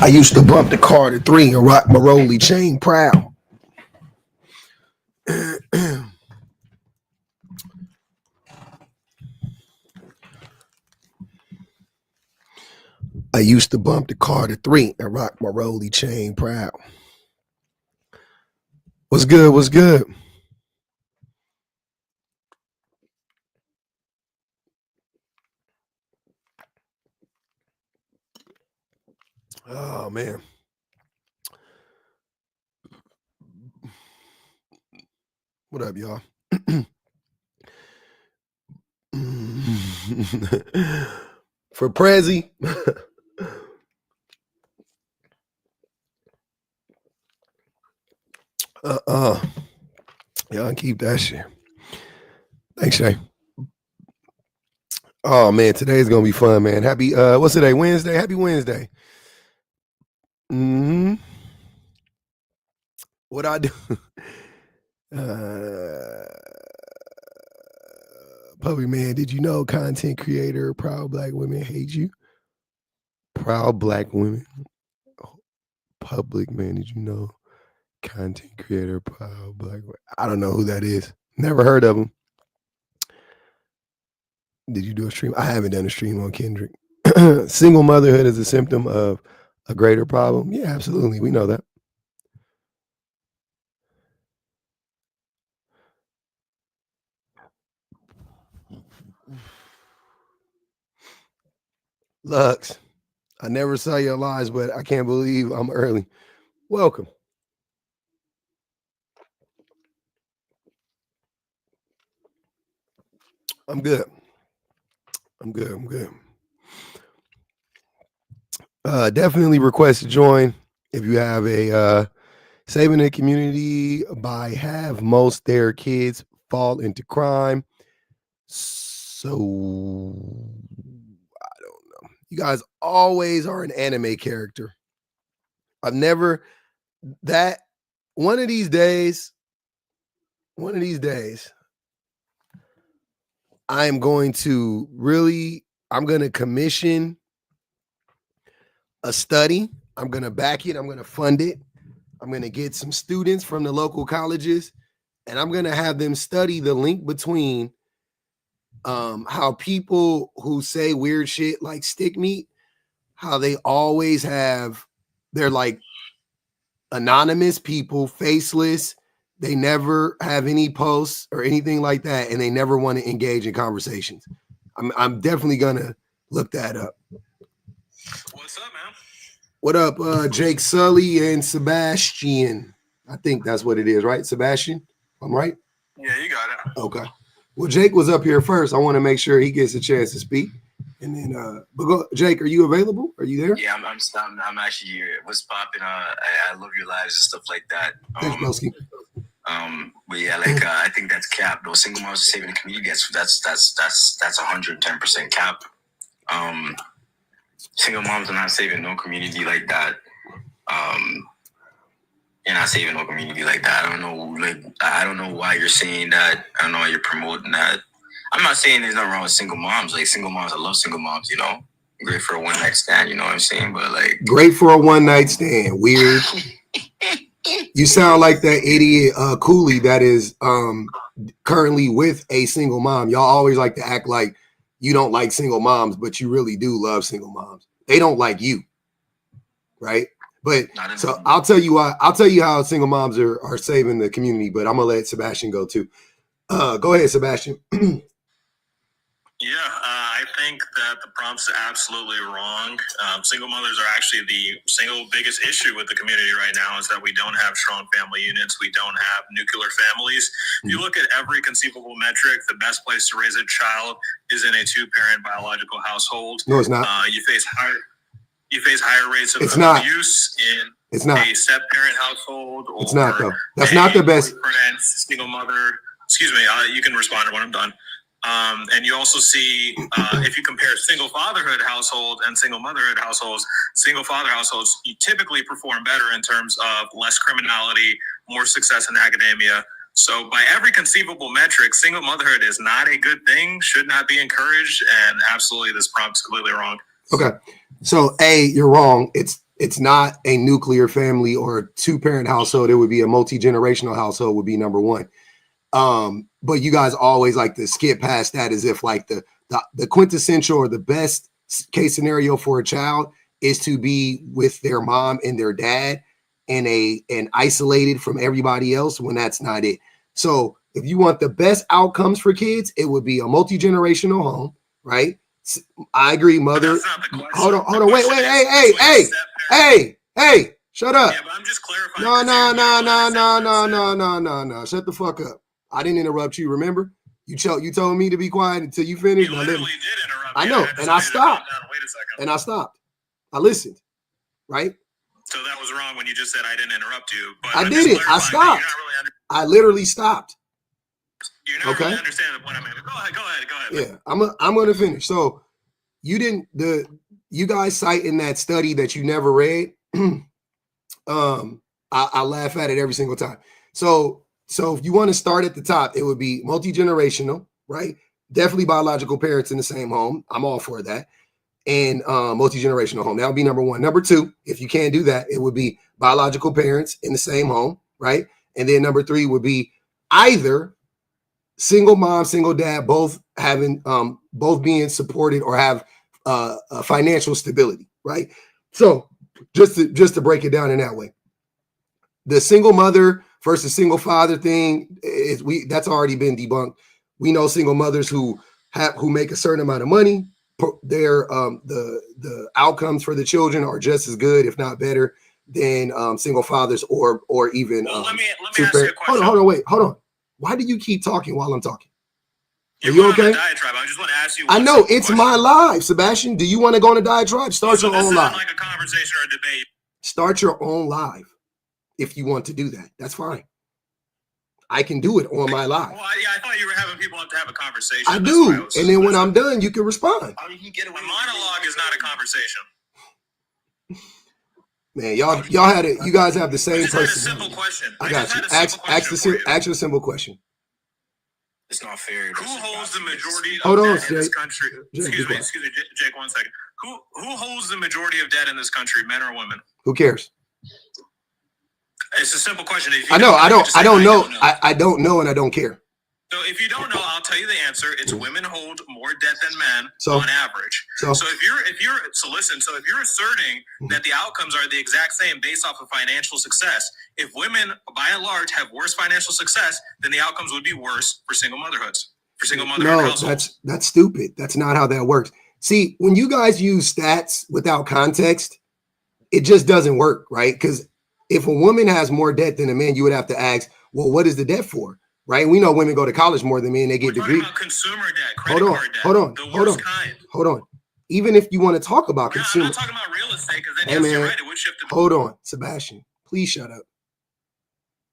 I used to bump the car to 3 and rock my Rolly chain proud. I used to bump the car to 3 and rock my Rolly chain proud. What's good? What's good? Oh, man. What up, y'all? For Prezi. Y'all keep that shit. Thanks, Shay. Oh man, today's gonna be fun, man. Happy what's today? Wednesday. Happy Wednesday. What I do? Puppy man, did you know content creator, proud black women hate you? Proud black women. Public man, did you know content creator, proud black women? I don't know who that is. Never heard of him. Did you do a stream? I haven't done a stream on Kendrick. Single motherhood is a symptom of a greater problem. Yeah, absolutely. We know that. Lux, I never saw your lives, but I can't believe I'm early. Welcome. I'm good. I'm good. Definitely request to join if you have a saving the community by have most their kids fall into crime. So I don't know. You guys always are an anime character. I've never that one of these days, I'm going to commission a study. I'm going to back it. I'm going to fund it. I'm going to get some students from the local colleges, and I'm going to have them study the link between how people who say weird shit like stick meat, how they always they're like anonymous people, faceless. They never have any posts or anything like that, and they never want to engage in conversations. I'm definitely gonna look that up. What's up, man? What up, Jake Sully and Sebastian? I think that's what it is, right? Sebastian? I'm right? Yeah, you got it. Okay. Well, Jake was up here first. I want to make sure he gets a chance to speak. And then, Jake, are you available? Are you there? Yeah, I'm actually here. What's popping? I love your lives and stuff like that. Thanks, Broski. But yeah, like I think that's cap. Those single moms saving the community. That's 110% cap. Single moms are not saving no community like that. You're not saving no community like that. I don't know why you're saying that. I don't know why you're promoting that. I'm not saying there's nothing wrong with single moms. Like single moms, I love single moms, you know. Great for a one night stand, you know what I'm saying? But like great for a one night stand. Weird. You sound like that idiot Cooley that is currently with a single mom. Y'all always like to act like you don't like single moms, but you really do love single moms. They don't like you, right? But so I'll tell you why. I'll tell you how single moms are saving the community. But I'm gonna let Sebastian go too. Go ahead, Sebastian. Yeah, I think that the prompt's absolutely wrong. Single mothers are actually the single biggest issue with the community right now is that we don't have strong family units. We don't have nuclear families. If you look at every conceivable metric, the best place to raise a child is in a two-parent biological household. No, it's not. You face higher rates of abuse in a step-parent household. Or it's not, though. That's not the best. Single mother. Excuse me. You can respond when I'm done. And you also see, if you compare single fatherhood household and single motherhood households, single father households, you typically perform better in terms of less criminality, more success in academia. So by every conceivable metric, single motherhood is not a good thing, should not be encouraged, and absolutely this prompt is completely wrong. Okay. So A, you're wrong. It's it's not a nuclear family or a 2-parent household. It would be a multi-generational household would be number one. But you guys always like to skip past that as if like the quintessential or the best case scenario for a child is to be with their mom and their dad and isolated from everybody else, when that's not it. So if you want the best outcomes for kids, it would be a multi-generational home, right? I agree, mother. Hold on, wait, hey, shut up. Yeah, but I'm just clarifying. No. Shut the fuck up. I didn't interrupt you, remember? You told me to be quiet until you finished. You literally did interrupt. I know, and I stopped. Wait a second. And I stopped. I listened, right? So that was wrong when you just said I didn't interrupt you. But I didn't. I stopped. I literally stopped. You're not really understanding the point I'm making. Go ahead. Yeah, I'm gonna finish. So you guys cite in that study that you never read. I laugh at it every single time. So if you want to start at the top, it would be multi-generational, right? Definitely biological parents in the same home. I'm all for that. And multi-generational home. That would be number one. Number two, if you can't do that, it would be biological parents in the same home, right? And then number three would be either single mom, single dad, both being supported or have financial stability, right? So just to break it down in that way, the single mother versus single father thing that's already been debunked. We know single mothers who make a certain amount of money. Their the outcomes for the children are just as good, if not better, than single fathers or even. Well, let me ask you a question. Hold on. Why do you keep talking while I'm talking? Are you okay? Diatribe. I just want to ask you. I know it's my live, Sebastian. Do you want to go on a diatribe? Start your own live. Like a conversation or a debate. Start your own live if you want to do that. That's fine. I can do it on my live. Well, yeah, I thought you were having people to have a conversation. I do, and then when I'm done, you can respond. How did he get away? A monologue is not a conversation. Man, you guys have the same person. I just had a simple question. I got you. Ask a simple question. It's not fair. Who holds the majority of debt in this country? Excuse me, Jake, 1 second. Who holds the majority of debt in this country, men or women? Who cares? It's a simple question. I don't know, and I don't care. So if you don't know, I'll tell you the answer. It's women hold more debt than men on average. So if you're asserting that the outcomes are the exact same based off of financial success, if women by and large have worse financial success, then the outcomes would be worse for single motherhoods. For single motherhood households. That's stupid. That's not how that works. See, when you guys use stats without context, it just doesn't work, right? Because if a woman has more debt than a man, you would have to ask, well, what is the debt for? Right? We know women go to college more than men. They get degrees. Consumer debt, credit card debt. Hold on. Even if you want to talk about consumer, I'm not talking about real estate because then you're right. It would shift. Hold on, Sebastian. Please shut up.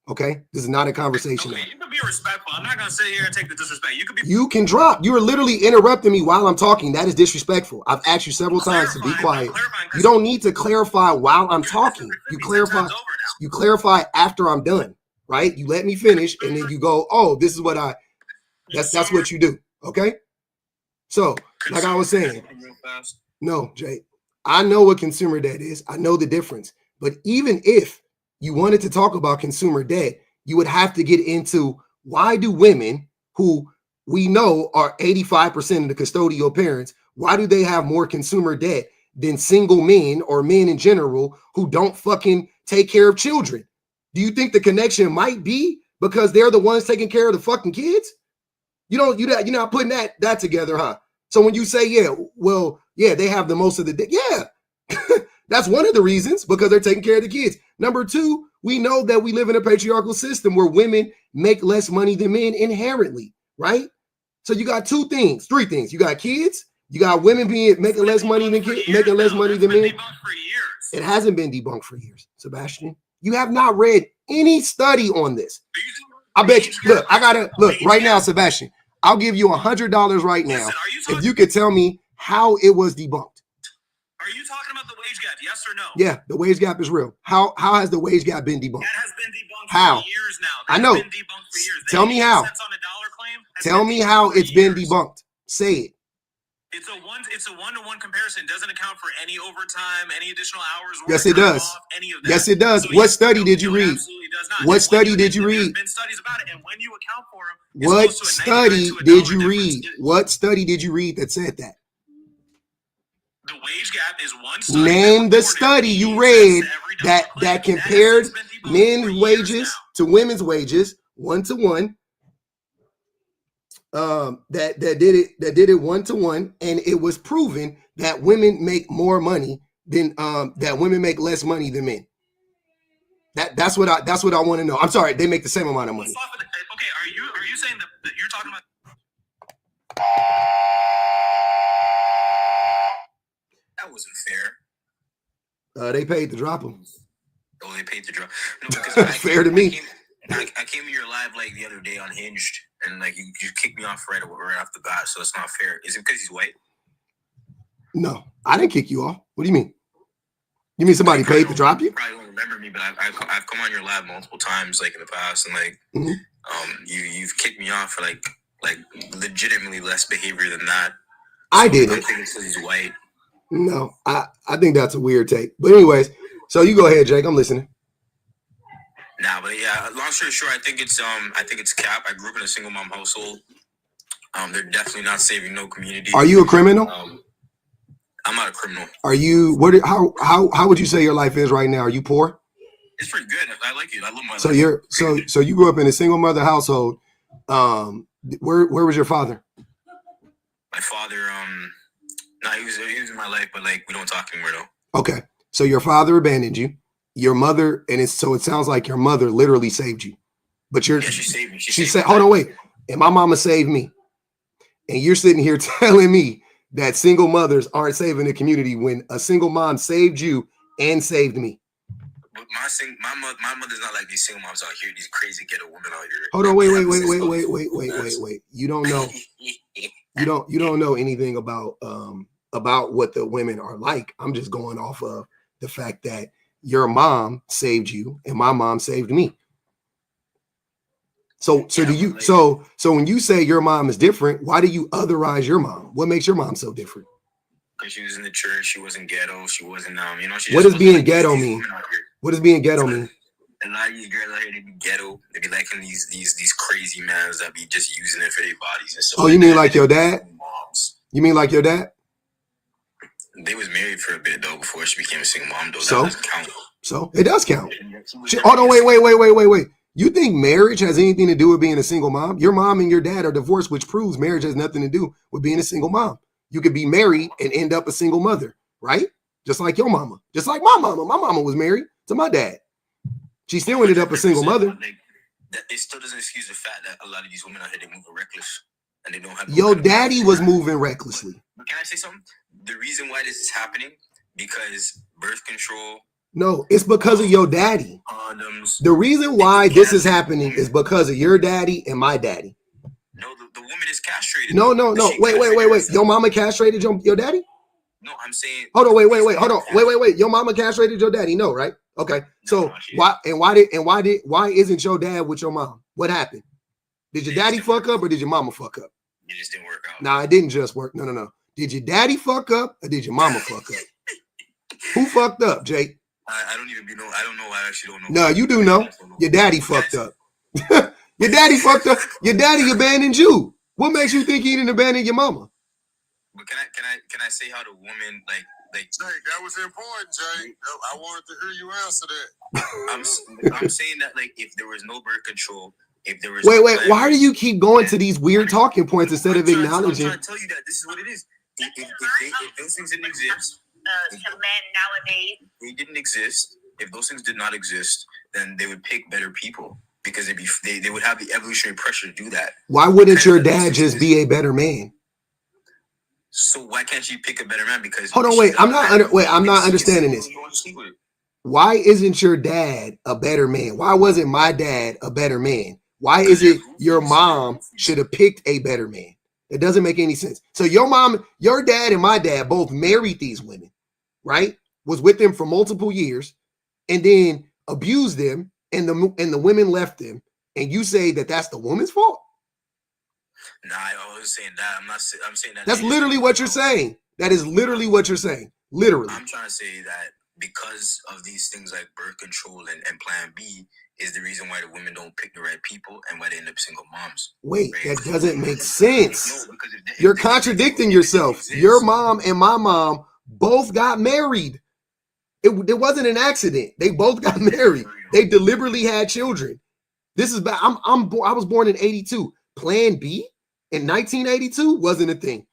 Okay, this is not a conversation. Okay, you can be respectful. I'm not gonna sit here and take the disrespect. You can drop. You are literally interrupting me while I'm talking. That is disrespectful. I've asked you several times to be quiet. You don't need to clarify while I'm talking. You clarify after I'm done. Right? You let me finish, and then you go, "Oh, this is what that's what you do." Okay. So, like I was saying, no, Jay, I know what consumer debt is. I know the difference. But even if you wanted to talk about consumer debt, you would have to get into why do women who we know are 85% of the custodial parents, why do they have more consumer debt than single men or men in general who don't fucking take care of children? Do you think the connection might be because they're the ones taking care of the fucking kids? You're not putting that together, huh? So when you say, they have the most of the debt, that's one of the reasons, because they're taking care of the kids. Number two, we know that we live in a patriarchal system where women make less money than men inherently, right? So you got three things. You got kids, you got women making less money than men. It hasn't been debunked for years, Sebastian. You have not read any study on this. I bet you. Look right now, Sebastian. I'll give you $100 right now if you could tell me how it was debunked. Are you talking about the wage gap? Yes or no? Yeah, the wage gap is real. How has the wage gap been debunked? That has been debunked for years now. I know. Been debunked for years. Tell me how. Tell me how it's been debunked. Say it. It's a one-to-one comparison. It doesn't account for any overtime, any additional hours. Yes, it does. Off, any of that. Yes, it does. So what study did you read? It absolutely does not. What study did you read? There's been studies about it, and when you account for them, what study did you read? What study did you read that said that? The wage gap is one study. Name the study you read that compared men's wages to women's wages 1-to-1. That did it 1-to-1, and it was proven that women make more money than that women make less money than men. That's what I want to know. I'm sorry, they make the same amount of money. Okay, are you saying that you're talking about? That wasn't fair. They paid to drop them. Oh, they paid to drop. No, because fair to me. I came in your live like the other day unhinged, and like you kicked me off right off the bat, so it's not fair. Is it because he's white? No, I didn't kick you off. What do you mean? You mean somebody paid to drop you? You probably don't remember me, but I've come on your live multiple times, like in the past, and like you've kicked me off for like legitimately less behavior than that. So I didn't. I think it's because he's white. No, I think that's a weird take. But anyways, so you go ahead, Jake. I'm listening. Nah, but yeah, long story short, I think it's cap. I grew up in a single mom household. They're definitely not saving no community. Are you a criminal? I'm not a criminal. Are you? How would you say your life is right now? Are you poor? It's pretty good. I like it. I love my so life. So you grew up in a single mother household. Where was your father? My father, he was in my life, but like we don't talk anymore though. Okay, so your father abandoned you. Your mother, and it sounds like your mother literally saved you. But she saved me. She said, "Hold on, wait." And my mama saved me. And you're sitting here telling me that single mothers aren't saving the community when a single mom saved you and saved me. But my mother's not like these single moms out here, these crazy ghetto women out here. Hold on, wait. You don't know. you don't know anything about what the women are like. I'm just going off of the fact that your mom saved you and my mom saved me. So when you say your mom is different, why do you otherize your mom? What makes your mom so different? Because she was in the church, she wasn't ghetto, she wasn't what does being ghetto mean? What does being ghetto mean? A lot of these girls out here, they be ghetto. They be liking these crazy mans that be just using it for their bodies and stuff. Oh, you mean like your dad? You mean like your dad? They was married for a bit though before she became a single mom though. So, that doesn't count. So it does count. Hold on, wait. You think marriage has anything to do with being a single mom? Your mom and your dad are divorced, which proves marriage has nothing to do with being a single mom. You could be married and end up a single mother, right? Just like your mama. Just like my mama. My mama was married to my dad. She still ended up a single mother. It still doesn't excuse the fact that a lot of these women out here, they move reckless. And they don't have your daddy was moving recklessly. But can I say something? The reason why this is happening, because birth control. No, it's because of your daddy. Condoms. The reason why this is happening is because of your daddy and my daddy. No, the woman is castrated. No. Wait. Your mama castrated your daddy? No, I'm saying. Hold on, wait. Hold on, wait. Your mama castrated your daddy? No, right? Okay. So why isn't your dad with your mom? What happened? Did your daddy fuck up or did your mama fuck up? It just didn't work out. Nah, it didn't just work. No. Did your daddy fuck up or did your mama fuck up? Who fucked up, Jake? I don't even know. I don't know. I actually don't know. No, you do know. Your daddy fucked up. Your daddy fucked up. Your daddy abandoned you. What makes you think he didn't abandon your mama? But can I say how the woman like Jake, that was important, Jake. I wanted to hear you answer that. I'm saying that like if there was no birth control, if there was wait, why do you keep going to these weird talking points instead of acknowledging? I'm trying to tell you that this is what it is. If those things didn't exist, to men nowadays, they didn't exist. If those things did not exist, then they would pick better people because they would have the evolutionary pressure to do that. Why wouldn't your dad just be a better man? So why can't you pick a better man? Because hold on, wait. I'm not understanding this. Why isn't your dad a better man? Why wasn't my dad a better man? Why is it your mom should have picked a better man? It doesn't make any sense. So your mom, your dad, and my dad both married these women, right? Was with them for multiple years, and then abused them, and the women left them. And you say that that's the woman's fault? Nah, I wasn't saying that. I'm saying that. That's literally what you're saying. That is literally what you're saying. Literally. I'm trying to say that because of these things like birth control and Plan B is the reason why the women don't pick the right people and why they end up single moms. Wait, right? that doesn't make sense. No, because You're contradicting yourself. Your mom and my mom both got married. It wasn't an accident. They both got married. They deliberately had children. This is bad. I was born in 82. Plan B in 1982 wasn't a thing.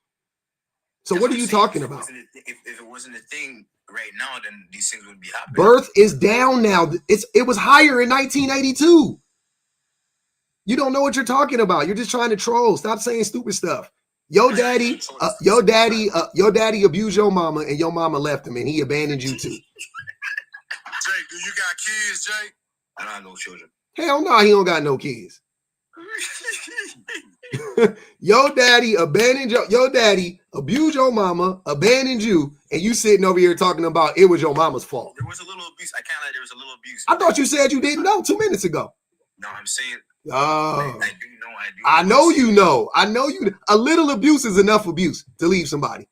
So what are you talking about? If it wasn't a thing right now, then these things would be happening. Birth is down now. It was higher in 1982. You don't know what you're talking about. You're just trying to troll. Stop saying stupid stuff. Your daddy abused your mama, and your mama left him, and he abandoned you too. Jay, do you got kids, Jay? I don't have no children. Hell no, he don't got no kids. Your daddy abandoned your daddy, abused your mama, abandoned you, and you sitting over here talking about it was your mama's fault. There was a little abuse. I can't lie, there was a little abuse. I thought you said you didn't know 2 minutes ago. No, I'm saying Oh, I do know. I know you know. I know you. A little abuse is enough abuse to leave somebody.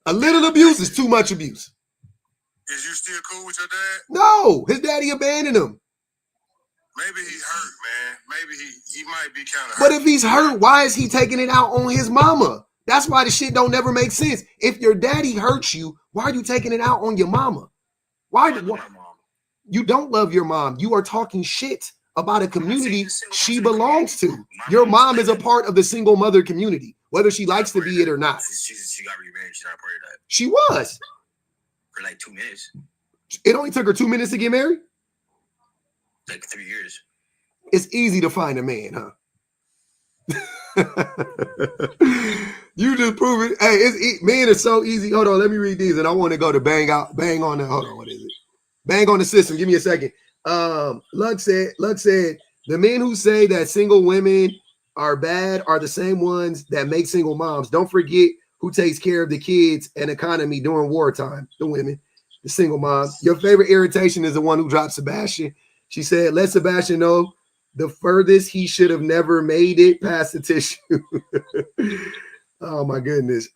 A little abuse is too much abuse. Is you still cool with your dad? No, his daddy abandoned him. Maybe he's hurt, man. Maybe he might be kind of hurt. But if he's hurt, why is he taking it out on his mama? That's why the shit don't never make sense. If your daddy hurts you, why are you taking it out on your mama? Why? You don't love your mom. You are talking shit about a community she belongs to. Your mom is a part of the single mother community, whether she likes to be it or not. She got remarried. She's not a part of that. She was. For like 2 minutes. It only took her 2 minutes to get married? Like 3 years. It's easy to find a man, huh? You just prove it. Hey, men are so easy. Hold on, let me read these, and I want to go to bang on the. Hold on, what is it? Bang on the system. Give me a second. Luck said, the men who say that single women are bad are the same ones that make single moms. Don't forget who takes care of the kids and economy during wartime. The women, the single moms. Your favorite irritation is the one who dropped Sebastian. She said, let Sebastian know the furthest he should have never made it past the tissue. Oh my goodness.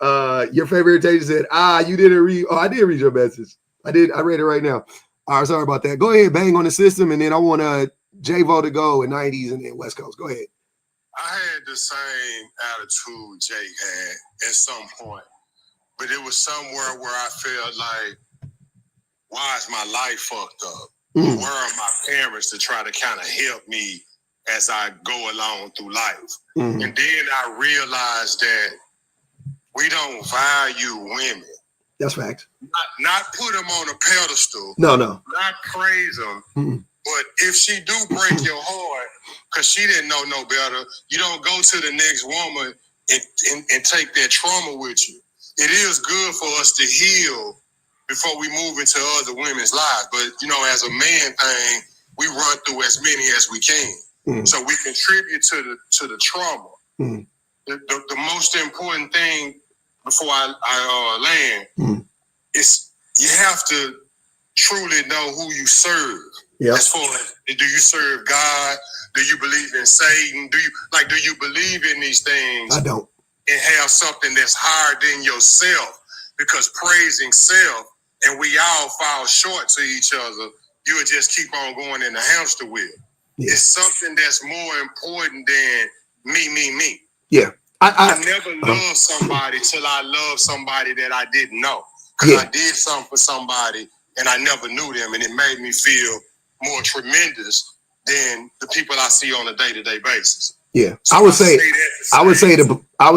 Your favorite irritation said, you didn't read. Oh, I did read your message. I did. I read it right now. All right, sorry about that. Go ahead, bang on the system, and then I want J-Vo to go in 90s and then West Coast. Go ahead. I had the same attitude Jay had at some point, but it was somewhere where I felt like, why is my life fucked up? Where are my parents to try to kind of help me as I go along through life? And then I realized that we don't value women. That's facts. Not put them on a pedestal. No. Not praise them. But if she do break your heart, because she didn't know no better, you don't go to the next woman and take that trauma with you. It is good for us to heal before we move into other women's lives. But, as a man thing, we run through as many as we can. So we contribute to the trauma. The most important thing before I land is you have to truly know who you serve. As far as, do you serve God? Do you believe in Satan? Do you believe in these things? I don't. And have something that's higher than yourself, because praising self, and we all fall short to each other, you would just keep on going in the hamster wheel. It's something that's more important than me. Yeah. I never loved somebody till I loved somebody that I didn't know. Because I did something for somebody and I never knew them, and it made me feel more tremendous than the people I see on a day-to-day basis. Yeah. So I would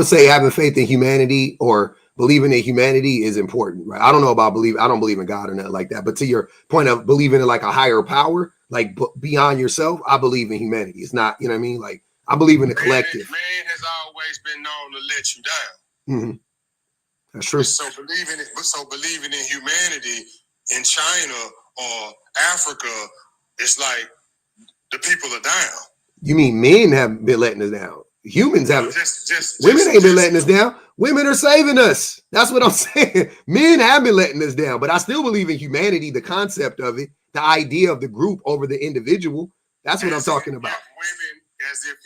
say having faith in humanity or believing in humanity is important, right? I don't know about I don't believe in God or nothing like that. But to your point of believing in like a higher power, like beyond yourself, I believe in humanity. It's not, you know what I mean? Like I believe in the collective. Man has always been known to let you down. That's true. So believing in humanity in China or Africa, it's like the people are down. You mean men have been letting us down? Humans haven't. Women ain't been letting us down. Women are saving us. That's what I'm saying. Men have been letting us down, but I still believe in humanity, the concept of it, the idea of the group over the individual. That's what I'm talking about. Women, as if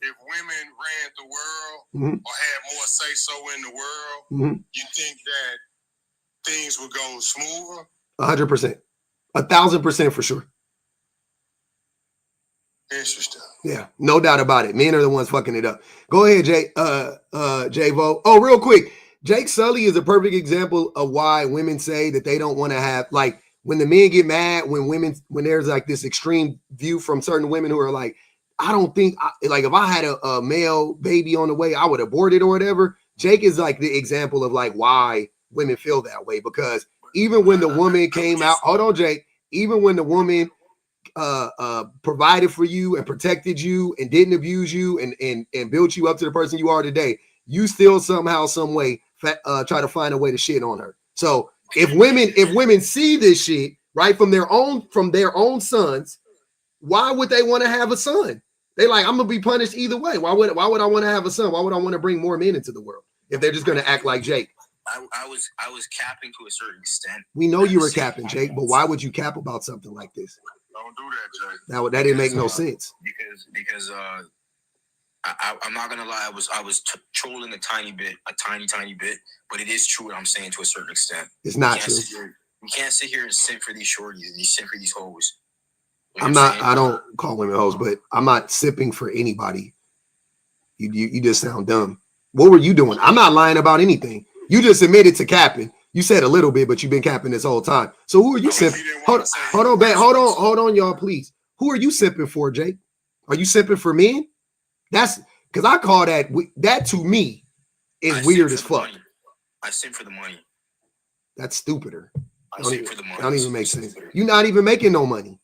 if women ran the world or had more say so in the world, you think that things would go smoother? 100%, 1,000% for sure. Interesting. Yeah, no doubt about it. Men are the ones fucking it up. Go ahead, Jay. J-Vo. Oh, real quick. Jake Sully is a perfect example of why women say that they don't want to have, like, when the men get mad, when there's like this extreme view from certain women who are like, I don't think, like, if I had a male baby on the way, I would abort it or whatever. Jake is like the example of like why women feel that way, because even when the woman came out, hold on, Jake, even when the woman provided for you and protected you and didn't abuse you and built you up to the person you are today, you still somehow, some way try to find a way to shit on her. So if women see this shit right from their own sons, why would they want to have a son? They like, I'm gonna be punished either way. Why would I want to have a son? Why would I want to bring more men into the world if they're just gonna act like Jake? I was capping to a certain extent. We know you were capping, Jake, but why would you cap about something like this? Don't do that, Jake. That didn't make no sense. Because I'm not gonna lie, I was trolling a tiny bit, but it is true what I'm saying to a certain extent. It's not true. You can't sit here and simp for these shorties and you simp for these hoes. I don't call women hoes, but I'm not sipping for anybody. You just sound dumb. What were you doing? I'm not lying about anything. You just admitted to capping. You said a little bit, but you've been capping this whole time. So who are you simping? Hold on, y'all, please. Who are you simping for, Jake? Are you simping for men? That's because I call that to me is weird as fuck. I simp for the money. That's stupider. I simp for the money. Don't even make sense. You're not even making no money.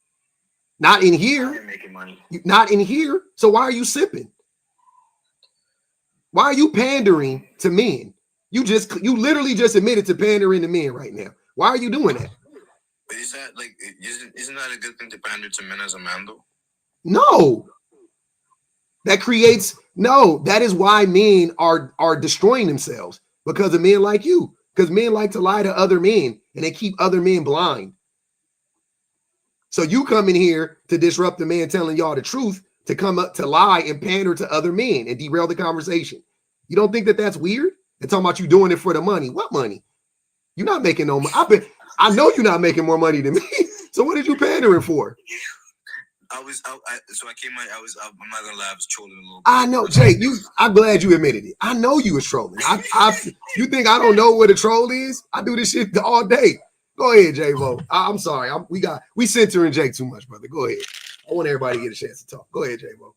Not in here. I'm making money. Not in here. So why are you sipping? Why are you pandering to men? You literally just admitted to pandering to men right now. Why are you doing that? But is that like isn't that a good thing to pander to men as a man though? No. That is why men are destroying themselves, because of men like you. Because men like to lie to other men and they keep other men blind. So you come in here to disrupt the man telling y'all the truth, to come up to lie and pander to other men and derail the conversation. You don't think that that's weird? They're talking about you doing it for the money. What money? You're not making no money. I know you're not making more money than me. So what did you pandering for? I'm not gonna lie, I was trolling a little bit. I know, Jake. I'm glad you admitted it. I know you was trolling. You think I don't know what a troll is? I do this shit all day. Go ahead, J-Vo. I'm sorry. We centering Jake too much, brother. Go ahead. I want everybody to get a chance to talk. Go ahead, J-Vo.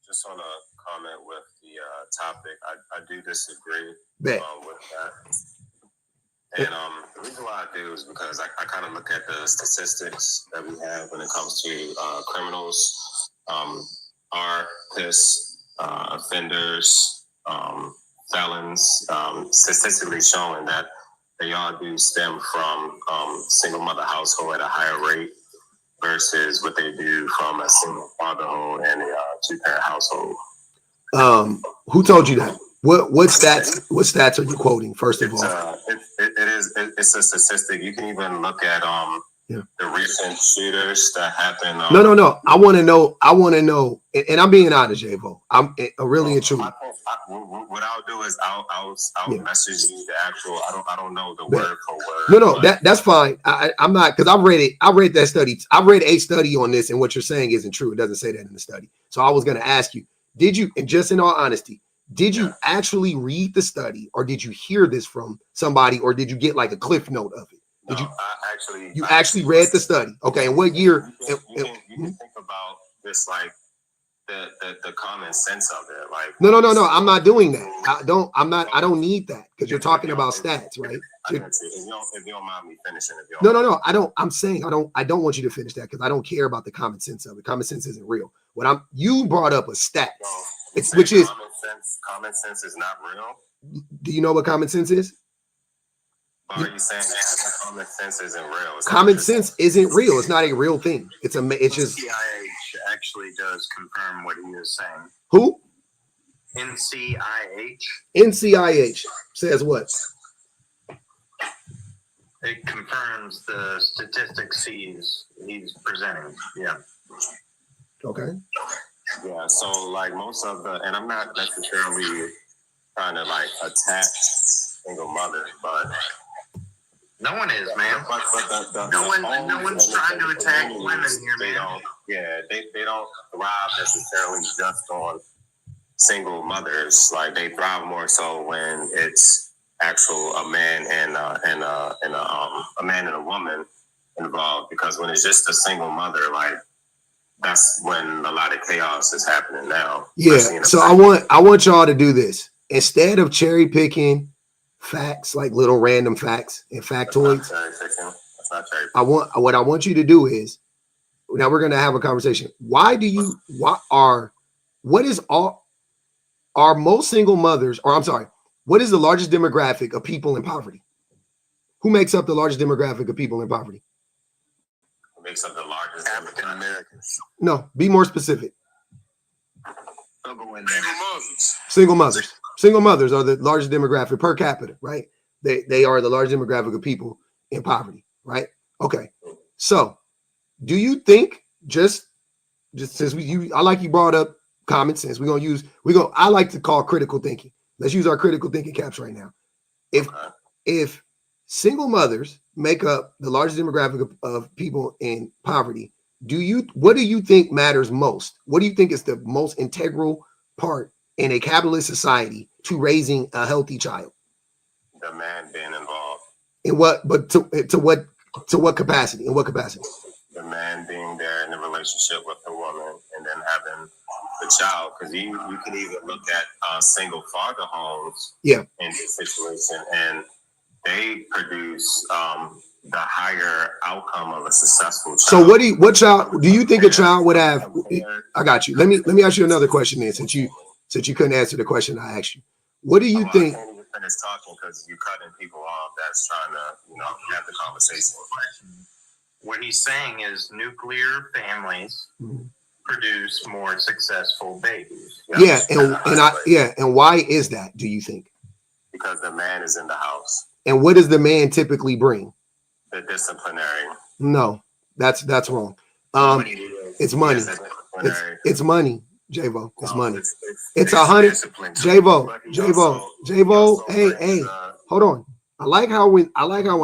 Just on a comment with the topic, I do disagree with that. And the reason why I do is because I kind of look at the statistics that we have when it comes to criminals, artists, offenders, felons, statistically showing that they all do stem from single mother household at a higher rate versus what they do from a single fatherhood and a two-parent household. Who told you that? What stats? What stats are you quoting? First of all, it's a statistic. You can even look at the recent shooters that happened. No. I want to know, and I'm being honest, J-Vo. I'm really and truly. What I'll do is I'll message you the actual. I don't know the word for word. No, that's fine. I'm not, because I read it. I read that study. I read a study on this, and what you're saying isn't true. It doesn't say that in the study. So I was going to ask you, did you, and just in all honesty, did you actually read the study, or did you hear this from somebody, or did you get like a cliff note of it? Did you actually read the study? Okay, and what year? You can think about this like the common sense of it. Like no. I'm not doing that. I don't need that, because you're talking about stats, right? If you don't mind me finishing. No. I don't. I'm saying I don't want you to finish that, because I don't care about the common sense of it. Common sense isn't real. You brought up a stat. Common sense is not real. Do you know what common sense is? Are you saying that common sense isn't real? Common sense isn't real. It's not a real thing. It's just. NCIH actually does confirm what he is saying. Who? NCIH. NCIH says what? It confirms the statistics he's presenting. Yeah. Okay. Yeah, so like most of the, and I'm not necessarily trying to like attack single mothers, but No one is, man. but No one's trying to attack women here, they man. don't, yeah, they don't thrive necessarily just on single mothers. Like they thrive more so when it's actual a man and a man and a woman involved. Because when it's just a single mother, like that's when a lot of chaos is happening now. Yeah. So I want y'all to do this instead of cherry picking facts, like little random facts and factoids. I want you to do is, now we're going to have a conversation. What are most single mothers, or I'm sorry, what is the largest demographic of people in poverty? Who makes up the largest demographic of people in poverty? Who makes up the largest African Americans? No, be more specific. Single mothers. Single mothers are the largest demographic per capita, right? They are the largest demographic of people in poverty, right? Okay. So, do you think just since I like you brought up common sense, I like to call critical thinking. Let's use our critical thinking caps right now. If single mothers make up the largest demographic of people in poverty, what do you think matters most? What do you think is the most integral part in a capitalist society to raising a healthy child? The man being involved. In what? But to what capacity? In what capacity? The man being there in the relationship with the woman, and then having the child. Because you can even look at single father homes. Yeah. In this situation, and they produce the higher outcome of a successful child. So what child do you think a child would have? I got you. Let me ask you another question then, since you couldn't answer the question I asked you. What do you think? I can't even finish talking because you're cutting people off that's trying to have the conversation. What he's saying is nuclear families produce more successful babies. Yeah, and why is that, do you think? Because the man is in the house. And what does the man typically bring? The disciplinary. No, that's wrong. It's money. It's money, J-Vo. It's money. It's 100. J-Vo. Hey, hold on. I like how when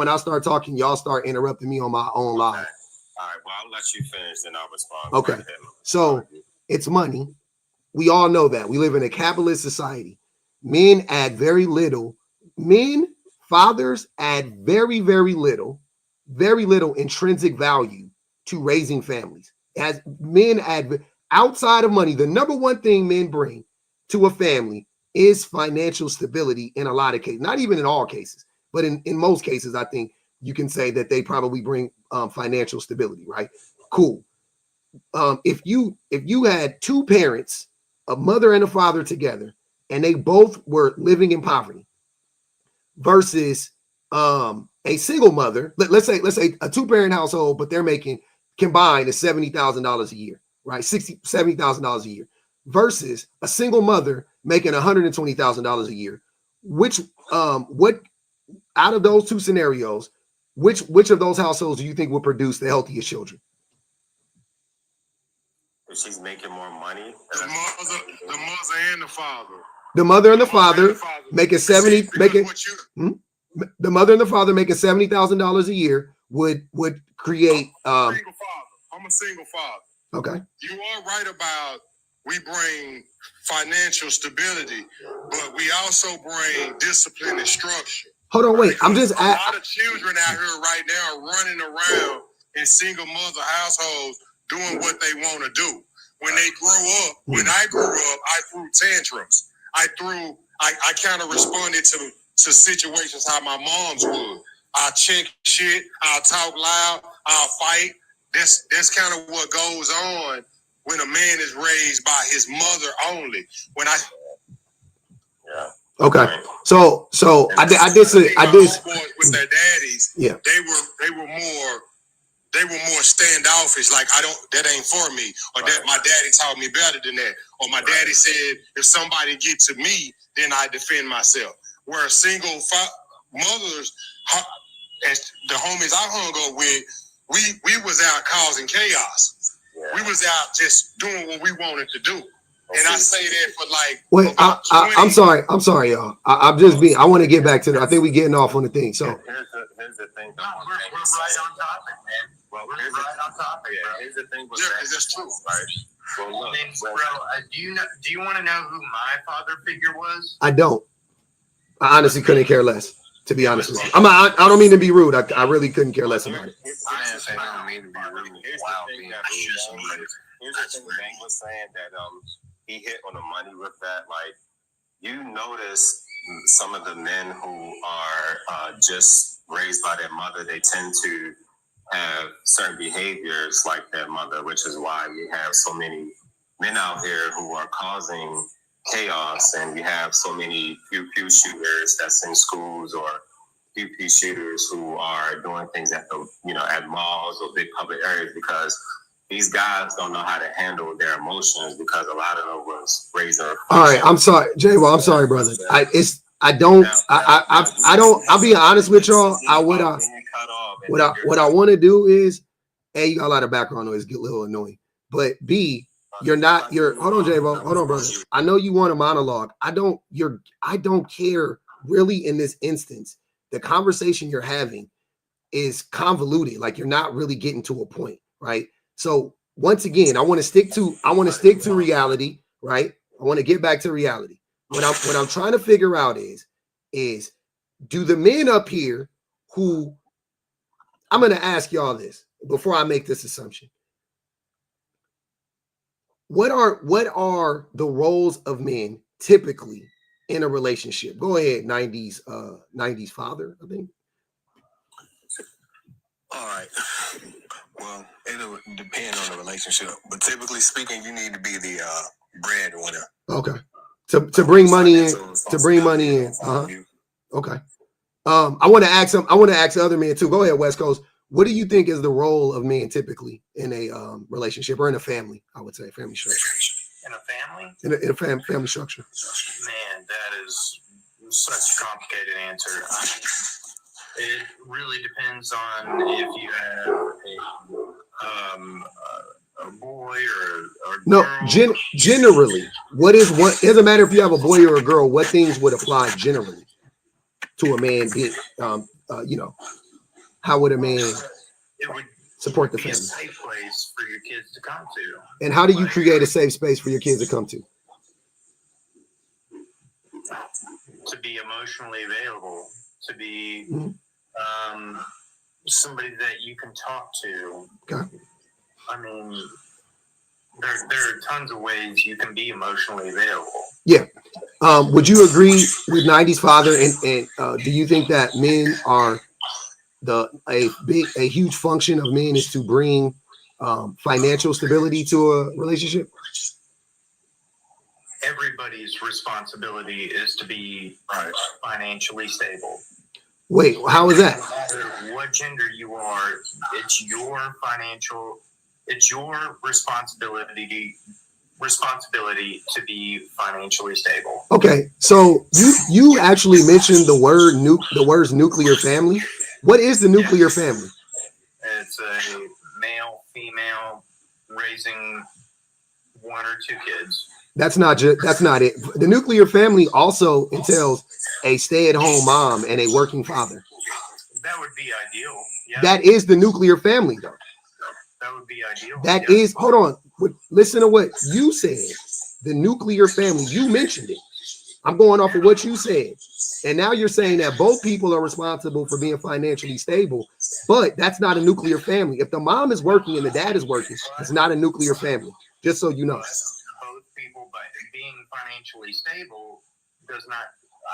I start talking, y'all start interrupting me on my own live. Okay. All right. Well, I'll let you finish, then I'll respond. Okay. So it's money. We all know that. We live in a capitalist society. Men add very little. Fathers add very, very little intrinsic value to raising families. As men add outside of money, the number one thing men bring to a family is financial stability in a lot of cases. Not even in all cases, but in most cases, I think you can say that they probably bring financial stability, right? Cool. If you had two parents, a mother and a father together, and they both were living in poverty, versus a single mother, let's say a two-parent household, but they're making combined is $70,000 a year, right? $70,000 a year, versus a single mother making $120,000 a year. What out of those two scenarios, which of those households do you think will produce the healthiest children? If she's making more money, the mother and the father. The mother and the father making the mother and the father making $70,000 a year would create. I'm a single father. Okay. You are right about we bring financial stability, but we also bring discipline and structure. Hold on, wait. I'm just a lot of children out here right now are running around in single mother households doing what they want to do. When they grow up, when I grew up, I threw tantrums. I kind of responded to situations how my moms would. I'll check shit, I'll talk loud, I'll fight. That's kind of what goes on when a man is raised by his mother only. Okay. So I did with their daddies. Yeah. They were more standoffish. Like that ain't for me, or that my daddy taught me better than that, or my daddy said if somebody get to me, then I defend myself. Where single mothers, as the homies I hung up with, we was out causing chaos. Yeah. We was out just doing what we wanted to do. And I say that for like. Wait, I'm sorry, y'all. I'm just being. I want to get back to the. I think we're getting off on the thing. So here's the thing. No, we're right on topic, man. Well, we're right on topic. Yeah, here's the thing. Yeah, that's true. Right. Well, look, bro, do you want to know who my father figure was? I don't. I honestly couldn't care less. To be honest with you, I don't mean to be rude. I really couldn't care less about it. I don't mean to be rude. Here's the thing that was saying that he hit on the money with that. Like, you notice some of the men who are just raised by their mother, they tend to have certain behaviors like their mother, which is why we have so many men out here who are causing chaos, and we have so many pew shooters that's in schools, or pew shooters who are doing things at the at malls or big public areas, because these guys don't know how to handle their emotions, because a lot of them was raised in. All right, I'm sorry, Jay. Well, I'm sorry, brother. I'll be honest with y'all. What I want to do is, A, you got a lot of background noise, get a little annoying. But B, hold on, J-Bo. Hold on, brother. I know you want a monologue. I don't care really in this instance. The conversation you're having is convoluted. Like, you're not really getting to a point, right? So once again, I want to stick to reality, right? I want to get back to reality. What I'm trying to figure out is do the men up here who, I'm going to ask y'all this before I make this assumption. What are the roles of men typically in a relationship? Go ahead, 90s father, I think. All right. Well, it'll depend on the relationship, but typically speaking, you need to be the breadwinner. Okay. To bring money in. Okay. I want to ask the other men too. Go ahead, West Coast. What do you think is the role of men typically in a relationship or in a family? I would say family structure. In a family? In a family structure. Man, that is such a complicated answer. It really depends on if you have a boy or no, girl. Generally, it doesn't matter if you have a boy or a girl. What things would apply generally to a man being, how would a man support the family? A safe place for your kids to come to. And how do you create a safe space for your kids to come to? To be emotionally available, to be somebody that you can talk to. Okay. I mean, there are tons of ways you can be emotionally available. Yeah. Would you agree with 90s father? And do you think that men are a huge function of men is to bring financial stability to a relationship? Everybody's responsibility is to be financially stable. Wait, how is that? No matter what gender you are, it's your responsibility to be financially stable. Okay, so you actually mentioned the words nuclear family. What is the nuclear family? It's a male, female raising one or two kids. That's not it. The nuclear family also entails a stay-at-home mom and a working father. That would be ideal. Yeah. That is the nuclear family, though. That would be ideal. That is, hold on. Listen to what you said. The nuclear family, you mentioned it. I'm going off of what you said. And now you're saying that both people are responsible for being financially stable, but that's not a nuclear family. If the mom is working and the dad is working, it's not a nuclear family, just so you know. Both people, but being financially stable does not,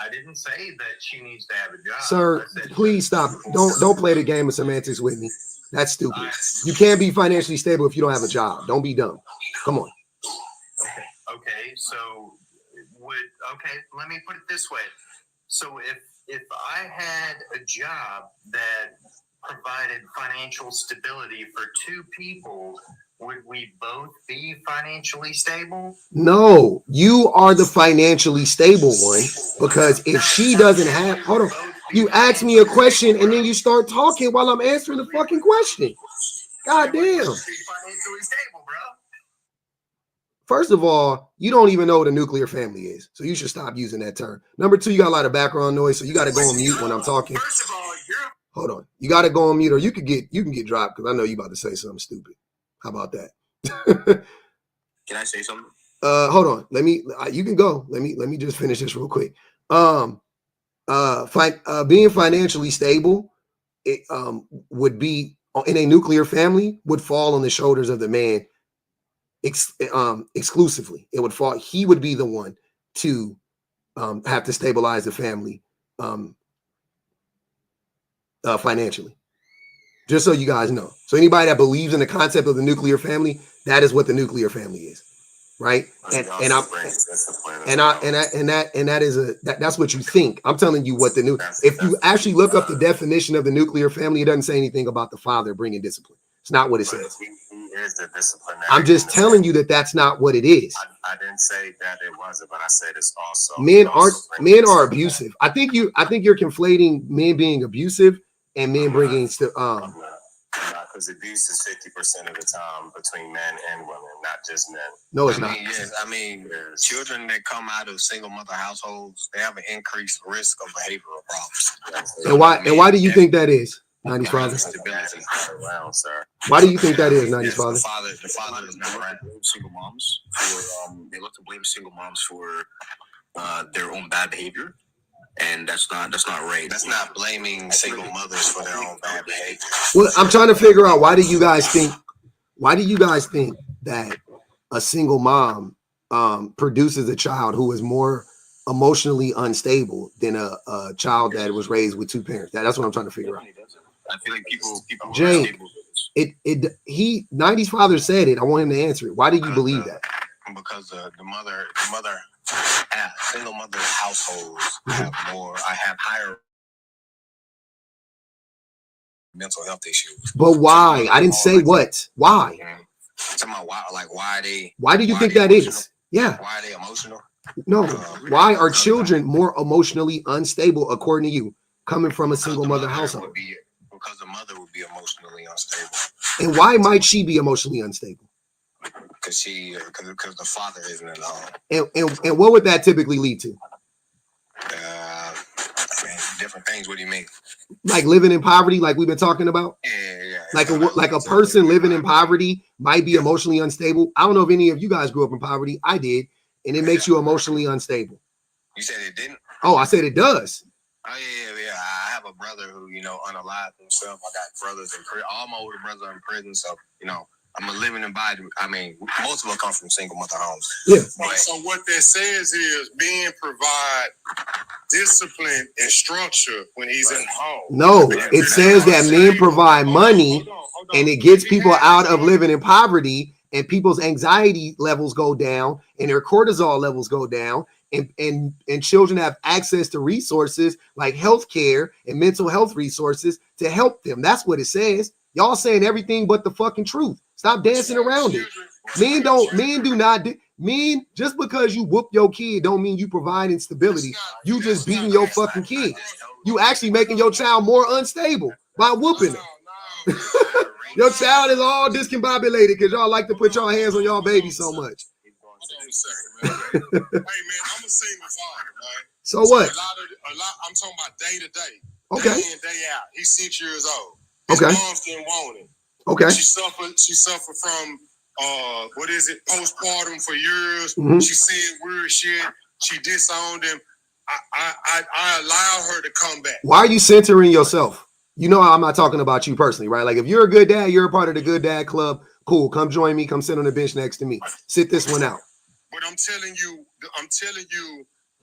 I didn't say that she needs to have a job. Sir, please stop. Don't play the game of semantics with me. That's stupid. You can't be financially stable if you don't have a job. Don't be dumb. Come on. Okay, so let me put it this way. So if I had a job that provided financial stability for two people, would we both be financially stable? No, you are the financially stable one, because if she doesn't have, hold on, you ask me a question and then you start talking while I'm answering the fucking question. God damn. Financially stable, bro. First of all, you don't even know what a nuclear family is, so you should stop using that term. Number two, you got a lot of background noise, so you got to go on mute when I'm talking. First of all, Hold on, you got to go on mute, or you can get dropped because I know you about to say something stupid. How about that? Can I say something? Hold on. You can go. Let me just finish this real quick. Being financially stable, it would be in a nuclear family would fall on the shoulders of the man exclusively. It would fall. He would be the one to have to stabilize the family financially. Just so you guys know. So anybody that believes in the concept of the nuclear family, that is what the nuclear family is. Right, that's what you think. I'm telling you what if you actually look up the definition of the nuclear family, it doesn't say anything about the father bringing discipline. It's not what it says. He is the disciplinary. I'm just telling you that's not what it is. I didn't say that it wasn't, but I said it's also men are abusive. I think you're conflating men being abusive and men bringing because abuse is 50% of the time between men and women, not just men. No, it's not. Yes, children that come out of single mother households, they have an increased risk of behavioral problems. And why do you think that is, 90s father? Why do you think that is, 90s father? The father is not around. Single moms they love to blame single moms for their own bad behavior. And that's not right. That's not blaming single mothers for their own bad behavior. Well, I'm trying to figure out why do you guys think that a single mom produces a child who is more emotionally unstable than a child that was raised with two parents? That's what I'm trying to figure out. I feel like people Jay, 90s father said it. I want him to answer it. Why do you believe that? Because the mother single mother households have higher mental health issues. But why? I didn't say what. Why? Talking about why why do you think that is? Yeah. Why are they emotional? No. Why are children more emotionally unstable according to you, coming from a single mother household? Because the mother would be emotionally unstable. And why might she be emotionally unstable? Because the father isn't at home. And what would that typically lead to? Different things. What do you mean? Like living in poverty, like we've been talking about. Yeah. Like a person living in poverty might be emotionally unstable. I don't know if any of you guys grew up in poverty. I did, and it makes you emotionally unstable. You said it didn't? Oh, I said it does. Oh yeah. I have a brother who unalived himself. I got brothers in prison. All my older brothers are in prison, so I'm a living embodiment. Most of them come from single mother homes. Yeah. So what that says is men provide discipline and structure when he's in home. No, it says that men provide money and it gets people out of living in poverty, and people's anxiety levels go down and their cortisol levels go down, and children have access to resources like healthcare and mental health resources to help them. That's what it says. Y'all saying everything but the fucking truth. Stop dancing around it. Men, just because you whoop your kid don't mean you providing stability. You just beating your fucking kid. You actually making your child more unstable by whooping them. Your child is all discombobulated because y'all like to put your hands on y'all baby so much. Hey man, I'm a single father, man. So what? A lot. I'm talking about day to day. Okay. Day in, day out. He's 6 years old. Okay. His moms didn't want him. Okay. She suffered from postpartum for years. Mm-hmm. She said weird shit. She disowned him. I allow her to come back. Why are you centering yourself? You know I'm not talking about you personally, right? Like if you're a good dad, you're a part of the good dad club. Cool. Come join me. Come sit on the bench next to me. Sit this one out. But I'm telling you,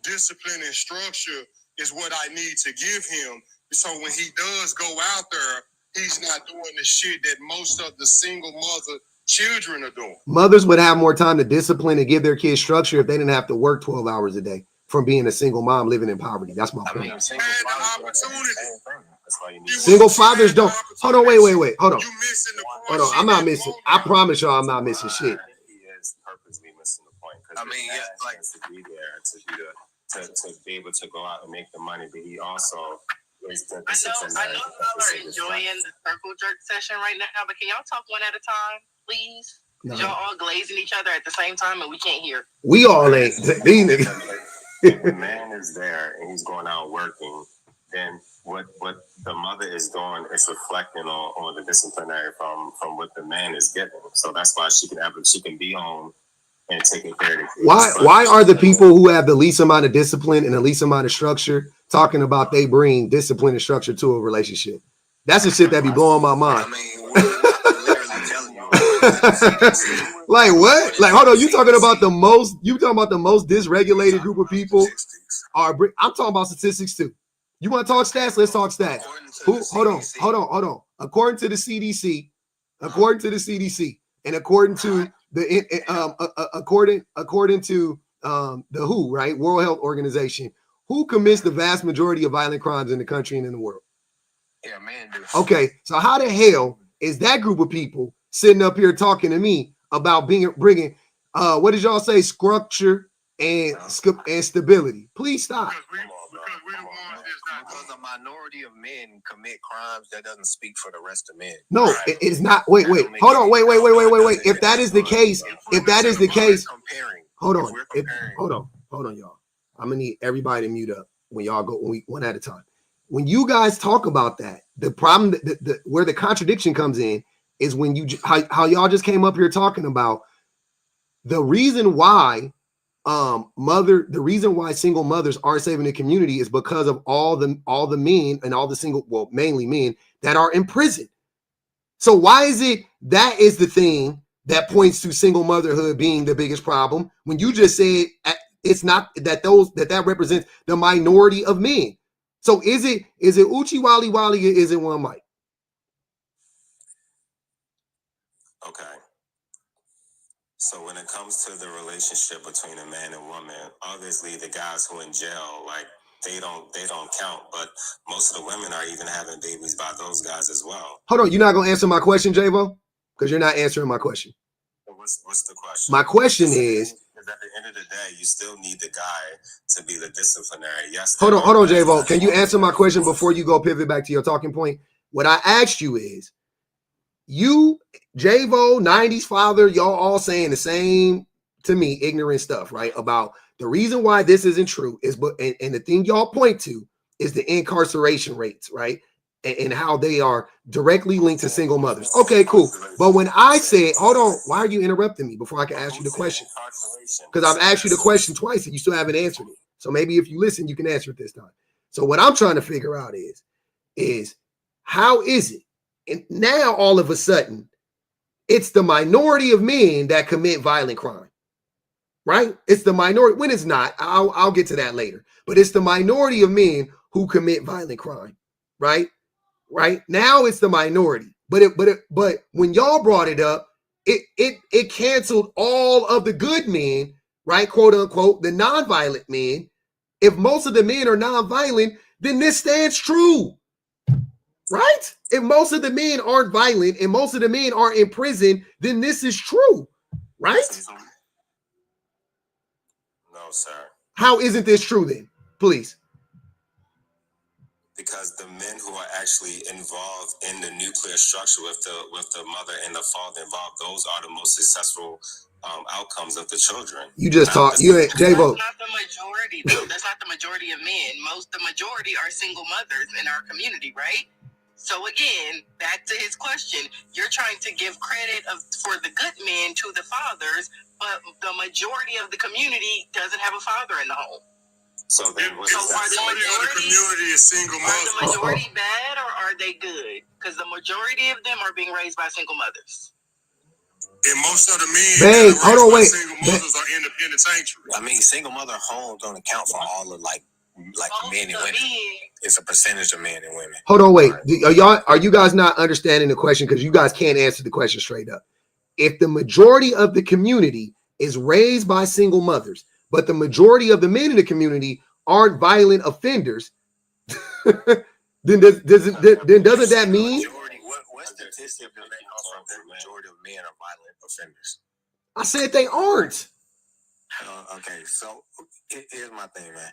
discipline and structure is what I need to give him. So when he does go out there, he's not doing the shit that most of the single mother children are doing. Mothers would have more time to discipline and give their kids structure if they didn't have to work 12 hours a day from being a single mom living in poverty. That's my point. Single fathers don't. Hold on, wait. Hold on. Hold on. I'm not missing. I promise y'all I'm not missing shit. He is purposely missing the point. To be there, to be able to go out and make the money, but he also I know y'all are enjoying the circle jerk session right now, but can y'all talk one at a time, please? No. Y'all all glazing each other at the same time, and we can't hear. We all ain't. These niggas. If the man is there and he's going out working, then what the mother is doing is reflecting on the disciplinary from what the man is giving. So that's why she can be home and taking care of the kids. Why are the people who have the least amount of discipline and the least amount of structure talking about they bring discipline and structure to a relationship? That's the shit that be blowing my mind. I mean, I'm literally telling you. Like what? Like hold on, you talking about the most dysregulated group of people are I'm talking about statistics too. You want to talk stats? Let's talk stats. Hold on. According to the CDC, and according to according to the WHO, right? World Health Organization, who commits the vast majority of violent crimes in the country and in the world? Yeah, man. Okay, so how the hell is that group of people sitting up here talking to me about bringing what did y'all say, structure and stability? Please stop. Because a minority of men commit crimes, that doesn't speak for the rest of men. No, right. It is not. Wait. Hold on. Wait. If that is the case, hold on, y'all. I'm gonna need everybody to mute up when y'all go one at a time. When you guys talk about that, the problem, where the contradiction comes in is when you how y'all just came up here talking about the reason why the reason why single mothers aren't saving the community is because of all the men and all the single, well, mainly men that are in prison. So why is it that is the thing that points to single motherhood being the biggest problem when you just said it's not that that represents the minority of men? So is it Uchi Wally Wally or is it one Mike? Okay. So when it comes to the relationship between a man and woman, obviously the guys who are in jail, like they don't count, but most of the women are even having babies by those guys as well. Hold on, you're not gonna answer my question, Javo? Because you're not answering my question. What's the question? My question is at the end of the day, you still need the guy to be the disciplinary. Yes. Hold on, Javo. Can you answer my question before you go pivot back to your talking point? What I asked you is, you, Javo, 90s father, y'all all saying the same, to me, ignorant stuff, right? About the reason why this isn't true is, and the thing y'all point to is the incarceration rates, right? And how they are directly linked to single mothers. Okay, cool. But when I said, hold on, why are you interrupting me before I can ask you the question? Because I've asked you the question twice and you still haven't answered it. So maybe if you listen, you can answer it this time. So what I'm trying to figure out is how is it? And now all of a sudden, it's the minority of men that commit violent crime, right? It's the minority. When it's not, I'll get to that later. But it's the minority of men who commit violent crime, right? Right now, it's the minority. But when y'all brought it up, it canceled all of the good men, right? Quote unquote, the nonviolent men. If most of the men are nonviolent, then this stands true. Right? If most of the men aren't violent and most of the men are in prison, then this is true. Right? No, sir. How isn't this true then? Please. Because the men who are actually involved in the nuclear structure with the mother and the father involved, those are the most successful outcomes of the children. You just talk. You ain't J-Bo. That's not the majority, though. That's not the majority of men. The majority are single mothers in our community, right? So again, back to his question, you're trying to give credit for the good men to the fathers, but the majority of the community doesn't have a father in the home. So then, are the community is single mothers. Are the majority bad or are they good? Because the majority of them are being raised by single mothers. And most of the men hold on, wait. Single mothers are independent sanctuaries. I mean, single mother homes don't account for all of like men and women. It's a percentage of men and women. Hold on, wait. Are you guys not understanding the question? Because you guys can't answer the question straight up. If the majority of the community is raised by single mothers, but the majority of the men in the community aren't violent offenders, then doesn't that mean? What statistic does that come from? The majority of men are violent offenders. I said they aren't. Okay, so here's my thing, man.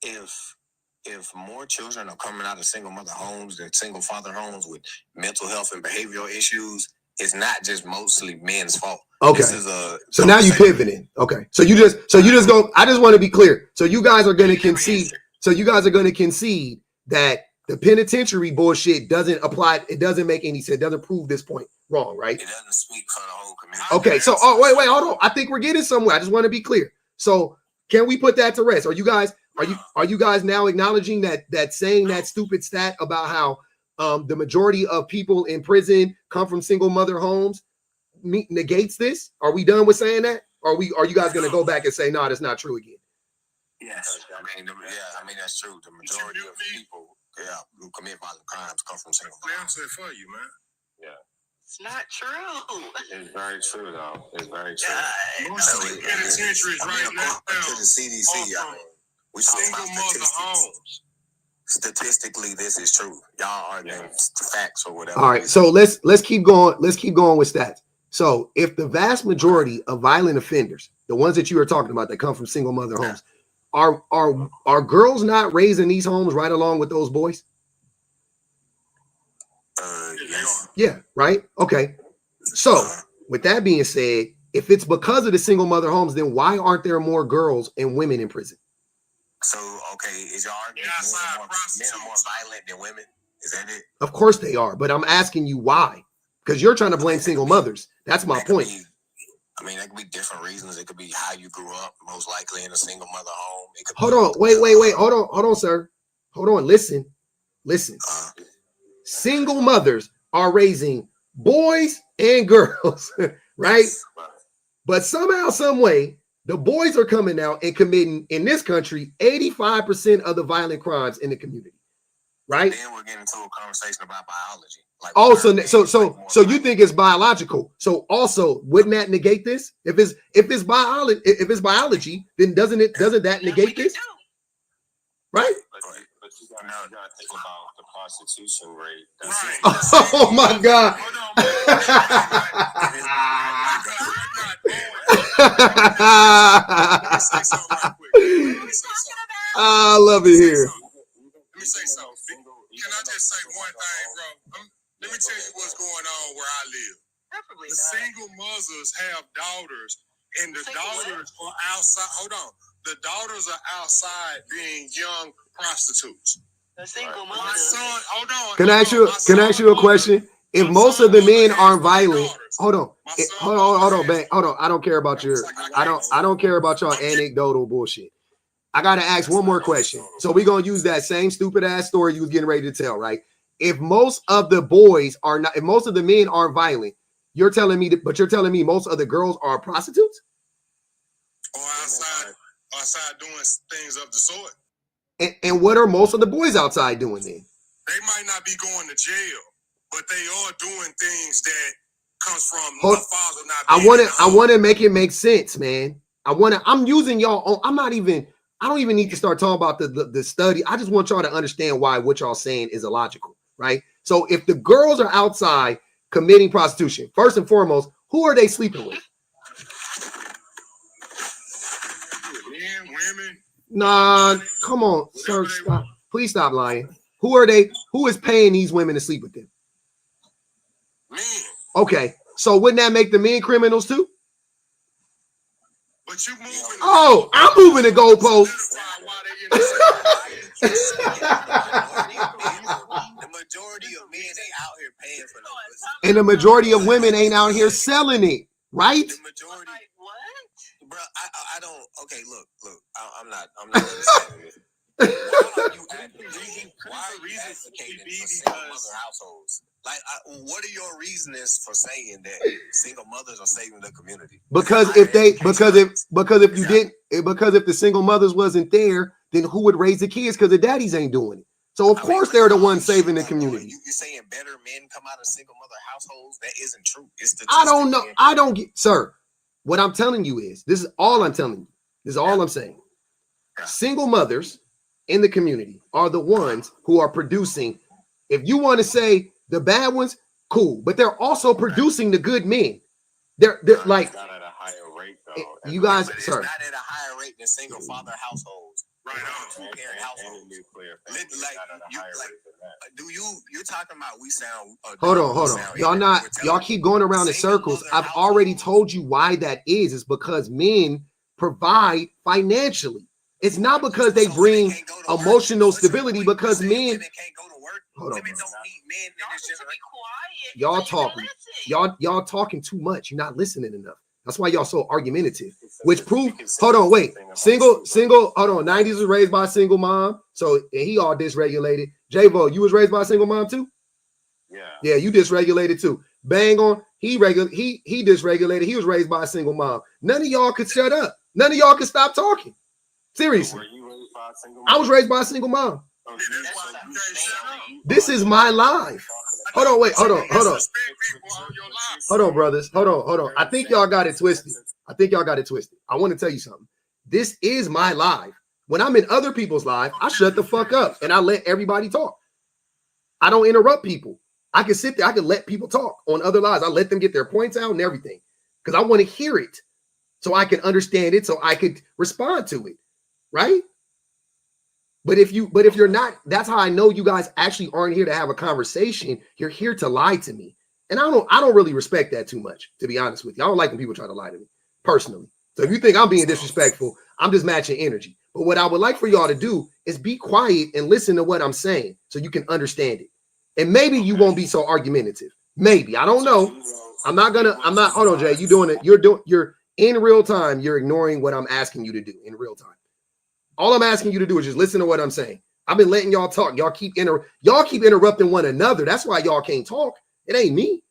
If if more children are coming out of single mother homes than single father homes with mental health and behavioral issues, it's not just mostly men's fault. Okay. This is so now you pivoting. Okay. So you just go. I just want to be clear. So you guys are going to concede. So you guys are going to concede that the penitentiary bullshit doesn't apply. It doesn't make any sense. It doesn't prove this point wrong, right? It doesn't speak for the whole community. Okay. So wait, hold on. I think we're getting somewhere. I just want to be clear. So can we put that to rest? Are you guys now acknowledging that saying that stupid stat about how the majority of people in prison come from single mother homes negates this? Are we done with saying that? Are you guys going to go back and say no, that's not true again? Yes, I mean that's true. The majority of people, who commit violent crimes come from single mother. I answer it for you, man. Yeah. It's not true. It's very true, though. It's very true. Most of the penitentiaries right now to the CDC, we single mother homes. Statistically, this is true. Y'all are the facts or whatever. All right, so let's keep going. Let's keep going with stats. So if the vast majority of violent offenders, the ones that you are talking about that come from single mother homes, are girls not raised in these homes right along with those boys? Yes. Yeah, right. Okay. So with that being said, if it's because of the single mother homes, then why aren't there more girls and women in prison? So is your argument men are more violent than women? Is that it? Of course they are, but I'm asking you why? Because you're trying to blame single mothers. That's my point. There could be different reasons. It could be how you grew up, most likely in a single mother home. Hold on, wait. Hold on, sir. Hold on. Listen. Single mothers are raising boys and girls, right? But somehow, some way, the boys are coming out and committing in this country 85% of the violent crimes in the community, right? Then we're getting into a conversation about biology. So you think it's biological? So also, wouldn't that negate this? If it's biology, then doesn't that negate this? Right? But you gotta think about the prostitution rate. Oh my God. I love it here. Let me say something. Can I just say one thing, bro? Let me tell you what's going on where I live. The single mothers have daughters, and the daughters are outside. Hold on. The daughters are outside being young prostitutes. The single mothers. My son, hold on. Can I ask you a question? If most of the men aren't violent, hold on, man. Hold on. I don't care about I don't care about your anecdotal bullshit. I gotta ask one more question. So we're gonna use that same stupid ass story you was getting ready to tell, right? If most of the boys are not, if most of the men aren't violent, you're telling me most of the girls are prostitutes? Or outside doing things of the sort. And what are most of the boys outside doing then? They might not be going to jail, but they are doing things that comes from the father not being I want to make it make sense, man. I'm using y'all. I don't even need to start talking about the study. I just want y'all to understand why what y'all saying is illogical, right? So if the girls are outside committing prostitution, first and foremost, who are they sleeping with? Men, women. Nah, come on, sir. Stop. Please stop lying. Who are they? Who is paying these women to sleep with them? Men. Okay, so wouldn't that make the men criminals too? But you moving. Oh, I'm moving the goalpost. The majority of men ain't out here paying for those. And the majority of women ain't out here selling it, right? The majority. What? Bro, I don't. Okay, look. I'm not understanding it. Why are you advocating for single mother households? Like, what are your reasons for saying that single mothers are saving the community? Because if the single mothers wasn't there, then who would raise the kids? Because the daddies ain't doing it. So of course they're the ones saving the community. You're saying better men come out of single mother households? That isn't true. I don't know. I don't get, sir. What I'm telling you is, this is all I'm telling you. This is all I'm saying. Single mothers in the community are the ones who are producing. If you want to say the bad ones, cool, but they're also producing the good men. They're like not at a higher rate though. You guys, it's sir. not at a higher rate than single father households. Right on. Two-parent household. You're talking about we sound. Hold on. Y'all keep going around in circles. I've already told you why that is. It's because men provide financially. It's not because they bring emotional stability, because men. Hold on. Women don't need men in this generation. Y'all talking too much. You're not listening enough. That's why y'all so argumentative. Which proof? Hold on, wait. Single. Hold on. 90s was raised by a single mom, so he all dysregulated. J-Vo, you was raised by a single mom too? Yeah, you dysregulated too. Bang on. He dysregulated. He was raised by a single mom. None of y'all could shut up. None of y'all could stop talking. Seriously. Were you raised by a single I was raised by a single mom. mom? This is my life. Hold on, wait, hold on. Hold on, brothers. Hold on. I think y'all got it twisted. I want to tell you something. This is my life. When I'm in other people's lives, I shut the fuck up and I let everybody talk. I don't interrupt people. I can sit there. I can let people talk on other lives. I let them get their points out and everything because I want to hear it so I can understand it, so I could respond to it, right? But if you're not, that's how I know you guys actually aren't here to have a conversation. You're here to lie to me. And I don't really respect that too much, to be honest with you. I don't like when people try to lie to me personally. So if you think I'm being disrespectful, I'm just matching energy. But what I would like for y'all to do is be quiet and listen to what I'm saying so you can understand it. And maybe you won't be so argumentative. Maybe. I don't know. Hold on, Jay. You're in real time. You're ignoring what I'm asking you to do in real time. All I'm asking you to do is just listen to what I'm saying. I've been letting y'all talk. Y'all keep interrupting one another. That's why y'all can't talk. It ain't me.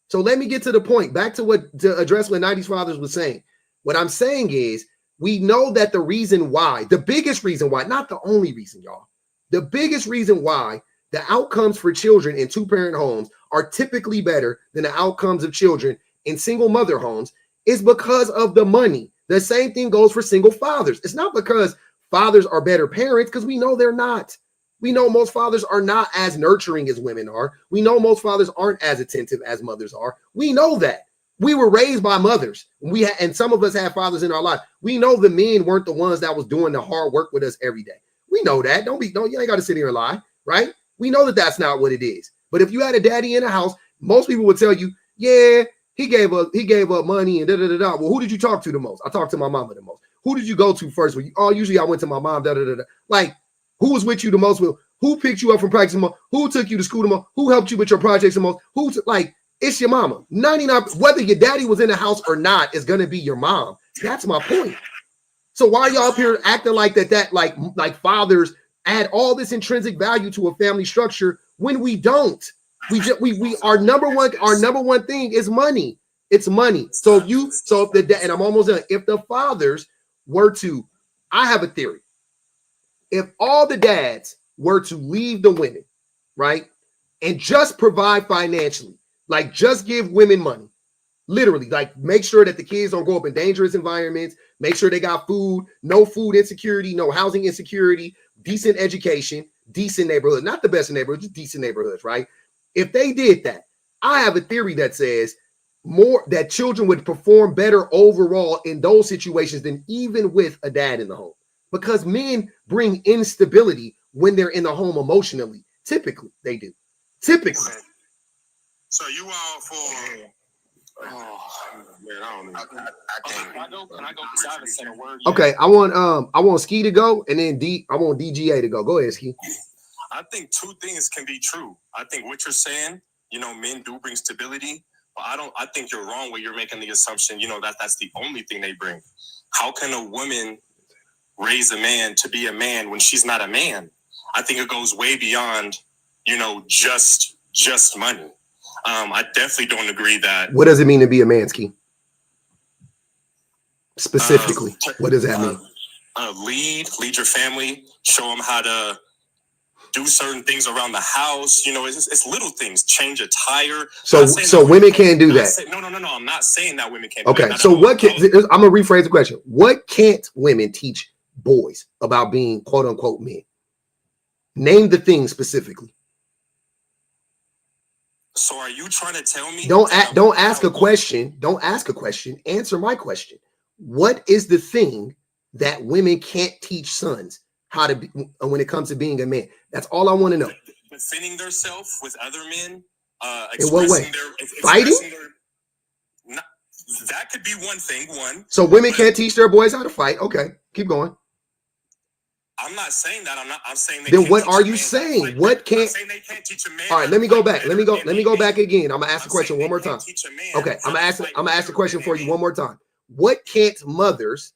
So let me get to the point. Back to address what 90s fathers was saying. What I'm saying is we know that the reason why, the biggest reason why, not the only reason, y'all, the biggest reason why the outcomes for children in two-parent homes are typically better than the outcomes of children in single mother homes is because of the money. The same thing goes for single fathers. It's not because fathers are better parents, because we know they're not. We know most fathers are not as nurturing as women are. We know most fathers aren't as attentive as mothers are. We know that. We were raised by mothers. And some of us had fathers in our life. We know the men weren't the ones that was doing the hard work with us every day. We know that. You ain't got to sit here and lie, right? We know that that's not what it is. But if you had a daddy in a house, most people would tell you, yeah, he gave up money and da-da-da-da. Well, who did you talk to the most? I talked to my mama the most. Who did you go to first? Usually I went to my mom, da-da-da-da. Like, who was with you the most? Who picked you up from practice the most? Who took you to school the most? Who helped you with your projects the most? It's your mama. 99, whether your daddy was in the house or not, is gonna be your mom. That's my point. So why are y'all up here acting like that like fathers add all this intrinsic value to a family structure when we don't? Our number one thing is money. It's money. And I'm almost done. If the fathers were to, I have a theory. If all the dads were to leave the women, right, and just provide financially, like just give women money, literally, like make sure that the kids don't grow up in dangerous environments, make sure they got food, no food insecurity, no housing insecurity, decent education, decent neighborhoods, not the best neighborhoods, just decent neighborhoods, right? If they did that, I have a theory that says that children would perform better overall in those situations than even with a dad in the home, because men bring instability when they're in the home emotionally. Typically, they do. Typically. So you all for? Can I go? I haven't said a word. Okay, I want Ski to go, and then I want DGA to go. Go ahead, Ski. I think two things can be true. I think what you're saying, men do bring stability, but I think you're wrong where you're making the assumption, that's the only thing they bring. How can a woman raise a man to be a man when she's not a man? I think it goes way beyond, just money. I definitely don't agree that. What does it mean to be a man, Ski? Specifically, what does that mean? Lead your family, show them how to do certain things around the house. It's little things. Change a tire. So women can't do that. No. I'm not saying that women can't. Okay. So I'm gonna rephrase the question. What can't women teach boys about being quote unquote men? Name the thing specifically. So are you trying to tell me? Don't ask a question. Don't ask a question. Answer my question. What is the thing that women can't teach sons how to be when it comes to being a man? That's all I want to know. Defending themselves with other men. In what way? Fighting? That could be one thing. So women can't teach their boys how to fight. Okay, keep going. I'm not saying that. I'm saying they then can't what teach are a you man saying? how to What fight. can't? I'm saying they can't teach a man. All right, let me go back. Let me go back again. I'm gonna ask the question one more time. Okay, I'm gonna ask the question for you one more time. What can't mothers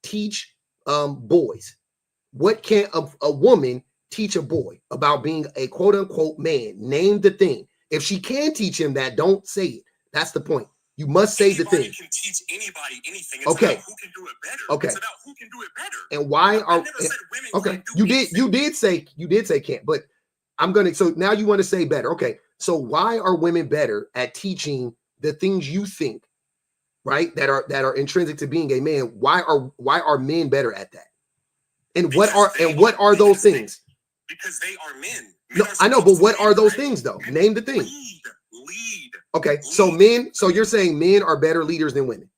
teach boys? What can't a woman teach a boy about being a quote unquote man? Name the thing. If she can teach him that, don't say it. That's the point. You must say the thing. Can teach anybody anything. It's okay. About who can do it better. Okay. It's about who can do it better. And why I never said women okay? Can't You did say can't, but I'm gonna. So now you want to say better. Okay. So why are women better at teaching the things you think, right? That are intrinsic to being a man. Why are men better at that? And what are those things? Because they are men. No, I know, but what are those things though? Name the thing. Lead. Okay, so men. So you're saying men are better leaders than women?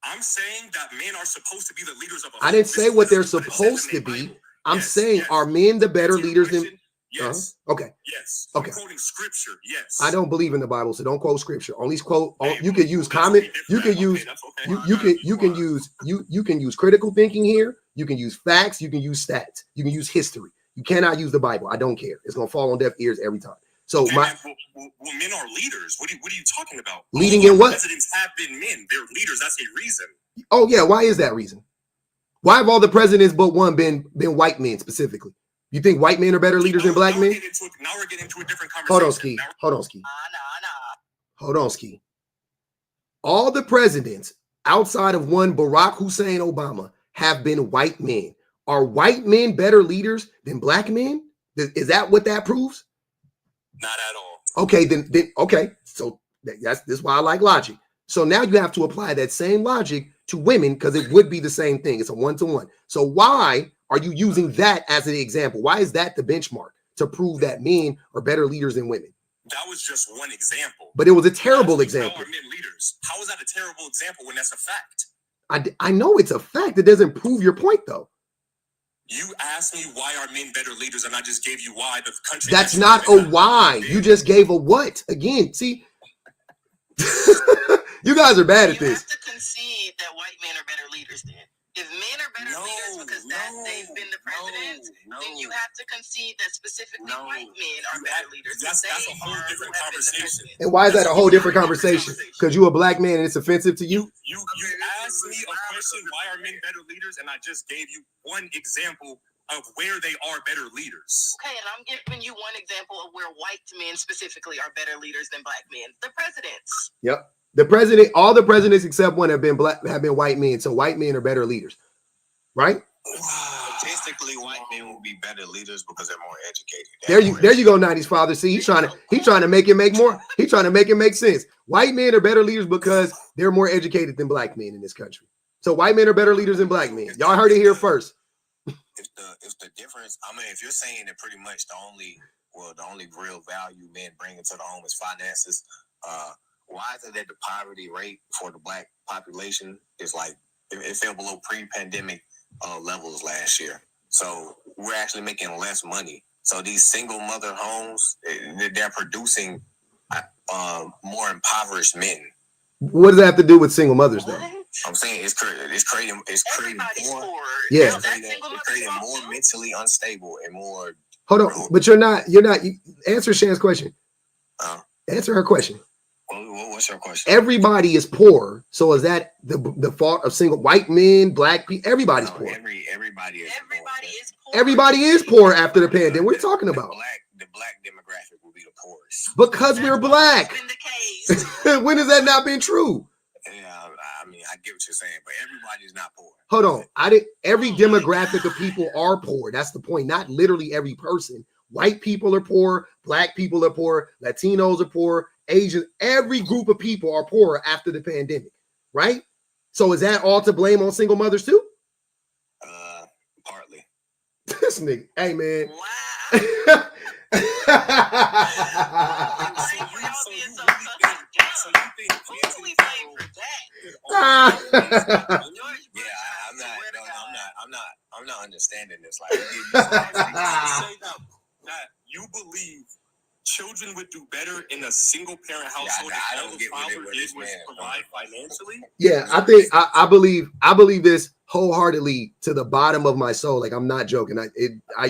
I'm saying that men are supposed to be the leaders of a home. I didn't say what they're supposed to be. I'm saying, are men the better leaders than? Yes. Okay. Yes. Okay. I'm quoting scripture. Yes. I don't believe in the Bible, so don't quote scripture. Only quote. You can use comment. You can use. You can use critical thinking here. You can use facts. You can use stats. You can use history. You cannot use the Bible. I don't care. It's gonna fall on deaf ears every time. So men are leaders. What are you talking about? Leading in what? Presidents have been men. They're leaders. That's a reason. Oh yeah. Why is that reason? Why have all the presidents but one been white men specifically? You think white men are better leaders than black men? Now we're getting into a different conversation. Hold on, Ski. All the presidents outside of one Barack Hussein Obama have been white men. Are white men better leaders than black men? Is that what that proves? Not at all. Okay, then okay. So this is why I like logic. So now you have to apply that same logic to women because it would be the same thing. It's a one-to-one. So why are you using that as an example? Why is that the benchmark to prove that men are better leaders than women? That was just one example. But it was a terrible example. How are men leaders? How is that a terrible example when that's a fact? I know it's a fact. It doesn't prove your point, though. You asked me why are men better leaders, and I just gave you why the country. That's not a why. You just gave a what. Again, see, you guys are bad at this. You have to concede that white men are better leaders then. If men are better leaders because they've been the president, then you have to concede that specifically white men are better leaders. That's a whole different conversation. And why is that a whole different conversation? Because you're a black man and it's offensive to you? You asked me a question, why are men better leaders? And I just gave you one example of where they are better leaders. Okay, and I'm giving you one example of where white men specifically are better leaders than black men. The presidents. Yep. All the presidents except one have been white men. So white men are better leaders, right? Statistically, white men will be better leaders because they're more educated. There you go, 90s father. See, he's trying to make it make more. He's trying to make it make sense. White men are better leaders because they're more educated than black men in this country. So white men are better leaders than black men. Y'all heard it here first. If the difference, I mean, if you're saying that pretty much the only real value men bring into the home is finances, why is it that the poverty rate for the black population is like it fell below pre-pandemic levels last year? So we're actually making less money. So these single mother homes, they're producing more impoverished men. What does that have to do with single mothers, though? I'm saying it's creating more. Yeah, it's creating more mentally unstable and more. Hold on, but you're not. Answer Shan's question. Answer her question. What's your question? Everybody is poor, so is that the fault of single white men, black people? Everybody's poor. Everybody is poor. Everybody is poor after the pandemic. What are you talking about? The black demographic will be the poorest because we're black. When has that not been true? Yeah, I mean, I get what you're saying, but everybody's not poor. Hold on, every demographic of people are poor. That's the point. Not literally every person. White people are poor. Black people are poor. Latinos are poor. Asians. Every group of people are poor after the pandemic, right? So is that all to blame on single mothers too? Partly. This nigga, hey man. Wow. Ah. I'm not understanding this. Like, you believe children would do better in a single parent household if all the father did was provide financially? Yeah, I think I believe this wholeheartedly to the bottom of my soul. Like, I'm not joking.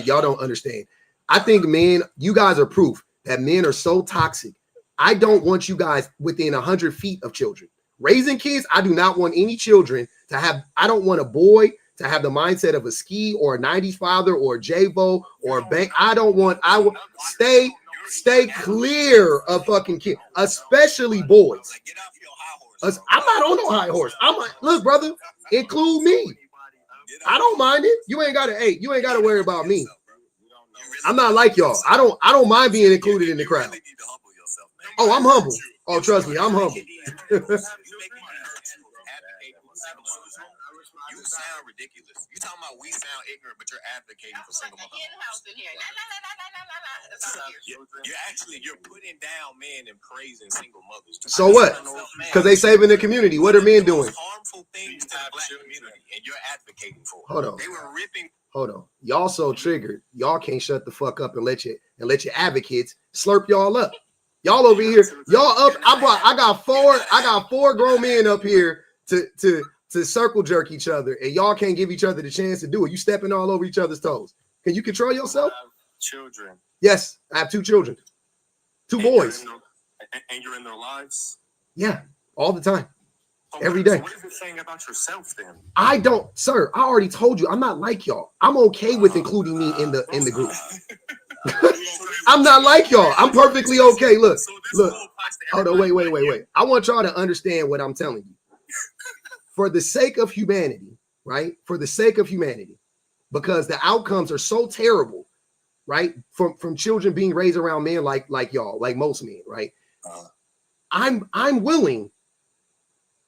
Y'all don't understand. I think, men, you guys are proof that men are so toxic. I don't want you guys within 100 feet of children. Raising kids, I do not want any children to have, I don't want a boy to have the mindset of a Ski or a 90s father or a J-Bo or a Bank. I will stay clear of fucking kids, especially boys. I'm not on no high horse. I'm like, look, brother, include me. I don't mind it. You ain't gotta worry about me. I'm not like y'all. I don't mind being included in the crowd. Oh, I'm humble. Oh, trust me, I'm humble. You sound ridiculous. You talking about we sound ignorant, but you're advocating for single mothers. You're putting down men and praising single mothers. So what? Because they saving the community. What are men doing? Harmful things to the black community, and you're advocating for. Hold on. They were ripping. Hold on. Y'all so triggered. Y'all can't shut the fuck up and let your advocates slurp y'all up. Y'all over here. Y'all up. I got four grown men up here to circle jerk each other, and y'all can't give each other the chance to do it. You stepping all over each other's toes. Can you control yourself? Children. Yes, I have 2 children. 2 boys. And you're in their lives? Yeah, all the time. Every day. So what is it saying about yourself then? I don't, sir. I already told you I'm not like y'all. I'm okay with including me in the group. I'm not like y'all. I'm perfectly okay. Look. Hold on, wait. I want y'all to understand what I'm telling you. For the sake of humanity, right? For the sake of humanity, because the outcomes are so terrible, right? From children being raised around men like y'all, like most men, right? I'm willing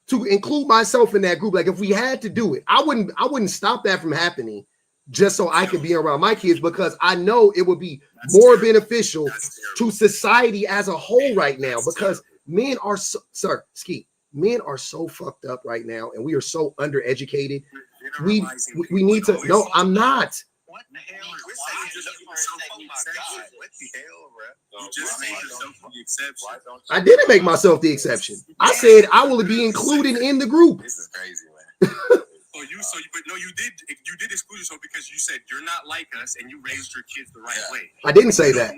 to include myself in that group. Like, if we had to do it, I wouldn't stop that from happening just so I could be around my kids, because I know it would be more beneficial to society as a whole right now, because men are so, sir, Ski, men are so fucked up right now, and we are so undereducated. We need to. No, I'm not. What the hell? What the hell, bro? You just made yourself the exception. I didn't make myself the exception. I said I will be included in the group. This is crazy, man. You did exclude yourself because you said you're not like us and you raised your kids the right way. I didn't say that.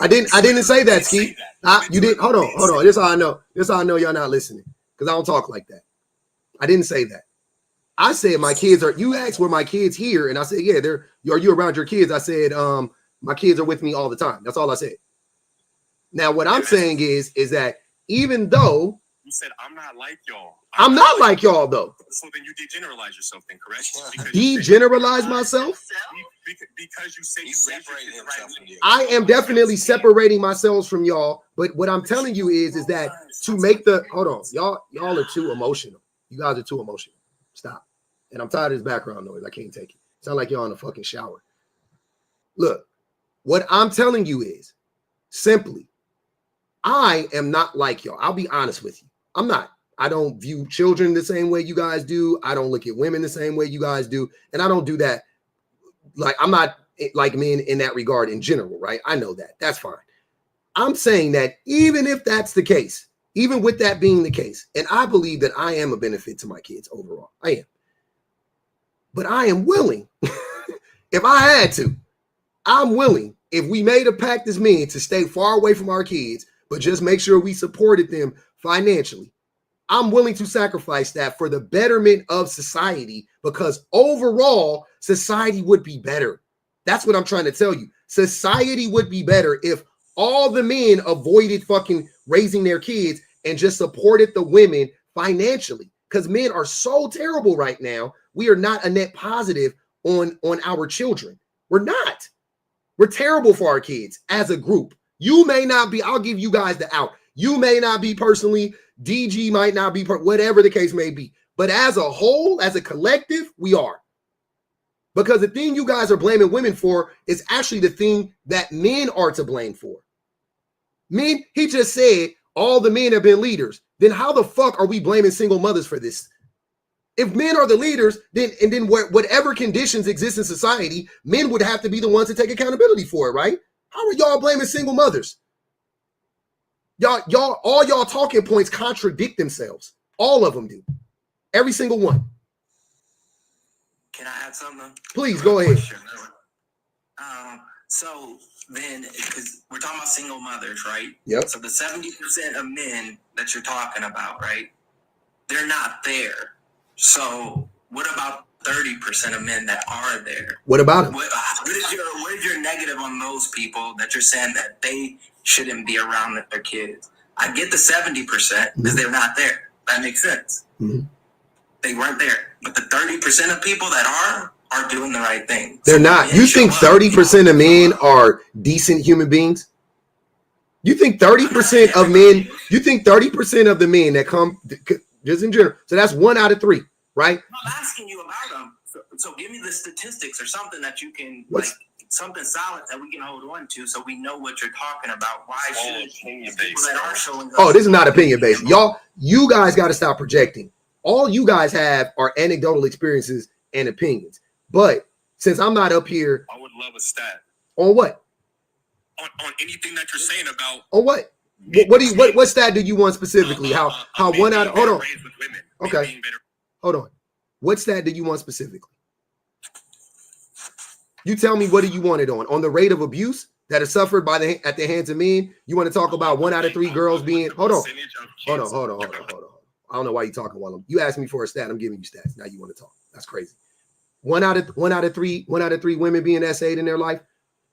I didn't say that, Ski. You did. Hold on. This is how I know. This is how I know y'all not listening, because I don't talk like that. I didn't say that. I said my kids are. You asked were my kids here, and I said, yeah, they're. Are you around your kids? I said, my kids are with me all the time. That's all I said. Now, what I'm saying is that even though you said I'm not like y'all, I'm not like y'all though. So then you degeneralize yourself, then, correct? Degeneralize myself? Because you say you separated the right way. I am definitely separating myself from y'all, but what I'm telling you is that to make the hold on, y'all are too emotional. You guys are too emotional. Stop. And I'm tired of this background noise. I can't take it. Sound like y'all in a fucking shower. Look, what I'm telling you is simply, I am not like y'all. I'll be honest with you. I'm not. I don't view children the same way you guys do. I don't look at women the same way you guys do. And I don't do that. Like, I'm not like men in that regard in general, right? I know that. That's fine. I'm saying that even if that's the case, even with that being the case, and I believe that I am a benefit to my kids overall. I am. But I am willing, if I had to, I'm willing, if we made a pact as men to stay far away from our kids, but just make sure we supported them financially, I'm willing to sacrifice that for the betterment of society, because overall, society would be better. That's what I'm trying to tell you. Society would be better if all the men avoided fucking raising their kids and just supported the women financially, because men are so terrible right now. We are not a net positive on our children. We're not. We're terrible for our kids as a group. You may not be. I'll give you guys the out. You may not be personally. DG might not be, whatever the case may be. But as a whole, as a collective, we are. Because the thing you guys are blaming women for is actually the thing that men are to blame for. Men, he just said all the men have been leaders. Then how the fuck are we blaming single mothers for this? If men are the leaders, then whatever conditions exist in society, men would have to be the ones to take accountability for it, right? How are y'all blaming single mothers? All y'all talking points contradict themselves. All of them do. Every single one. Can I add something? Please go ahead. So then, because we're talking about single mothers, right? Yep. So the 70% of men that you're talking about, right? They're not there. So what about 30% of men that are there? What about them? What is your negative on those people that you're saying that they shouldn't be around their kids? I get the 70% because they're not there. That makes sense. Mm-hmm. They weren't there. But the 30% of people that are doing the right thing. They're not. You think 30% of men are decent human beings? You think 30% of men, you think 30% of the men that come, just in general, so that's 1 out of 3, right? I'm asking you about them. So give me the statistics or something that you can, something solid that we can hold on to so we know what you're talking about. Why should people that are showing up? Oh, this is not opinion based. You guys got to stop projecting. All you guys have are anecdotal experiences and opinions. But since I'm not up here, I would love a stat. On what? On anything that you're saying about. On what? What stat do you want specifically? How 1 out of, hold on. Okay. Hold on. What stat do you want specifically? You tell me, what do you want it on? On the rate of abuse that is suffered at the hands of men? You want to talk about 1 out of 3 girls being, hold on. I don't know why you're talking while you asked me for a stat. I'm giving you stats. Now you want to talk. That's crazy. 1 out of 3 women being SA'd in their life.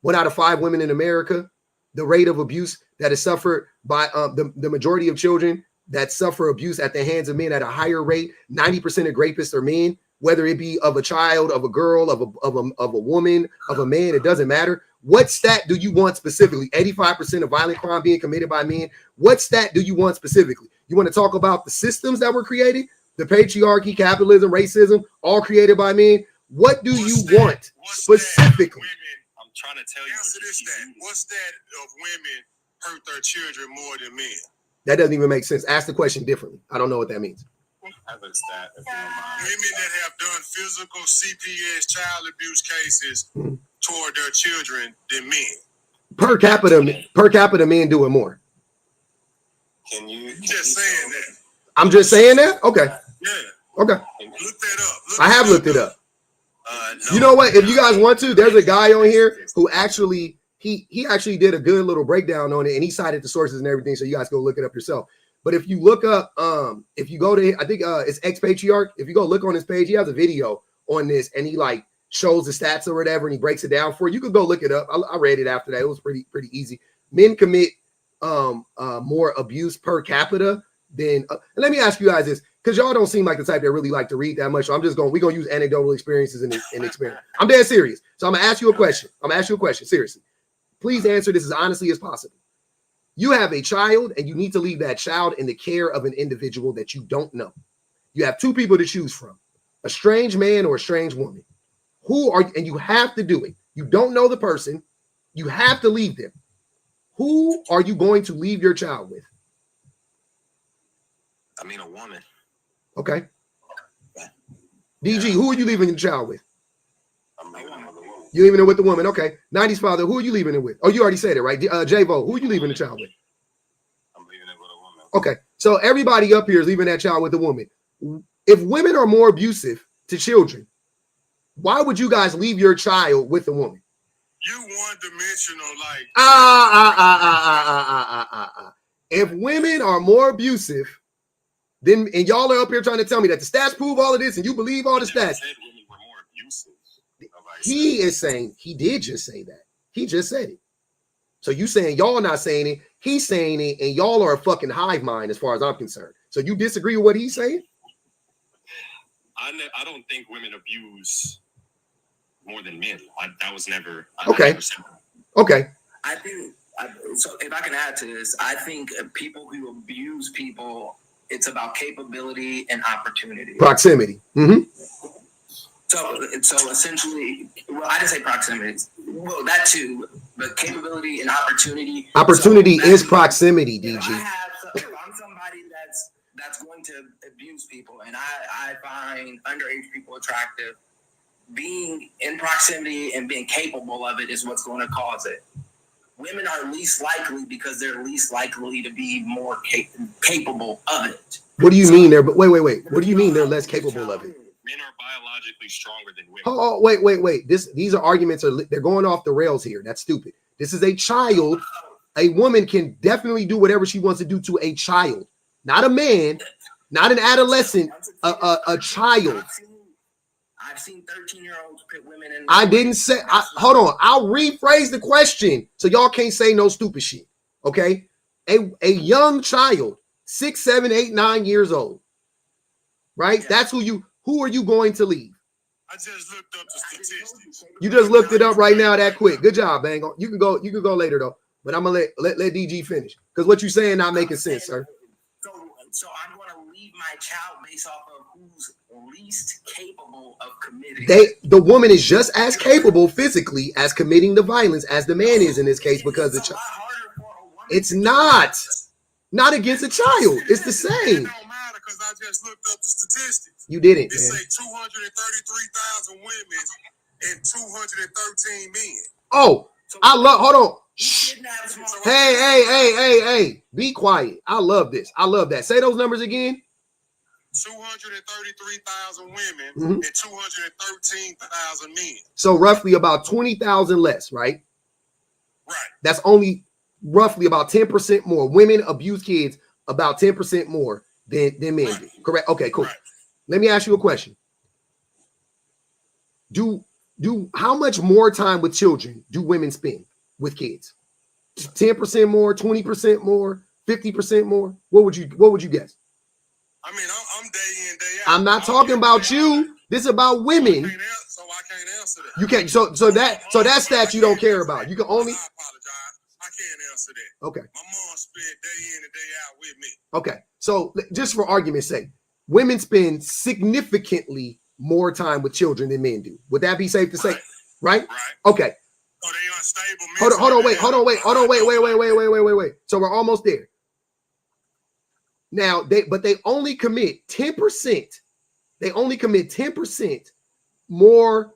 1 out of 5 women in America. The rate of abuse that is suffered by the majority of children that suffer abuse at the hands of men at a higher rate. 90% of rapists are men, whether it be of a child, of a girl, of a woman, of a man. It doesn't matter. What stat do you want specifically? 85% of violent crime being committed by men. What stat do you want specifically? You want to talk about the systems that were created? The patriarchy, capitalism, racism, all created by men. What do you want specifically? I'm trying to tell you. Answer this stat. What stat of women hurt their children more than men? That doesn't even make sense. Ask the question differently. I don't know what that means. Have a stat if you don't mind. Women that have done physical CPS child abuse cases toward their children than men. Per capita, men do it more. Can you Just saying that. I'm just saying that? Okay. Yeah. Okay. Look that up. I have looked it up. You know what? If you guys want to, there's a guy on here who actually he actually did a good little breakdown on it, and he cited the sources and everything, so you guys go look it up yourself. But if you look up, if you go to, I think it's Patriarchy. If you go look on his page, he has a video on this, and he like shows the stats or whatever, and he breaks it down for you. You could go look it up. I read it after that. It was pretty easy. Men commit more abuse per capita than. And let me ask you guys this, because y'all don't seem like the type that really like to read that much. So we're gonna use anecdotal experiences and experience. I'm dead serious. So I'm gonna ask you a question. Seriously. Please answer this as honestly as possible. You have a child and you need to leave that child in the care of an individual that you don't know. You have 2 people to choose from, a strange man or a strange woman. And you have to do it. You don't know the person. You have to leave them. Who are you going to leave your child with? I mean, a woman. Okay. DG, who are you leaving the child with? I'm leaving it with a woman. You leaving it with the woman. Okay. 90s father, who are you leaving it with? Oh, you already said it, right? J-Vo, who are you leaving the child with? I'm leaving it with a woman. Okay. So everybody up here is leaving that child with a woman. If women are more abusive to children, why would you guys leave your child with a woman? You one-dimensional, like. If women are more abusive, then, and y'all are up here trying to tell me that the stats prove all of this and you believe all the stats. Said women were more abusive. He is saying, he did just say that. He just said it. So you saying y'all not saying it, he's saying it, and y'all are a fucking hive mind as far as I'm concerned. So you disagree with what he's saying? I don't think women abuse more than men. That was never. Okay. Okay. I think, so if I can add to this, I think people who abuse people, it's about capability and opportunity. Proximity. Mm-hmm. So essentially, well, I didn't say proximity. Well, that too, but capability and opportunity. Opportunity is proximity, DG. If I'm somebody that's going to abuse people, and I find underage people attractive. Being in proximity and being capable of it is what's going to cause it. Women are least likely because they're least likely to be more capable of it. What do you mean there? But wait. What do you mean they're less capable of it? Men are biologically stronger than women. Oh, wait. These are arguments they're going off the rails here. That's stupid. This is a child. A woman can definitely do whatever she wants to do to a child, not a man, not an adolescent, a child. I've seen 13-year-olds put women in. I didn't say. Hold on. I'll rephrase the question so y'all can't say no stupid shit. Okay, a young child, 6, 7, 8, 9 years old, right? Yeah. That's who are you going to leave? I just looked up the statistics. You just looked it up right now that quick. Good job, Bang. You can go later though. But I'm gonna let DG finish because what you're saying not making sense, sir. So I'm going to leave my child based off of who's least capable of committing. The woman is just as capable physically as committing the violence as the man is in this case because the child. It's not against a child. It's the same. It don't matter because I just looked up the statistics. You didn't. It say 233,000 women and 213 men. Oh, hold on. Hey, be quiet. I love this. I love that. Say those numbers again. 233,000 women and 213,000 men. So roughly about 20,000 less, right? Right. That's only roughly about 10% more. Women abuse kids about 10% more than men do. Correct? Okay, cool. Right. Let me ask you a question. How much more time with children do women spend with kids? 10% more, 20% more, 50% more? What would you guess? I mean, I'm day in, day out. I'm not talking about you. This is about women. So I can't answer that. You can't. So that stat you don't care about. You can only. I apologize. I can't answer that. Okay. My mom spent day in and day out with me. Okay. So just for argument's sake, women spend significantly more time with children than men do. Would that be safe to say? Right? Okay. So they unstable. Hold on, wait. So we're almost there. Now they only commit 10%. They only commit 10% more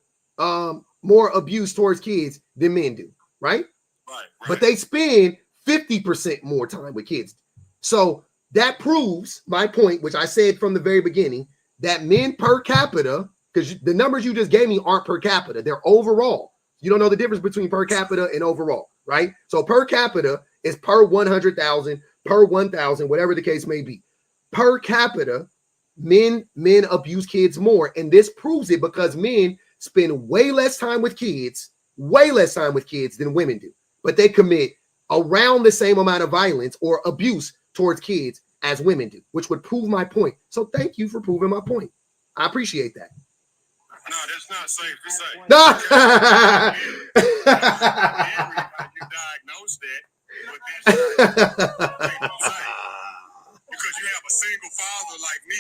abuse towards kids than men do, right? Right. But they spend 50% more time with kids. So that proves my point, which I said from the very beginning, that men per capita, because the numbers you just gave me aren't per capita, they're overall. You don't know the difference between per capita and overall, right? So per capita is per 100,000, per 1,000, whatever the case may be. Per capita, men abuse kids more. And this proves it because men spend way less time with kids than women do. But they commit around the same amount of violence or abuse towards kids as women do, which would prove my point. So thank you for proving my point. I appreciate that. No, that's not safe to say. No. You diagnosed that, but because you have a single father like me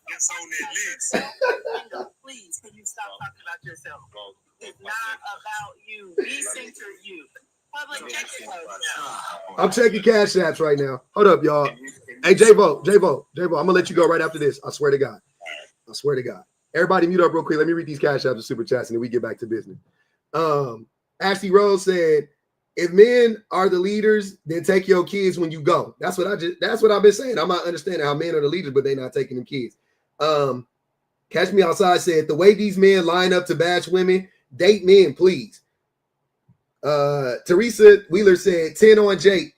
that's on that list. Please, can you stop talking about yourself? It's not about you. We center you. Public I'm checking cash apps right now. Hold up, y'all. Hey, J-Vo, I'm gonna let you go right after this. I swear to God. Everybody mute up real quick. Let me read these cash apps and super chats and then we get back to business. Ashley Rose said, if men are the leaders, then take your kids when you go. That's what I've been saying. I'm not understanding how men are the leaders, but they're not taking them kids. Catch Me Outside said, the way these men line up to bash women, date men, please. Teresa Wheeler said, 10 on Jake.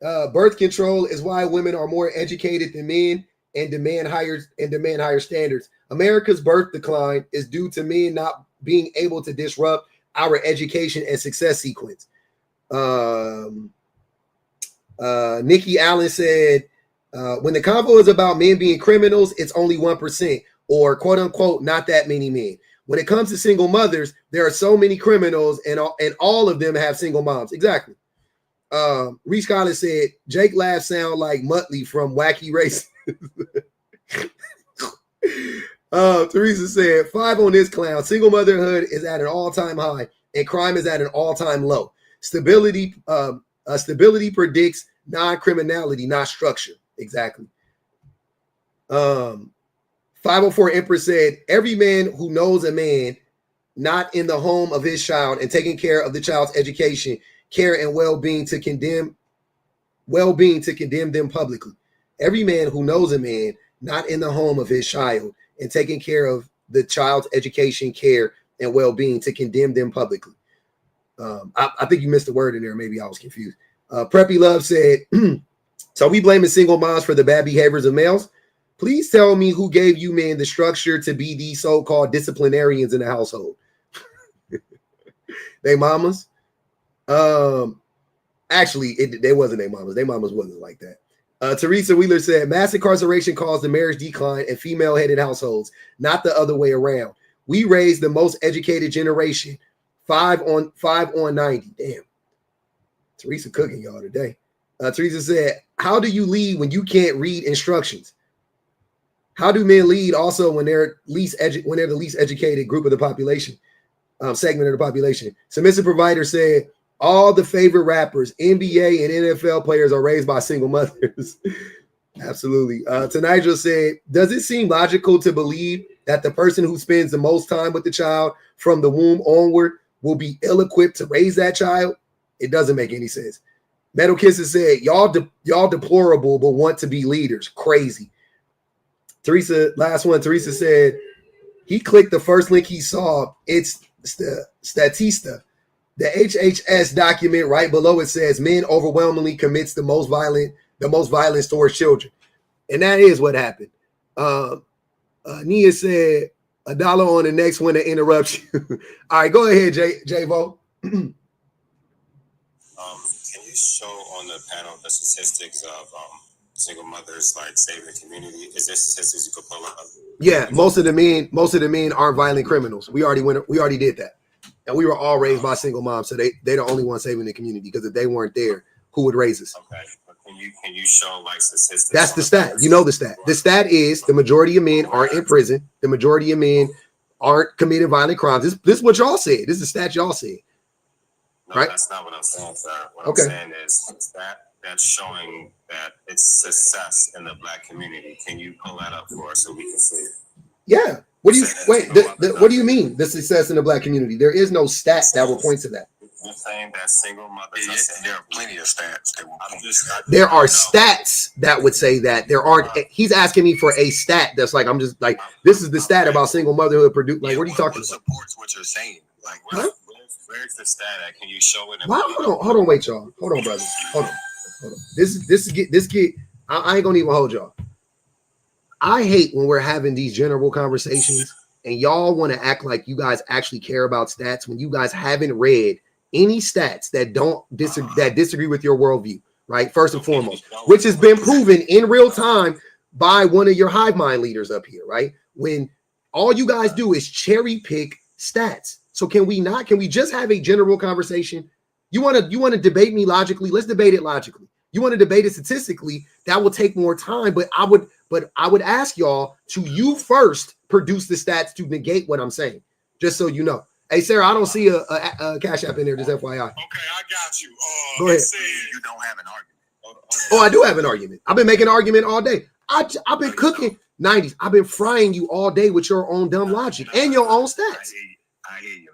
Birth control is why women are more educated than men and demand higher standards. America's birth decline is due to men not being able to disrupt our education and success sequence. Nikki Allen said, when the convo is about men being criminals, it's only 1% or quote unquote, not that many men. When it comes to single mothers, there are so many criminals and all of them have single moms. Exactly. Reese Collins said, Jake laughs sound like Muttley from Wacky Race. Teresa said, 5 on this clown. Single motherhood is at an all-time high and crime is at an all-time low. Stability predicts non-criminality, not structure. Exactly. 504 Empress said, every man who knows a man not in the home of his child and taking care of the child's education, care, and well-being to condemn them publicly. Every man who knows a man not in the home of his child and taking care of the child's education, care, and well-being to condemn them publicly. I think you missed a word in there. Maybe I was confused. Preppy Love said, so we blaming single moms for the bad behaviors of males? Please tell me who gave you men the structure to be these so-called disciplinarians in the household. They mamas? Actually, they wasn't they mamas. They mamas wasn't like that. Teresa Wheeler said, mass incarceration caused the marriage decline in female-headed households, not the other way around. We raised the most educated generation, 5 on 90. Damn. Teresa cooking y'all today. Teresa said, how do you lead when you can't read instructions? How do men lead also when they're the least educated group of the population, segment of the population? Submissive Provider said, all the favorite rappers, NBA and NFL players are raised by single mothers. Absolutely. Tanigel said, does it seem logical to believe that the person who spends the most time with the child from the womb onward will be ill-equipped to raise that child? It doesn't make any sense. Metal Kisses said, y'all deplorable but want to be leaders. Crazy. Teresa, last one. Teresa said, he clicked the first link he saw. It's the Statista. The HHS document right below it says men overwhelmingly commits the most violence towards children. And that is what happened. Nia said, $1 on the next one to interrupt you. All right, go ahead, J-Vo. Can you show on the panel the statistics of single mothers like saving the community? Is there statistics you could pull up? Yeah, most of the men aren't violent criminals. We already did that. And we were all raised by single moms, so they're the only ones saving the community, because if they weren't there, who would raise us? Okay, but can you show like statistics? That's the stat. You know the stat. The stat is the majority of men aren't in prison. The majority of men aren't committing violent crimes. This is what y'all said. This is the stat y'all said. No, right? That's not what I'm saying, sir. What I'm saying is that's showing that it's success in the Black community. Can you pull that up for us so we can see it? Yeah. What do you what do you mean the success in the Black community? There is no stat that will point to that. You're saying that single mothers. There are plenty of stats that will point to that. There are stats that would say that. There aren't. He's asking me for a stat that's like, I'm just like, this is the stat about single motherhood produce. Like, what are you talking about? Supports what you're saying. Like, where's the stat at? Can you show it? Hold on, wait, y'all. Hold on, brother. Hold on. This get. I ain't gonna even hold y'all. I hate when we're having these general conversations and y'all want to act like you guys actually care about stats when you guys haven't read any stats that disagree with your worldview, right? First and foremost, which has been proven in real time by one of your hive mind leaders up here, right? When all you guys do is cherry pick stats. So can we just have a general conversation? You want to debate me logically? Let's debate it logically. You want to debate it statistically? That will take more time, but I would ask y'all to you first produce the stats to negate what I'm saying, just so you know. Hey, Sarah, I don't see a Cash App in there, just FYI. Okay, I got you. Go ahead. You don't have an argument. Oh, I do have an argument. I've been making an argument all day. I've been cooking 90s. I've been frying you all day with your own dumb logic and your own stats. I hear you,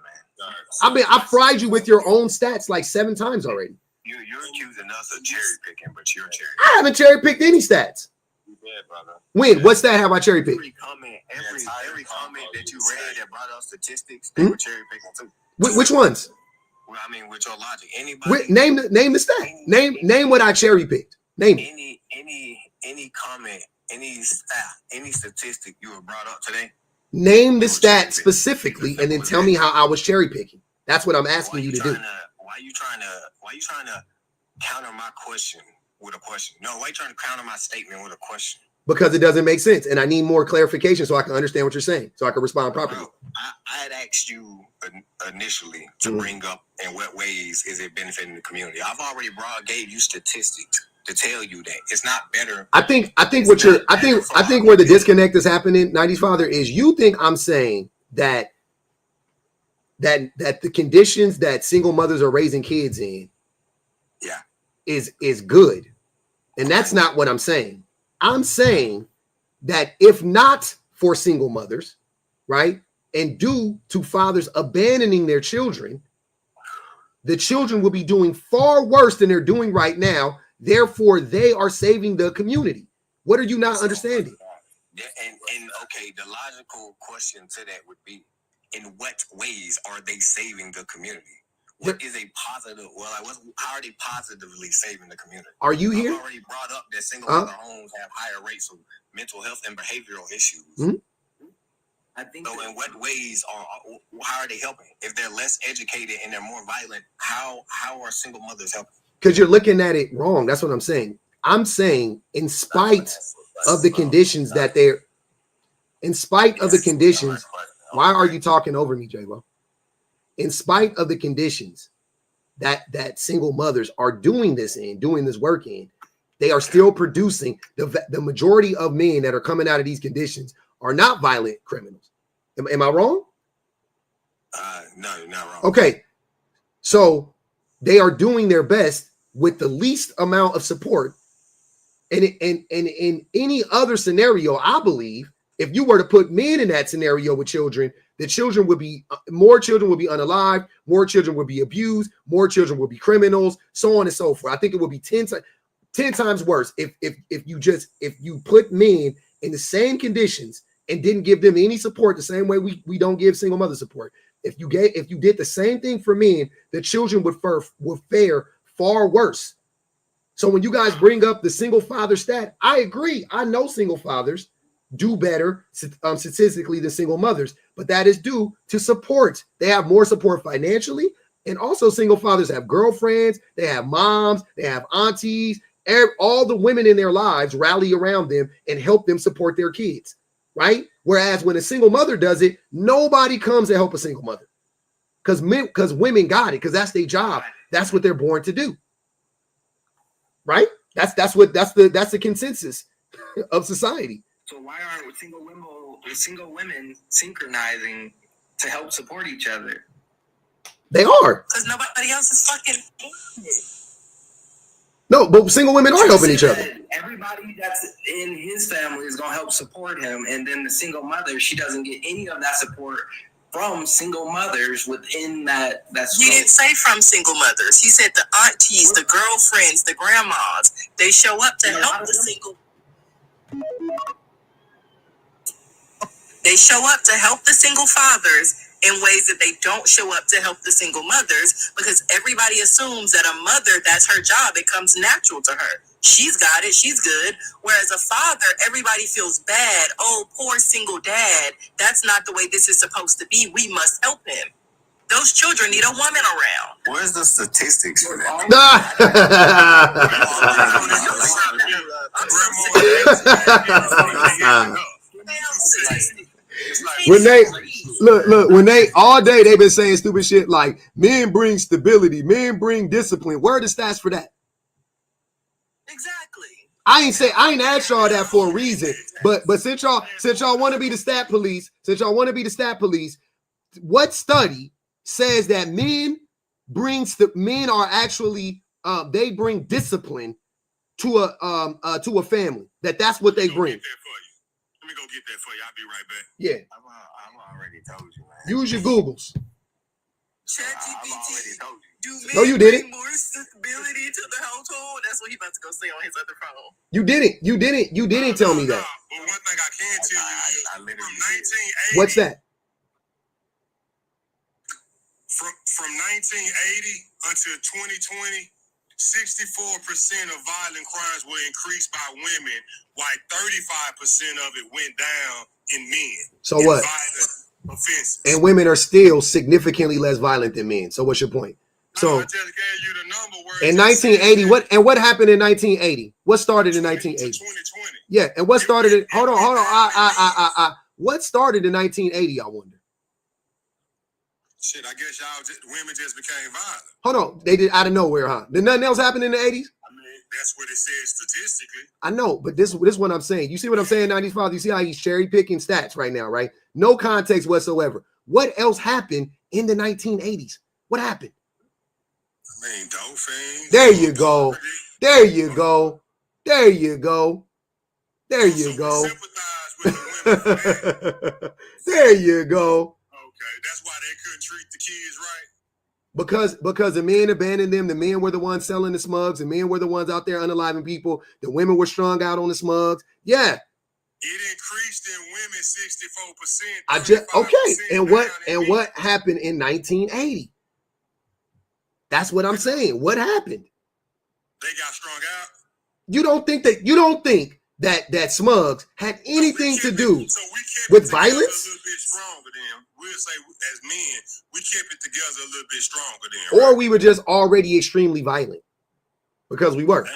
man. I fried you with your own stats like 7 times already. You're accusing us of cherry picking, but you're cherry. I haven't cherry picked any stats. You did, brother. When? What stat have I cherry picked? Every comment that you read that brought up statistics, they were cherry picking too. Which ones? Well, I mean, with your logic, anybody Name the stat. Name what I cherry picked. Name it. Any comment, any stat, any statistic you were brought up today. Name the stat specifically, and then tell me how I was cherry picking. That's what I'm asking you to do. Why you trying to counter my question with a question? No, why you trying to counter my statement with a question? Because it doesn't make sense, and I need more clarification so I can understand what you're saying, so I can respond properly. Bro, I had asked you initially to bring up in what ways is it benefiting the community. I've already gave you statistics to tell you that it's not better. I think where the disconnect is happening, 90s Father, is you think I'm saying that the conditions that single mothers are raising kids in is good. And that's not what I'm saying. I'm saying that if not for single mothers, right, and due to fathers abandoning their children, the children will be doing far worse than they're doing right now. Therefore, they are saving the community. What are you not understanding? And okay, the logical question to that would be, in what ways are they saving the community? What is a positive? Well, how are they positively saving the community? Are you here? I've already brought up that single mother homes have higher rates of mental health and behavioral issues. Mm-hmm. I think so. In what ways how are they helping? If they're less educated and they're more violent, how are single mothers helping? Because you're looking at it wrong. That's what I'm saying. I'm saying, in spite of the conditions that they're, in spite of the conditions, why are you talking over me, J-Lo? In spite of the conditions that single mothers are doing this work in, they are still producing. The majority of men that are coming out of these conditions are not violent criminals. Am I wrong? No, you're not wrong. Okay. So they are doing their best with the least amount of support. And in any other scenario, I believe, if you were to put men in that scenario with children, the children would be, more children would be unalived, more children would be abused, more children would be criminals, so on and so forth. I think it would be 10 times worse if you put men in the same conditions and didn't give them any support the same way we don't give single mother support. If you did the same thing for men, the children would fare far worse. So when you guys bring up the single father stat, I agree. I know single fathers do better statistically than single mothers, but that is due to support. They have more support financially, and also single fathers have girlfriends, they have moms, they have aunties, all the women in their lives rally around them and help them support their kids, right? Whereas when a single mother does it, nobody comes to help a single mother because women got it, because that's their job. That's what they're born to do, right? That's the consensus of society. So why aren't single women synchronizing to help support each other? They are. Because nobody else is fucking. No, but single women are helping each other. Everybody that's in his family is gonna help support him, and then the single mother, she doesn't get any of that support from single mothers within that. He didn't say from single mothers. He said the aunties, the girlfriends, the grandmas. They show up to help the single. They show up to help the single fathers in ways that they don't show up to help the single mothers, because everybody assumes that a mother, that's her job. It comes natural to her. She's got it. She's good. Whereas a father, everybody feels bad. Oh, poor single dad. That's not the way this is supposed to be. We must help him. Those children need a woman around. Where's the statistics for that? When they look, when they all day they've been saying stupid shit like men bring stability, men bring discipline. Where are the stats for that? Exactly. I ain't asked y'all that for a reason. But since y'all want to be the stat police, what study says that men are actually they bring discipline to a family? That's what they bring. Let me go get that for you. I'll be right back. Yeah. I'm already told you, man. Use your Googles. I'm already told you. Do men No, you didn't. bring more stability to the household? That's what he about to go say on his other phone. You didn't tell me that. But one thing I can tell you is I literally from 1980. What's that? From 1980 until 2020, 64% of violent crimes were increased by women, while 35% of it went down in men. So what? Violent offenses. And women are still significantly less violent than men. So what's your point? So I just gave you the number where in 1980, what happened in 1980? What started in 1980? 2020. Yeah, and what started it? Hold on. What started in 1980? I wonder. Shit, I guess women just became violent. Hold on, they did out of nowhere, huh? Did nothing else happen in the 80s? I mean, that's what it says statistically. I know, but this is what I'm saying. You see what I'm saying, 90s father? You see how he's cherry picking stats right now, right? No context whatsoever. What else happened in the 1980s? What happened? I mean, dolphins. There you go. There you go. There you go. There you go. with the women for that. There you go. Okay, that's why they couldn't treat the kids right. Because the men abandoned them, the men were the ones selling the smugs, the men were the ones out there unaliving people, the women were strung out on the smugs. Yeah. It increased in women 64%. I just okay. And what happened in 1980? That's what I'm saying. What happened? They got strung out. You don't think that smugs had anything to do So we kept with it violence? a little bit stronger than we'll say as men, we kept it together a little bit stronger than. Or we were just already extremely violent because we were. Damn.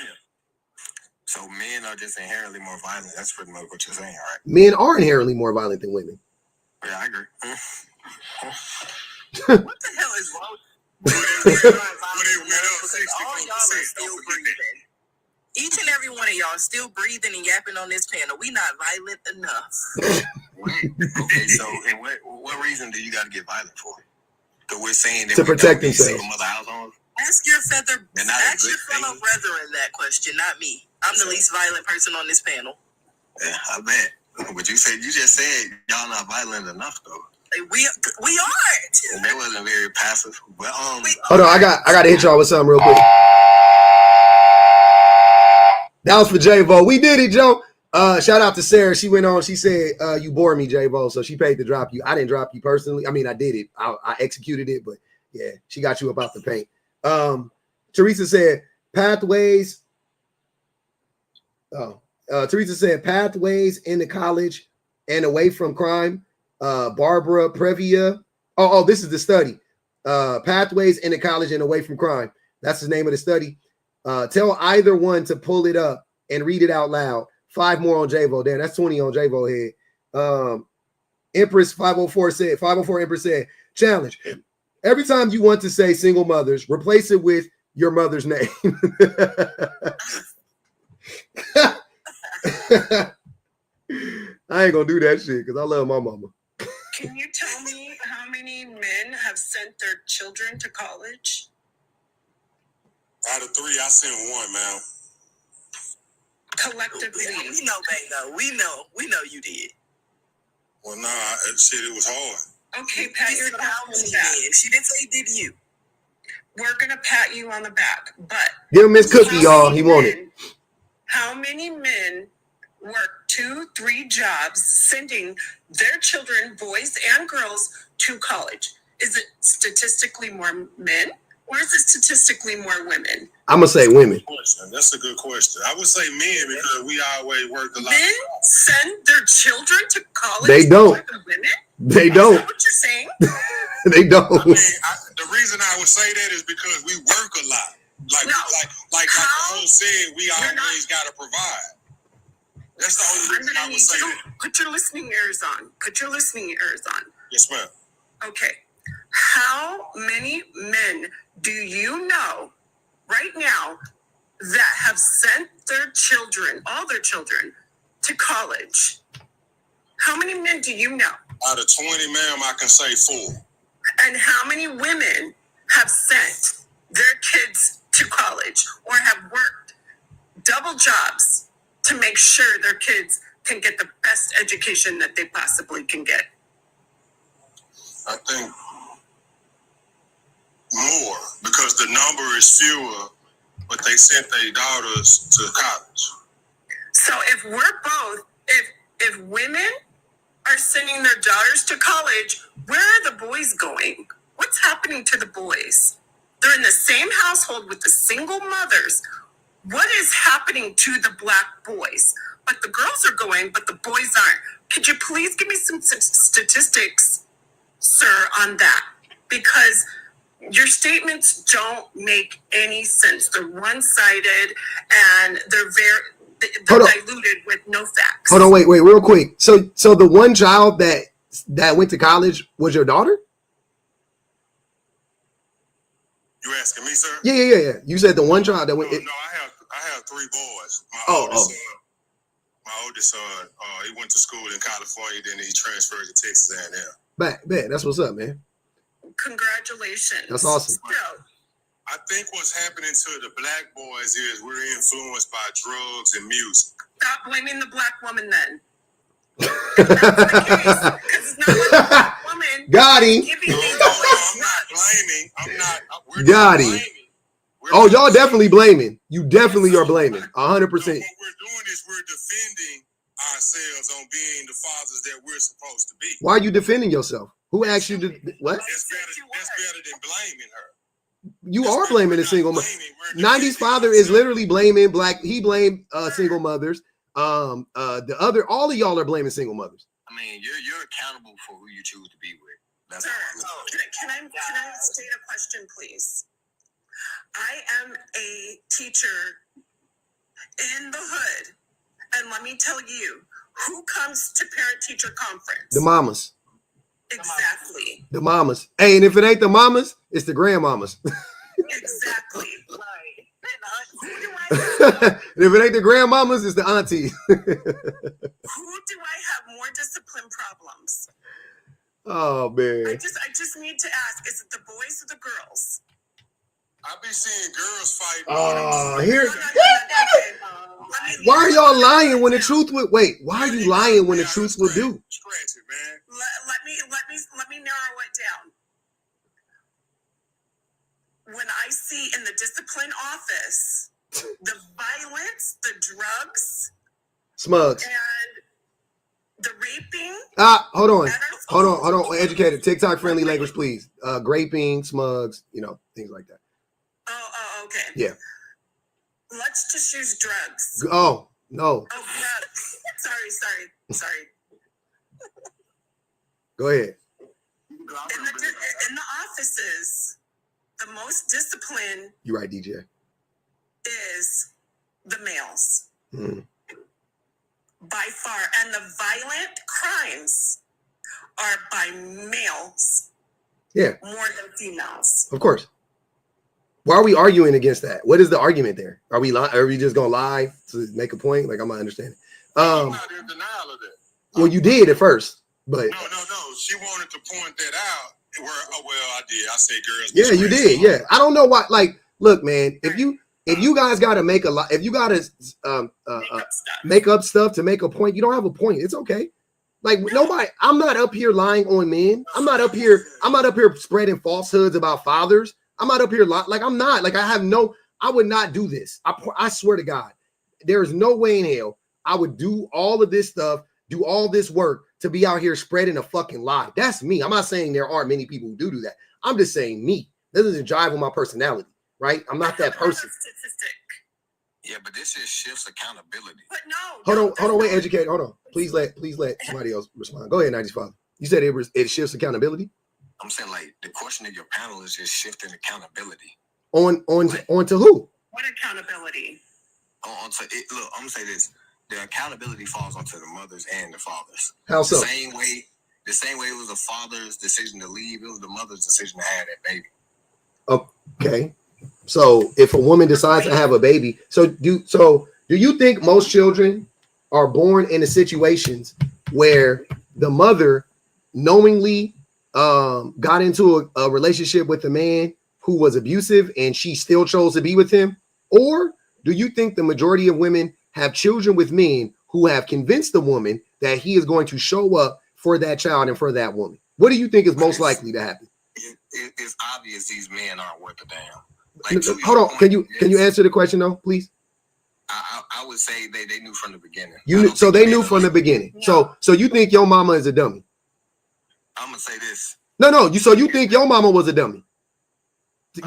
So men are just inherently more violent. That's pretty much what you're saying, right? Men are inherently more violent than women. Yeah, I agree. What the hell is wrong? But it went up All y'all are 64%. still Don't forget breathing. Each and every one of y'all still breathing and yapping on this panel. We not violent enough. Okay, so and what reason do you got to get violent for? Because we're saying that To we protect don't need themselves. single mother households. Ask your fellow thing. brethren that question, not me. I'm the least violent person on this panel. Yeah, I bet. But you just said y'all not violent enough though. We aren't. And that wasn't very passive. But Hold on, I got to hit y'all with something real quick. That was for J-Vo. We did it, Joe. Shout out to Sarah. She went on. She said, you bore me, J-Vo. So she paid to drop you. I didn't drop you personally. I mean, I did it. I executed it, but yeah, she got you about the paint. Teresa said, pathways. Teresa said, pathways into college and away from crime. Barbara Previa. Oh, this is the study. Pathways into college and away from crime. That's the name of the study. Tell either one to pull it up and read it out loud. 5 more on J-Vo. Damn, that's 20 on J-Vo head. Empress 504 Empress said, challenge. Every time you want to say single mothers, replace it with your mother's name. I ain't gonna do that shit because I love my mama. Can you tell me how many men have sent their children to college? Out of 3, I sent 1, man. Collectively. We know, Bango. We know you did. Well, nah, it was hard. Okay, pat She yourself said how on many the back. did. She didn't say did you. We're gonna pat you on the back, but Give him Miss Cookie, y'all. He wanted. How many men work 2-3 jobs sending their children, boys and girls, to college? Is it statistically more men or is it statistically more women? I'm gonna say women. That's a good question. I would say men because we always work a lot. Men send their children to college. They don't. More than women? They Is don't. that what you're saying? They don't. I mean, the reason I would say that is because we work a lot. Like the whole said, we always got to provide. That's the only reason I would say that. Put your listening ears on. Put your listening ears on. Yes, ma'am. Okay. How many men do you know right now that have sent their children, all their children, to college? How many men do you know? Out of 20, ma'am, I can say 4. And how many women have sent their kids to college or have worked double jobs to make sure their kids can get the best education that they possibly can get? I think more because the number is fewer, but they sent their daughters to college. So if we're both, if women are sending their daughters to college, where are the boys going? What's happening to the boys? They're in the same household with the single mothers. What is happening to the black boys? But the girls are going, but the boys aren't. Could you please give me some statistics, sir, on that? Because your statements don't make any sense. They're one-sided and they're diluted with no facts. Hold on, wait, real quick. So the one child that went to college was your daughter? You asking me, sir? Yeah. You said the one child that went. No, I have 3 boys. My oldest son, he went to school in California, then he transferred to Texas A&M. Bet. That's what's up, man. Congratulations. That's awesome. So, I think what's happening to the black boys is we're influenced by drugs and music. stop blaming the black woman then. If that's the case, because it's not like a woman Got him. giving these No, boys I'm not drugs. blaming. I'm not. We're Got not him. blaming. We're Oh, not y'all definitely blaming. blaming. You definitely are blaming. 100%. No, what we're doing is we're defending ourselves on being the fathers that we're supposed to be. Why are you defending yourself? Who asked you to what? That's better than blaming her. You are blaming a single mother. 90s father is literally blaming black. He blamed single mothers. The other, all of y'all are blaming single mothers. I mean, you're accountable for who you choose to be with. That's Sir, how I look at it. can I state a question, please? I am a teacher in the hood, and let me tell you, who comes to parent-teacher conference? The mamas. Exactly. The mamas. Hey, and if it ain't the mamas, it's the grandmamas. Exactly. Right. And And if it ain't the grandmamas, it's the aunties. who do I have more discipline problems? Oh man. I just need to ask: is it the boys or the girls? I be seeing girls fight. Oh, here. No. Why are y'all lying when the truth would wait? Why are you lying when the truth will do? Scratch it, man. Let me narrow it down. When I see in the discipline office the violence, the drugs, Smugs. and the raping. Hold on. Educated. TikTok friendly language, please. Graping, smugs, things like that. Oh, okay. Yeah. Let's just use drugs. Oh, no. Oh, drugs. Sorry. Go ahead. In the offices, the most discipline You're right, DJ. is the males. Mm. By far. And the violent crimes are by males. Yeah. More than females. Of course. Why are we arguing against that? What is the argument there? Are we just gonna lie to make a point? Like, I'm not understanding. I'm not in denial of that. Well, you did at first, but no. She wanted to point that out. I did. I said girls. Yeah, you did. Yeah, I don't know why. Like, look, man, if you guys got to make a lot, if you got to make up stuff to make a point, you don't have a point. It's okay. Like nobody. I'm not up here lying on men. I'm not up here spreading falsehoods about fathers. I'm not up here like I'm not. Like I would not do this. I swear to God, there is no way in hell I would do all of this stuff, do all this work to be out here spreading a fucking lie. That's me. I'm not saying there aren't many people who do that. I'm just saying me. This doesn't jive with my personality, right? I'm not that person. Yeah, but this just shifts accountability. But no. Hold on, wait, educate. Hold on. Please let somebody else respond. Go ahead, 90s father. You said it shifts accountability? I'm saying, like, the question of your panel is just shifting accountability. On to who? What accountability? Look, I'm gonna say this. The accountability falls onto the mothers and the fathers. How so? The same way it was the father's decision to leave, it was the mother's decision to have that baby. Okay. So if a woman decides to have a baby, do you think most children are born into situations where the mother knowingly got into a relationship with a man who was abusive and she still chose to be with him? Or do you think the majority of women have children with men who have convinced the woman that he is going to show up for that child and for that woman? What do you think is most likely to happen? It's obvious these men aren't worth a damn. Like, hold on. Can you answer the question though, please? I would say they knew from the beginning. They knew from the beginning. No. So you think your mama is a dummy? I'm gonna say this. No. So you think your mama was a dummy?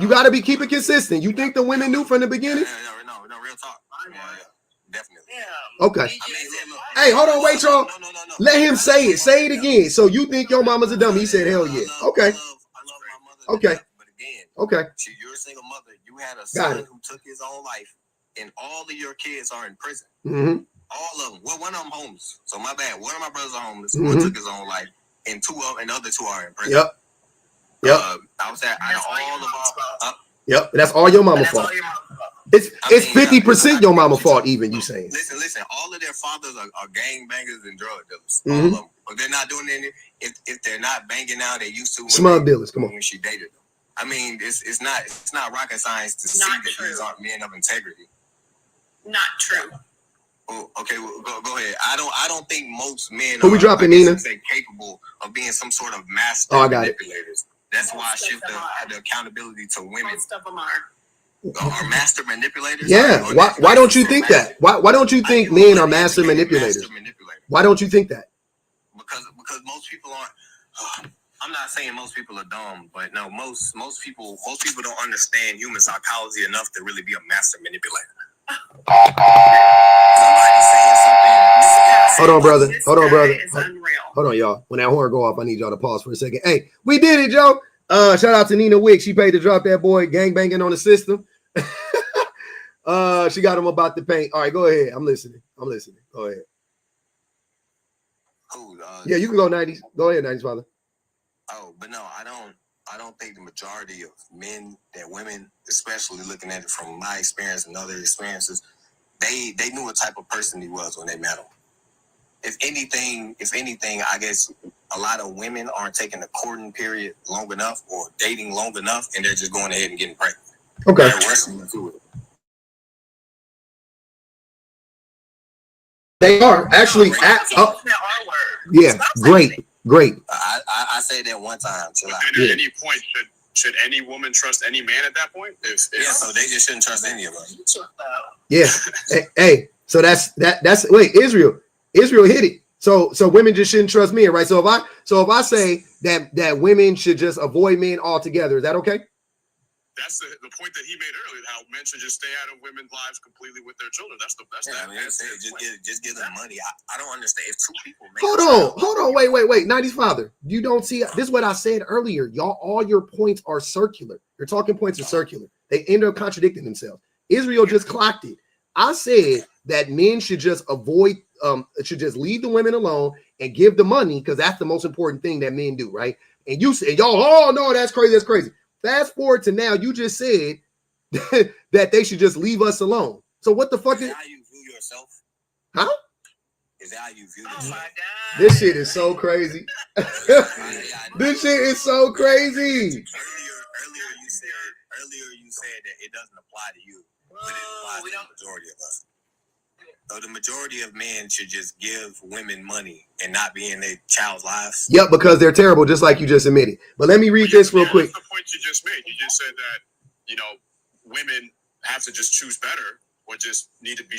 You got to keep it consistent. You think the women knew from the beginning? No, real talk. Yeah, definitely. Yeah. Okay. I mean, look. Hey, hold on, wait, y'all. No. Let him say it. Say it again. So you think your mama's a dummy? He said, hell yeah. Okay. I love my mother. Okay. But again, okay. You're a single mother. You had a son who took his own life, and all of your kids are in prison. Mm-hmm. All of them. Well, one of them homeless. So my bad. One of my brothers are homeless. Mm-hmm. One took his own life, and the other two are in prison. Yep. I was at all of our. Yep. That's all your mama fault. It's 50% your mama fault. Even you saying. Listen. All of their fathers are gangbangers and drug dealers. Mm-hmm. All of them. But they're not doing anything. If they're not banging now, they used to. Smug dealers. Come on. When she dated them. I mean, it's not rocket science to see that these aren't men of integrity. Not true. Oh, okay, well, go ahead. I don't think most men Who we dropping, Nina? Capable of being some sort of master manipulators. That's why I shift the accountability to women. Most of them are. Are master manipulators? Yeah. Why don't you think that? Why don't you think men are master manipulators? Why don't you think that? Because most people aren't. I'm not saying most people are dumb, but no, most people don't understand human psychology enough to really be a master manipulator. Somebody saying something. Hold on, brother. It's unreal. Hold on, y'all. When that horn go off, I need y'all to pause for a second. Hey, we did it, Joe. Shout out to Nina Wick. She paid to drop that boy gang banging on the system. She got him about the paint. All right, go ahead. I'm listening. Go ahead. Cool. Yeah, you can go 90s. Go ahead, 90s father. Oh, but no, I don't think the majority of men that women, especially looking at it from my experience and other experiences, they knew what type of person he was when they met him. If anything, I guess a lot of women aren't taking the courting period long enough or dating long enough, and they're just going ahead and getting pregnant. Okay. They're rushing into it. They are actually yeah, great. I said that one time. And at any point, should any woman trust any man at that point? So they just shouldn't trust any of us. Yeah. Hey, so that's wait, Israel hit it. So women just shouldn't trust men, right? So if I say that women should just avoid men altogether, is that okay? That's the point that he made earlier, how men should just stay out of women's lives completely with their children. Just give them money. I don't understand. If two people Hold on, wait. 90s father. You don't see this is what I said earlier. Y'all, all your points are circular. Your talking points are circular. They end up contradicting themselves. Israel just clocked it. I said that men should just avoid, should just leave the women alone and give the money, because that's the most important thing that men do, right? And you said, y'all, oh no, that's crazy. Fast forward to now, you just said that they should just leave us alone. So what the fuck is how you view yourself? Huh? Is that how you view yourself? Oh my God. This shit is so crazy. This shit is so crazy. Earlier you said that it doesn't apply to you, but it applies to the majority of us. So the majority of men should just give women money and not be in their child's lives. Yep, because they're terrible, just like you just admitted. But let me read this real quick. That's the point you just made. You just said that, women have to just choose better or just need to be.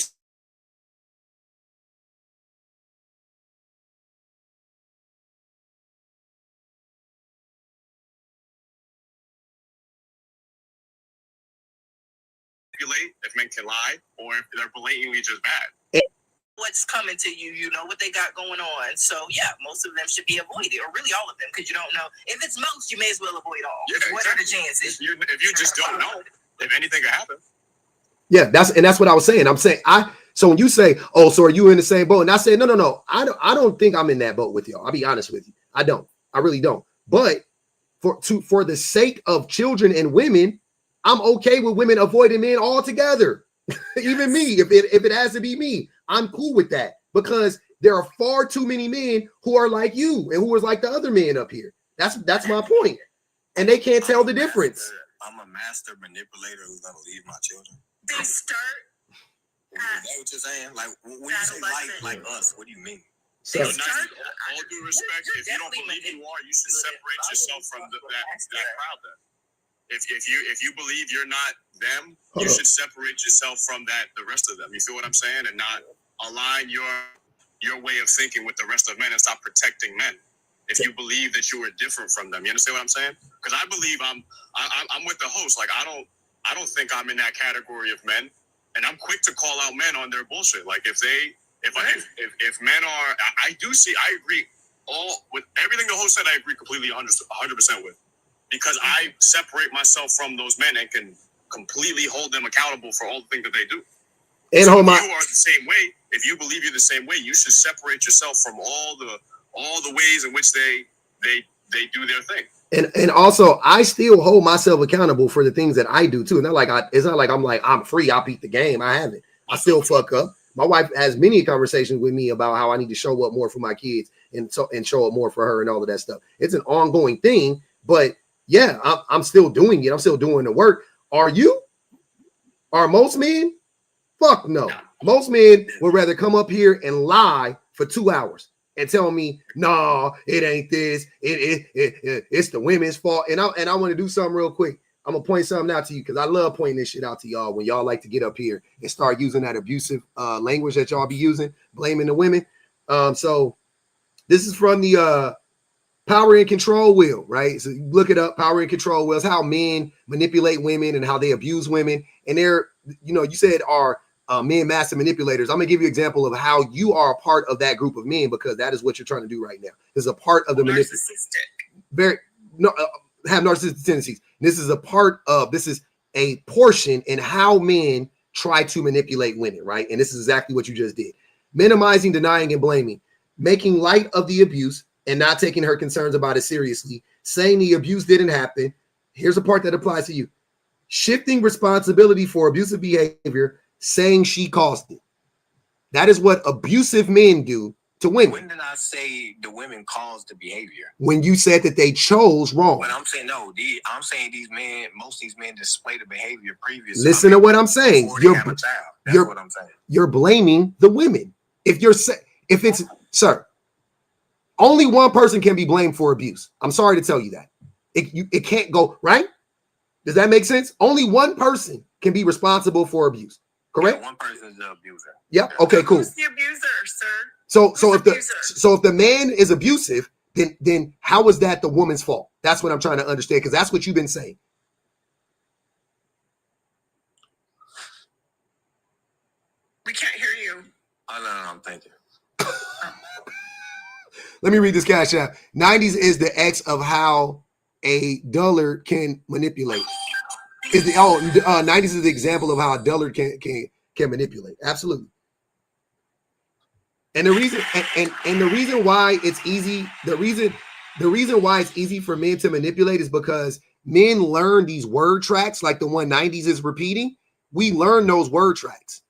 If men can lie, or if they're blatantly just bad. What's coming to you, you know what they got going on. So yeah, most of them should be avoided, or really all of them, because you don't know. If it's most, you may as well avoid all. Yeah, what are the chances? If you just don't know, if anything could happen. Yeah, that's what I was saying. I'm saying so when you say, oh, so are you in the same boat? And I said, no. I don't think I'm in that boat with y'all. I'll be honest with you. I don't. I really don't. But for the sake of children and women, I'm okay with women avoiding men altogether. Even me, if it has to be me, I'm cool with that, because there are far too many men who are like you and who are like the other men up here. That's my point. And they can't tell the difference. I'm a master manipulator who's gonna leave my children. They start. Is that what you're saying? Like when you say like us, what do you mean? So, all due respect, if you don't believe you are, you should separate yourself from that crowd. Then, if you believe you're not them, you should separate yourself from the rest of them. You feel what I'm saying, and not align your way of thinking with the rest of men and stop protecting men. If you believe that you are different from them, you understand what I'm saying? Because I believe I'm with the host. Like I don't think I'm in that category of men, and I'm quick to call out men on their bullshit. Like if men are, I agree with everything the host said. I agree completely 100% with, because I separate myself from those men and can completely hold them accountable for all the things that they do. And so if you are the same way, if you believe you're the same way, you should separate yourself from all the ways in which they do their thing. And also, I still hold myself accountable for the things that I do too. It's not like I'm free. I beat the game. I haven't. I still fuck up. My wife has many conversations with me about how I need to show up more for my kids and show up more for her and all of that stuff. It's an ongoing thing, but yeah, I'm still doing it. I'm still doing the work. Are you? Are most men? Fuck no. Most men would rather come up here and lie for 2 hours and tell me, no, it ain't this. It's the women's fault. And I want to do something real quick. I'm gonna point something out to you because I love pointing this shit out to y'all when y'all like to get up here and start using that abusive language that y'all be using, blaming the women. So this is from the Power and Control Wheel, right? So you look it up, Power and Control Wheel. It's how men manipulate women and how they abuse women. And they're, you said are men master manipulators. I'm gonna give you an example of how you are a part of that group of men because that is what you're trying to do right now. This is a part of the narcissistic. Have narcissistic tendencies. This is a portion in how men try to manipulate women, right? And this is exactly what you just did. Minimizing, denying, and blaming, making light of the abuse and not taking her concerns about it seriously, saying the abuse didn't happen. Here's a part that applies to you. Shifting responsibility for abusive behavior, saying she caused it. That is what abusive men do to women. When did I say the women caused the behavior? When you said that they chose wrong. But I'm saying no. I'm saying these men, most of these men display the behavior previously. Listen to what I'm saying. That's what I'm saying. You're blaming the women. If it's sir, only one person can be blamed for abuse. I'm sorry to tell you that. It can't go right. Does that make sense? Only one person can be responsible for abuse. Correct? Yeah, one person is the abuser. Yep. Okay. Cool. Who's the abuser, sir? So if the man is abusive, then how is that the woman's fault? That's what I'm trying to understand because that's what you've been saying. We can't hear you. Oh, no, I'm thinking. Let me read this cash app. 90s is the X of how a dullard can manipulate. 90s is the example of how a dullard can manipulate. Absolutely. And the reason why it's easy, the reason why it's easy for men to manipulate is because men learn these word tracks like the one 90s is repeating. We learn those word tracks.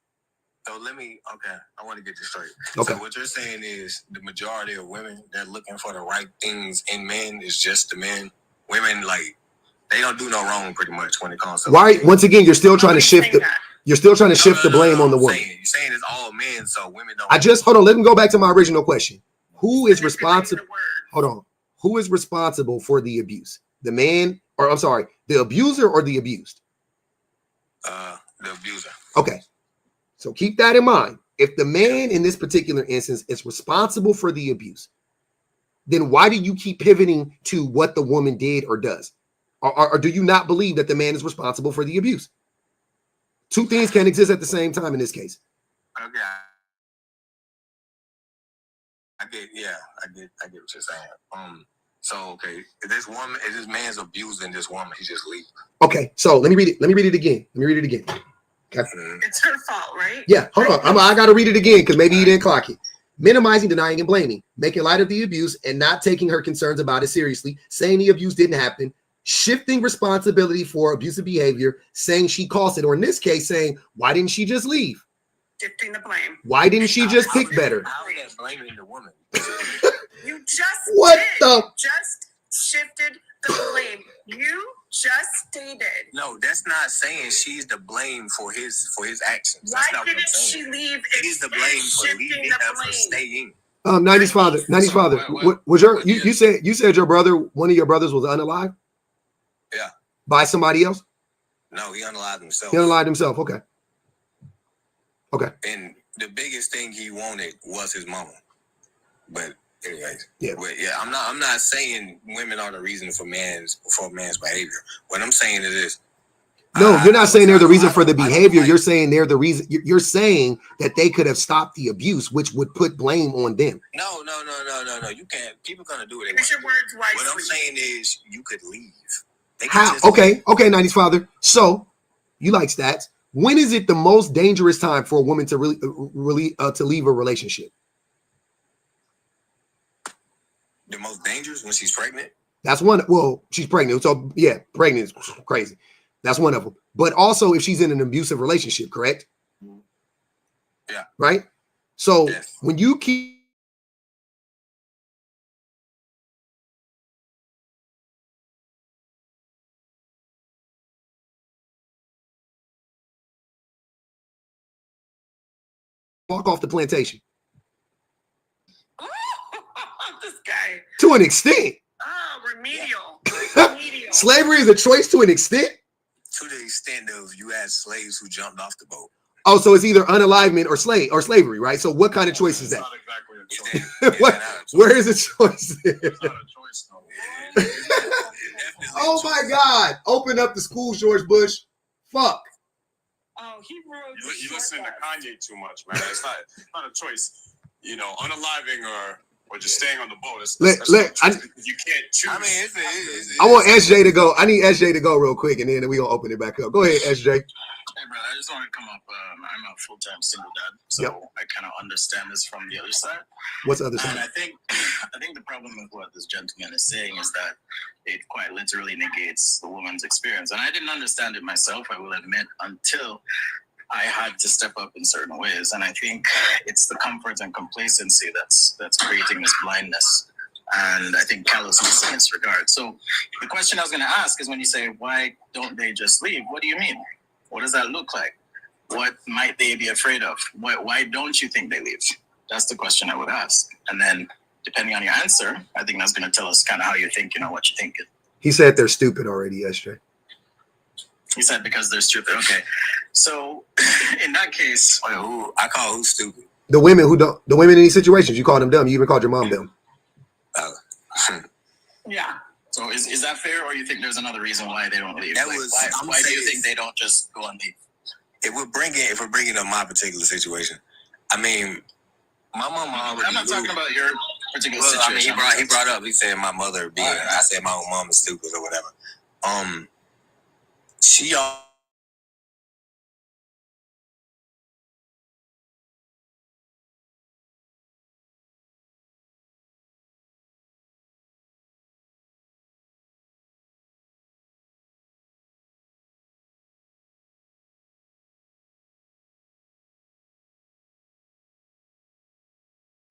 So I want to get this straight. Okay. So what you're saying is the majority of women that are looking for the right things in men is just the men. Women, like, they don't do no wrong pretty much when it comes to why. Once again, you're still trying to shift the blame on the woman. You're saying it's all men, so women don't. Hold on. Let me go back to my original question. Who is responsible? Hold on. Who is responsible for the abuse? The man, or I'm sorry, the abuser or the abused? The abuser. Okay. So keep that in mind. If the man in this particular instance is responsible for the abuse, then why do you keep pivoting to what the woman did or does? Or do you not believe that the man is responsible for the abuse? Two things can exist at the same time in this case. Okay. I get what you're saying. So if this man's abusing this woman, he just leaves. Okay, so let me read it again. Okay. It's her fault, right? Yeah, hold on. I gotta read it again because maybe you didn't clock it. Minimizing, denying, and blaming, making light of the abuse and not taking her concerns about it seriously, saying the abuse didn't happen, shifting responsibility for abusive behavior, saying she caused it, or in this case, saying, why didn't she just leave? Shifting the blame. Why didn't she just pick better? How is that blaming the woman? You just just shifted the blame. You just stated. No, that's not saying she's to blame for his actions. Why didn't she leave? She's to blame for leaving for staying. 90s father. What was you said your brother, one of your brothers was unalive? Yeah. By somebody else? No, he unalived himself. He unalived himself. Okay. And the biggest thing he wanted was his mama. But anyways, I'm not saying women are the reason for man's behavior. What I'm saying is this. No, you're not saying they're the reason for the behavior. You're saying they're the reason. You're saying that they could have stopped the abuse, which would put blame on them. No. You can't. People gonna do what they want. Your words wisely. What I'm saying is, you could leave. How? Okay, 90s father. So you like stats. When is it the most dangerous time for a woman to really to leave a relationship? The most dangerous when she's pregnant. That's one. Well, she's pregnant. So yeah, pregnant is crazy. That's one of them. But also if she's in an abusive relationship, correct? Yeah. Right? So when you keep walk off the plantation. This guy. To an extent. Oh, remedial. Slavery is a choice to an extent. To the extent of you had slaves who jumped off the boat. Oh, so it's either unalivement or slavery, right? So what kind of choice is that? Not exactly a choice. Where is the choice there? It's not a choice, though. Oh my God! Open up the schools, George Bush. Fuck. Oh, he wrote. You listen to Kanye too much, man. It's not a choice. You know, unaliving or just staying on the boat. You can't choose. I mean, I want SJ to go. I need SJ to go real quick, and then we gonna open it back up. Go ahead, SJ. Hey, brother, I just want to come up. I'm a full-time single dad, so I kind of understand this from the other side. What's the other side? And I think the problem with what this gentleman is saying is that it quite literally negates the woman's experience. And I didn't understand it myself, I will admit, until I had to step up in certain ways. And I think it's the comfort and complacency that's creating this blindness. And I think callousness in this regard. So the question I was going to ask is, when you say, why don't they just leave? What do you mean? What does that look like? What might they be afraid of? Why don't you think they leave? That's the question I would ask. And then, depending on your answer, I think that's going to tell us kind of how you're thinking or what you're thinking. He said they're stupid already, SJ. He said because they're stupid. Okay. So, in that case... Wait, I call who stupid? The women in these situations, you call them dumb. You even called your mom dumb. Yeah. So is that fair, or you think there's another reason why they don't leave? Why do you think they don't just go and leave? If we're bringing up my particular situation, I mean, my mom already. I'm not talking about your particular situation. I mean, he brought up. He said my mother being. I said my own mom is stupid or whatever. She all.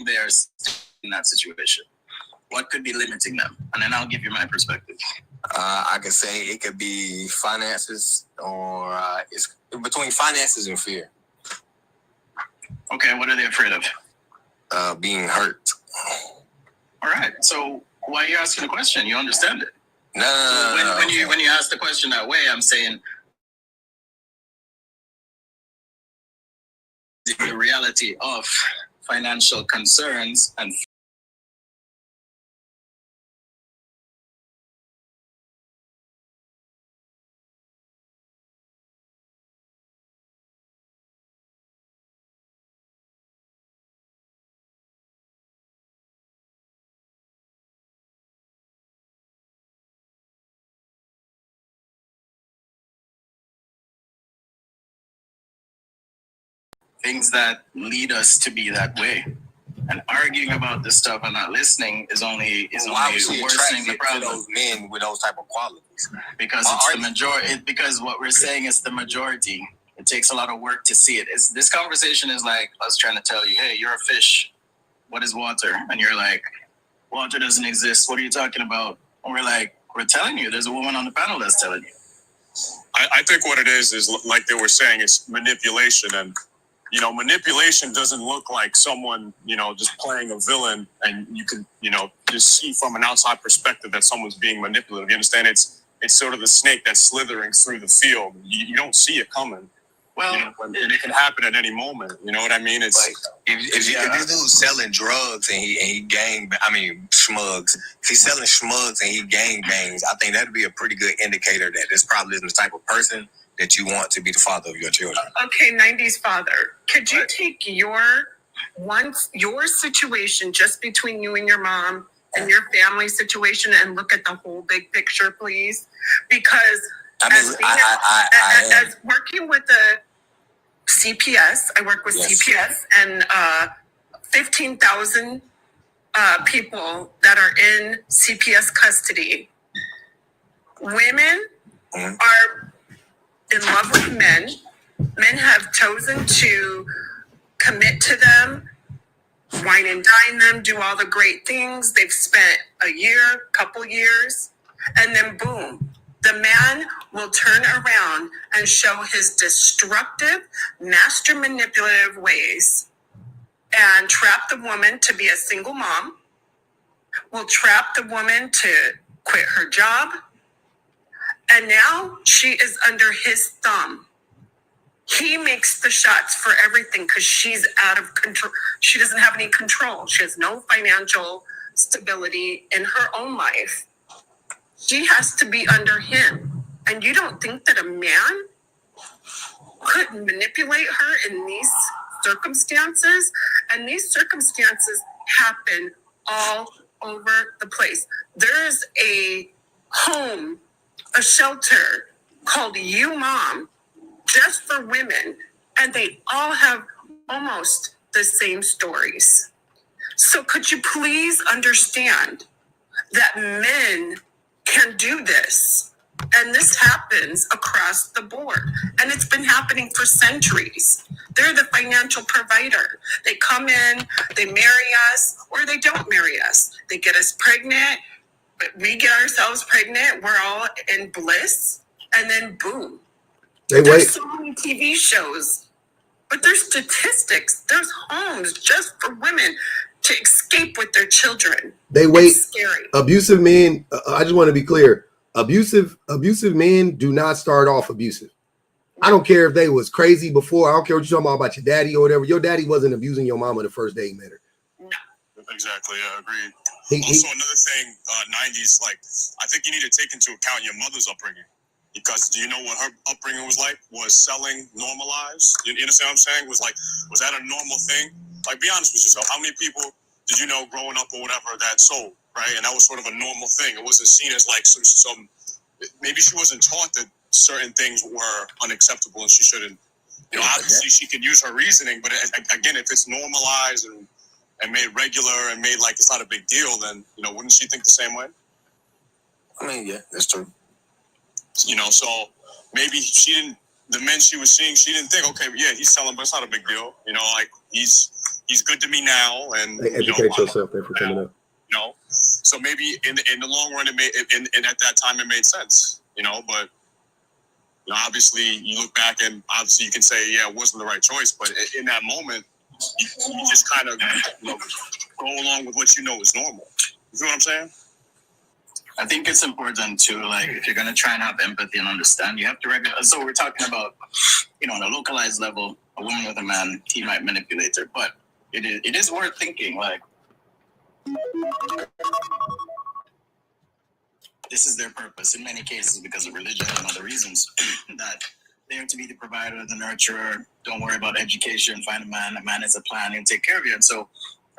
They are in that situation. What could be limiting them? And then I'll give you my perspective. I could say it could be finances, or it's between finances and fear. Okay, what are they afraid of? Being hurt. All right. So why are you asking the question? You understand it? No. When you ask the question that way, I'm saying the reality of financial concerns and things that lead us to be that way. And arguing about this stuff and not listening is only worsening the problem. Those men with those type of qualities, because it's the majority. Because what we're saying is the majority. It takes a lot of work to see it. This conversation is like us trying to tell you, hey, you're a fish. What is water? And you're like, water doesn't exist. What are you talking about? And we're like, we're telling you. There's a woman on the panel that's telling you. I think what it is like they were saying, it's manipulation. And, you know, manipulation doesn't look like someone, you know, just playing a villain, and you can, you know, just see from an outside perspective that someone's being manipulative. You understand? It's sort of the snake that's slithering through the field. You don't see it coming. Well, you know, and it can happen at any moment. You know what I mean? It's like if this dude's selling drugs and he schmugs. If he's selling schmugs and he gang bangs, I think that'd be a pretty good indicator that this probably isn't the type of person that you want to be the father of your children. Okay, 90s father, could you take your situation just between you and your mom and your family situation and look at the whole big picture, please? Because as working with the CPS, I work with CPS, and 15,000 people that are in CPS custody. Women are in love with men. Men have chosen to commit to them, wine and dine them, do all the great things. They've spent a year, couple years, and then boom, the man will turn around and show his destructive, master manipulative ways and trap the woman to be a single mom, will trap the woman to quit her job, and now she is under his thumb. He makes the shots for everything because she's out of control. She doesn't have any control. She has no financial stability in her own life. She has to be under him. And you don't think that a man could manipulate her in these circumstances? And these circumstances happen all over the place. There's a home, a shelter called You Mom, just for women, and they all have almost the same stories. So could you please understand that men can do this? And this happens across the board. And it's been happening for centuries. They're the financial provider. They come in, they marry us, or they don't marry us. They get us pregnant, we get ourselves pregnant, we're all in bliss, and then boom. There's so many TV shows, but there's statistics. There's homes just for women to escape with their children. They wait. It's scary. Abusive men. I just want to be clear. Abusive men do not start off abusive. I don't care if they was crazy before. I don't care what you're talking about your daddy or whatever. Your daddy wasn't abusing your mama the first day you met her. No. Exactly. I agree. Also, another thing, 90s, like, I think you need to take into account your mother's upbringing. Because do you know what her upbringing was like? Was selling normalized? You understand what I'm saying? Was that a normal thing? Like, be honest with yourself. How many people did you know growing up or whatever that sold, right? And that was sort of a normal thing. It wasn't seen as like some maybe she wasn't taught that certain things were unacceptable and she shouldn't. You know, obviously she could use her reasoning, but again, if it's normalized and made regular and made like it's not a big deal, then, you know, wouldn't she think the same way? I mean, yeah, that's true. You know, so maybe the men she was seeing, she didn't think, okay, yeah, he's selling, but it's not a big deal. You know, like he's good to me now. And educate yourself there for coming up. You know, so maybe in the long run, it made, and at that time, it made sense. You know, but you know, obviously, you look back and obviously you can say, yeah, it wasn't the right choice. But in that moment, you just kind of go along with what you know is normal. You feel what I'm saying? I think it's important to, like, if you're going to try and have empathy and understand, you have to recognize. So we're talking about, you know, on a localized level, a woman with a man, he might manipulate her, but it is worth thinking, like, this is their purpose in many cases because of religion and other reasons, that they are to be the provider, the nurturer, don't worry about education, find a man is a plan, he'll take care of you. And so,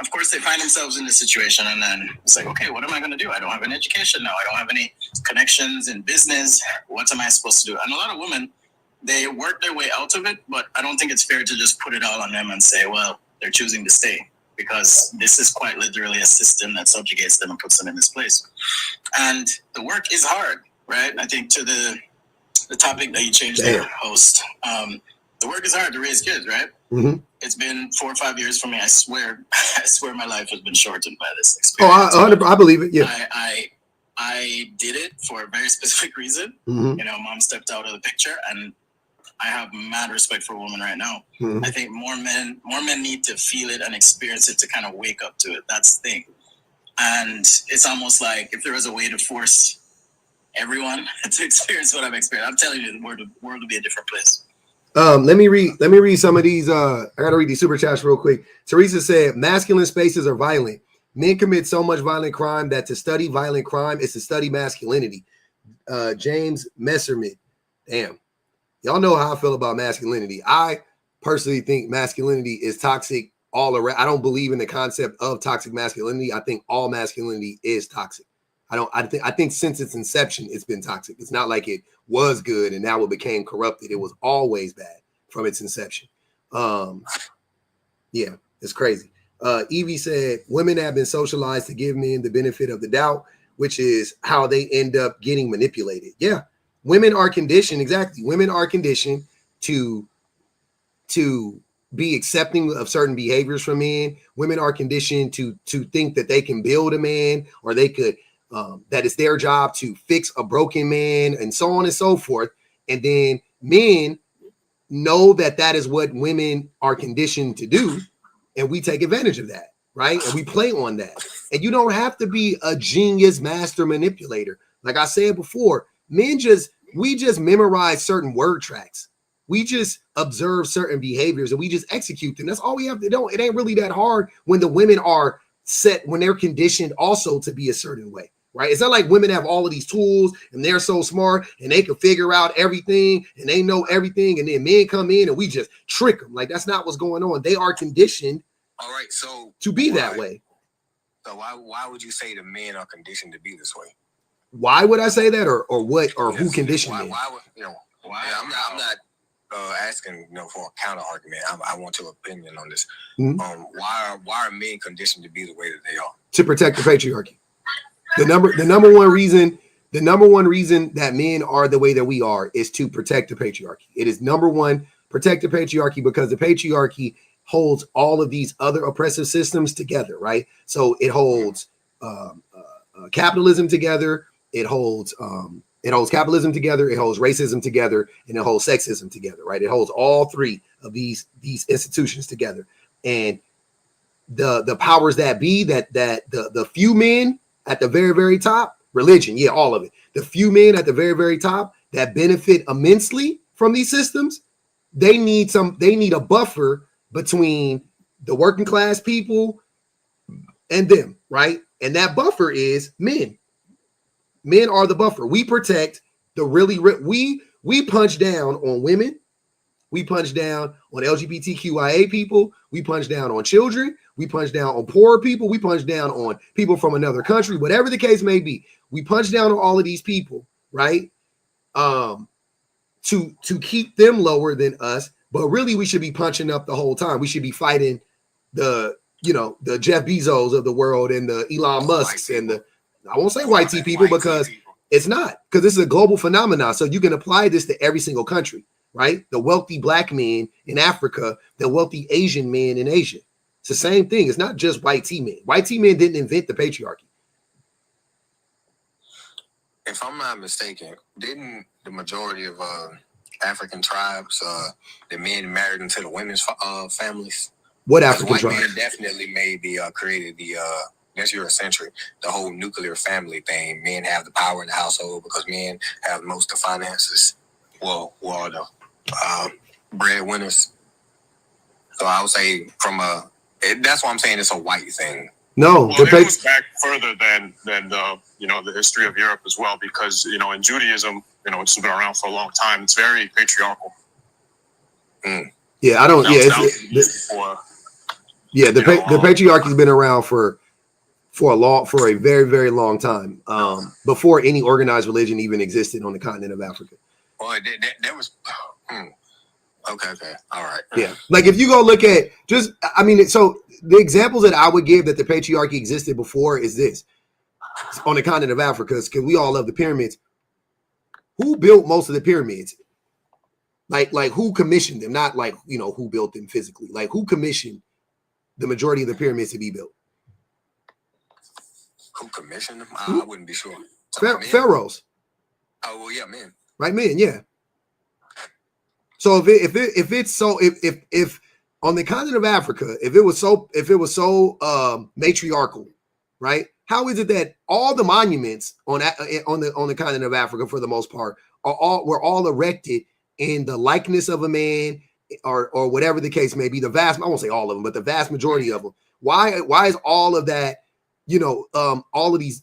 of course, they find themselves in this situation, and then it's like, okay, what am I going to do? I don't have an education now. I don't have any connections in business. What am I supposed to do? And a lot of women, they work their way out of it, but I don't think it's fair to just put it all on them and say, well, they're choosing to stay, because this is quite literally a system that subjugates them and puts them in this place. And the work is hard, right? I think to the topic that you changed there, host, the work is hard to raise kids, right? Mm-hmm. It's been 4 or 5 years for me. I swear my life has been shortened by this experience. Oh, I believe it. Yeah. I did it for a very specific reason. Mm-hmm. You know, mom stepped out of the picture, and I have mad respect for women right now. Mm-hmm. I think more men need to feel it and experience it to kind of wake up to it. That's the thing. And it's almost like if there was a way to force everyone to experience what I've experienced, I'm telling you, the world would be a different place. Let me read some of these. I gotta read these super chats real quick. Teresa said, masculine spaces are violent. Men commit so much violent crime that to study violent crime is to study masculinity. James Messerman. Damn. Y'all know how I feel about masculinity. I personally think masculinity is toxic all around. I don't believe in the concept of toxic masculinity. I think all masculinity is toxic. I think since its inception, it's been toxic. It's not like it was good and now it became corrupted. It was always bad from its inception. Yeah, it's crazy. Evie said, women have been socialized to give men the benefit of the doubt, which is how they end up getting manipulated. Yeah, women are conditioned. Exactly. Women are conditioned to be accepting of certain behaviors from men. Women are conditioned to think that they can build a man, or they could, that it's their job to fix a broken man, and so on and so forth. And then men know that is what women are conditioned to do. and we take advantage of that, right? And we play on that. And you don't have to be a genius master manipulator. Like I said before, we just memorize certain word tracks. We just observe certain behaviors and we just execute them. That's all we have to do. It ain't really that hard when the women are set, when they're conditioned also to be a certain way, right? It's not like women have all of these tools and they're so smart and they can figure out everything and they know everything. And then men come in and we just trick them. Like, that's not what's going on. They are conditioned All right, so to be that way. So why would you say the men are conditioned to be this way? Why would I say that, or what, or who conditioned them? Why would why? I'm not asking for a counter argument. I want your opinion on this. Mm-hmm. Why are men conditioned to be the way that they are? To protect the patriarchy. The number one reason that men are the way that we are is to protect the patriarchy. It is number one, protect the patriarchy, because the patriarchy holds all of these other oppressive systems together, right? So it holds capitalism together. It holds capitalism together. It holds racism together, and it holds sexism together, right? It holds all three of these institutions together. And the powers that be, that the few men at the very, very top, religion, yeah, all of it. The few men at the very, very top that benefit immensely from these systems, they need a buffer between the working class people and them, right? And that buffer is men. Men are the buffer. We protect the we punch down on women. We punch down on LGBTQIA people. We punch down on children. We punch down on poor people. We punch down on people from another country, whatever the case may be. We punch down on all of these people, right? To keep them lower than us. But really, we should be punching up the whole time. We should be fighting the Jeff Bezos of the world and the Elon Musks and the, I won't say white people because it's not, because this is a global phenomenon. So you can apply this to every single country, right? The wealthy black men in Africa, the wealthy Asian men in Asia. It's the same thing. It's not just white men. White men didn't invent the patriarchy. If I'm not mistaken, didn't the majority of African tribes, the men married into the women's families? What African white tribes? Men definitely made created the next Eurocentric, the whole nuclear family thing. Men have the power in the household because men have most of the finances. Well, the breadwinners. So I would say that's why I'm saying it's a white thing. No, well, it goes back further than the history of Europe as well, because in Judaism, it's been around for a long time. It's very patriarchal. Yeah, I don't. The patriarchy's been around for a very, very long time. Before any organized religion even existed on the continent of Africa. Boy, that was. Okay, all right. Yeah, like if you go look at so the examples that I would give that the patriarchy existed before is this: on the continent of Africa, because we all love the pyramids. Who built most of the pyramids? Like who commissioned them? Not like who built them physically. Like who commissioned the majority of the pyramids to be built? Who commissioned them? I wouldn't be sure. Pharaohs. Oh well, yeah, men. Right, men, yeah. So if on the continent of Africa, if it was so matriarchal, right? How is it that all the monuments on the continent of Africa, for the most part, were all erected in the likeness of a man, or whatever the case may be? I won't say all of them, but the vast majority of them. Why is all of that? All of these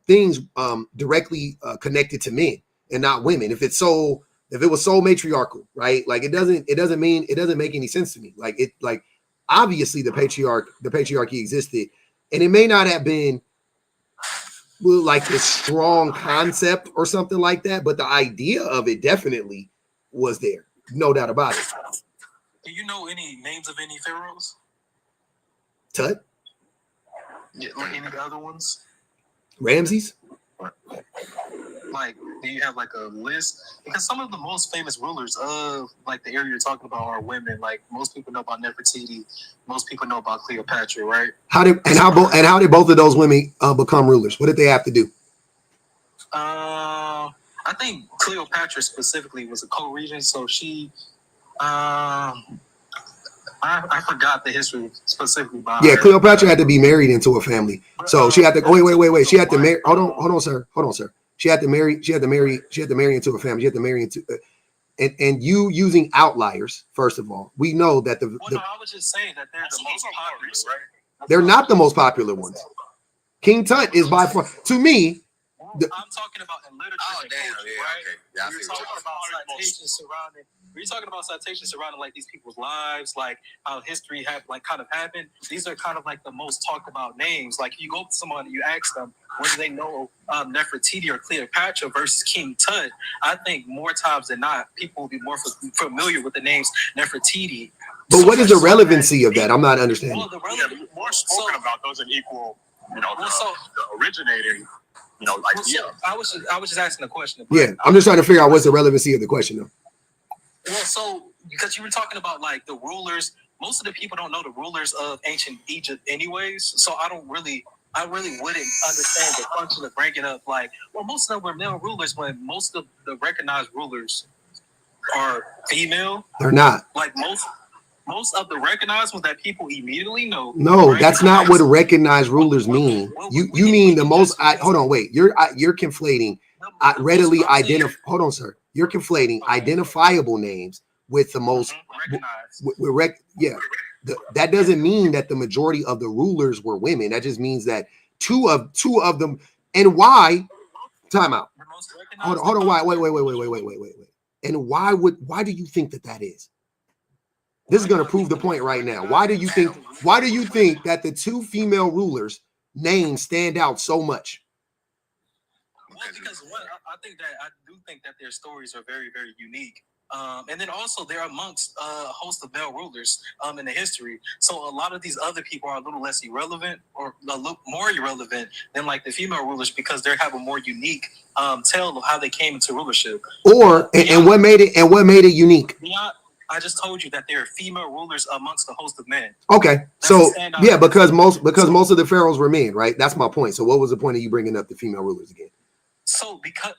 things directly connected to men and not women? If it was so matriarchal, right? Like it doesn't make any sense to me. Like obviously the patriarchy existed, and it may not have been like this strong concept or something like that, but the idea of it definitely was there, no doubt about it. Do you know any names of any pharaohs? Tut? Yeah, or any other ones? Ramses? Like, do you have like a list? Because some of the most famous rulers of like the area you're talking about are women. Like most people know about Nefertiti, most people know about Cleopatra, right? How did both of those women become rulers? What did they have to do? I think Cleopatra specifically was a co-regent, so she I I forgot the history specifically behind Yeah, her. Cleopatra had to be married into a family, so she had to. Wait. She had to marry. Hold on, sir. She had to marry into a family. She had to marry into. And you using outliers, first of all, we know that Well, no, I was just saying that they're the most popular, right? they're not the most popular ones. King Tut is by far, to me. I'm talking about in literature and culture, right? Okay. Yeah, We're talking about citations surrounding like these people's lives, like how history have like kind of happened. These are kind of like the most talked about names. Like you go up to someone and you ask them, what do they know Nefertiti or Cleopatra versus King Tut? I think more times than not, people will be more familiar with the names Nefertiti. But what is the relevancy of that? I'm not understanding. Well, more spoken about those in equal, the originating. Idea. I was just asking a question. Yeah, I'm just trying to figure out what's the relevancy of the question, though. Well, so because you were talking about like the rulers, most of the people don't know the rulers of ancient Egypt, anyways. So I really wouldn't understand the function of bringing up like, well, most of them were male rulers when most of the recognized rulers are female. They're not. Like most of the recognized ones that people immediately know. No, that's not what recognized rulers mean. You mean the most. Hold on, wait. You're conflating readily identify. Hold on, sir. You're conflating identifiable names with the most. That doesn't mean that the majority of the rulers were women. That just means that two of them. And why? Time out. Hold on. Why? Wait. And why do you think that is? This is going to prove the point right now. Why do you think that the two female rulers' names stand out so much? Well, because I do think that their stories are very, very unique. And then also they're amongst a host of male rulers in the history. So a lot of these other people are a little less irrelevant or a little more irrelevant than like the female rulers because they have a more unique tale of how they came into rulership. And what made it unique? I just told you that there are female rulers amongst the host of men. Okay, so yeah, because most of the pharaohs were men, right? That's my point. So what was the point of you bringing up the female rulers again? So because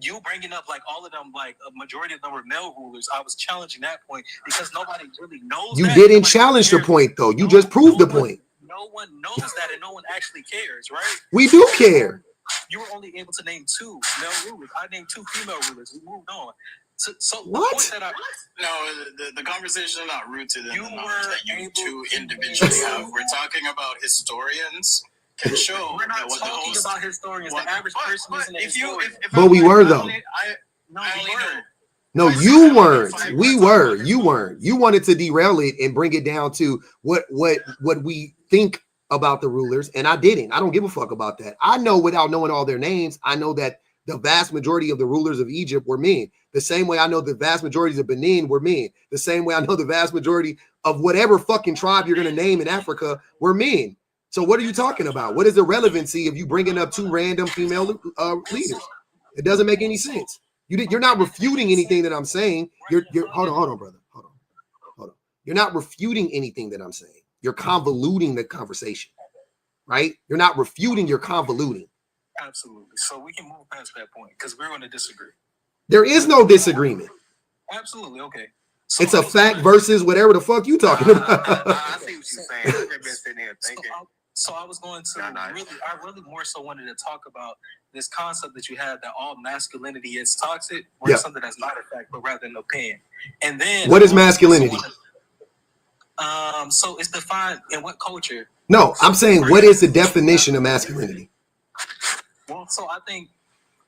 you bringing up like all of them, like a majority of them were male rulers, I was challenging that point because nobody really knows. You didn't challenge the point though. You just proved the point. No one knows that, and no one actually cares, right? We do care. You were only able to name two male rulers. I named two female rulers. We moved on. So what? The conversation is not rooted in the knowledge that you two individually have. We're talking about historians can show. We're not talking about historians. The average person isn't a historian. But we were though. No, you weren't. We were. You weren't. You wanted to derail it and bring it down to what we think about the rulers, and I didn't. I don't give a fuck about that. I know without knowing all their names, I know that the vast majority of the rulers of Egypt were men. The same way I know the vast majority of Benin were men. The same way I know the vast majority of whatever fucking tribe you're going to name in Africa were men. So what are you talking about? What is the relevancy of you bringing up two random female leaders? It doesn't make any sense. You're not refuting anything that I'm saying. You're hold on, brother. Hold on. You're not refuting anything that I'm saying. You're convoluting the conversation, right? You're not refuting, you're convoluting. Absolutely. So we can move past that point because we're going to disagree. There is no disagreement. Absolutely. Okay. So it's a fact versus whatever the fuck you talking about. I see what you're saying. I've been sitting here thinking. So I was going to I really more so wanted to talk about this concept that you have that all masculinity is toxic, or something that's not a fact, but rather an opinion. And then what is masculinity? So it's defined in what culture? No, I'm saying what is the definition of masculinity? Well, so I think,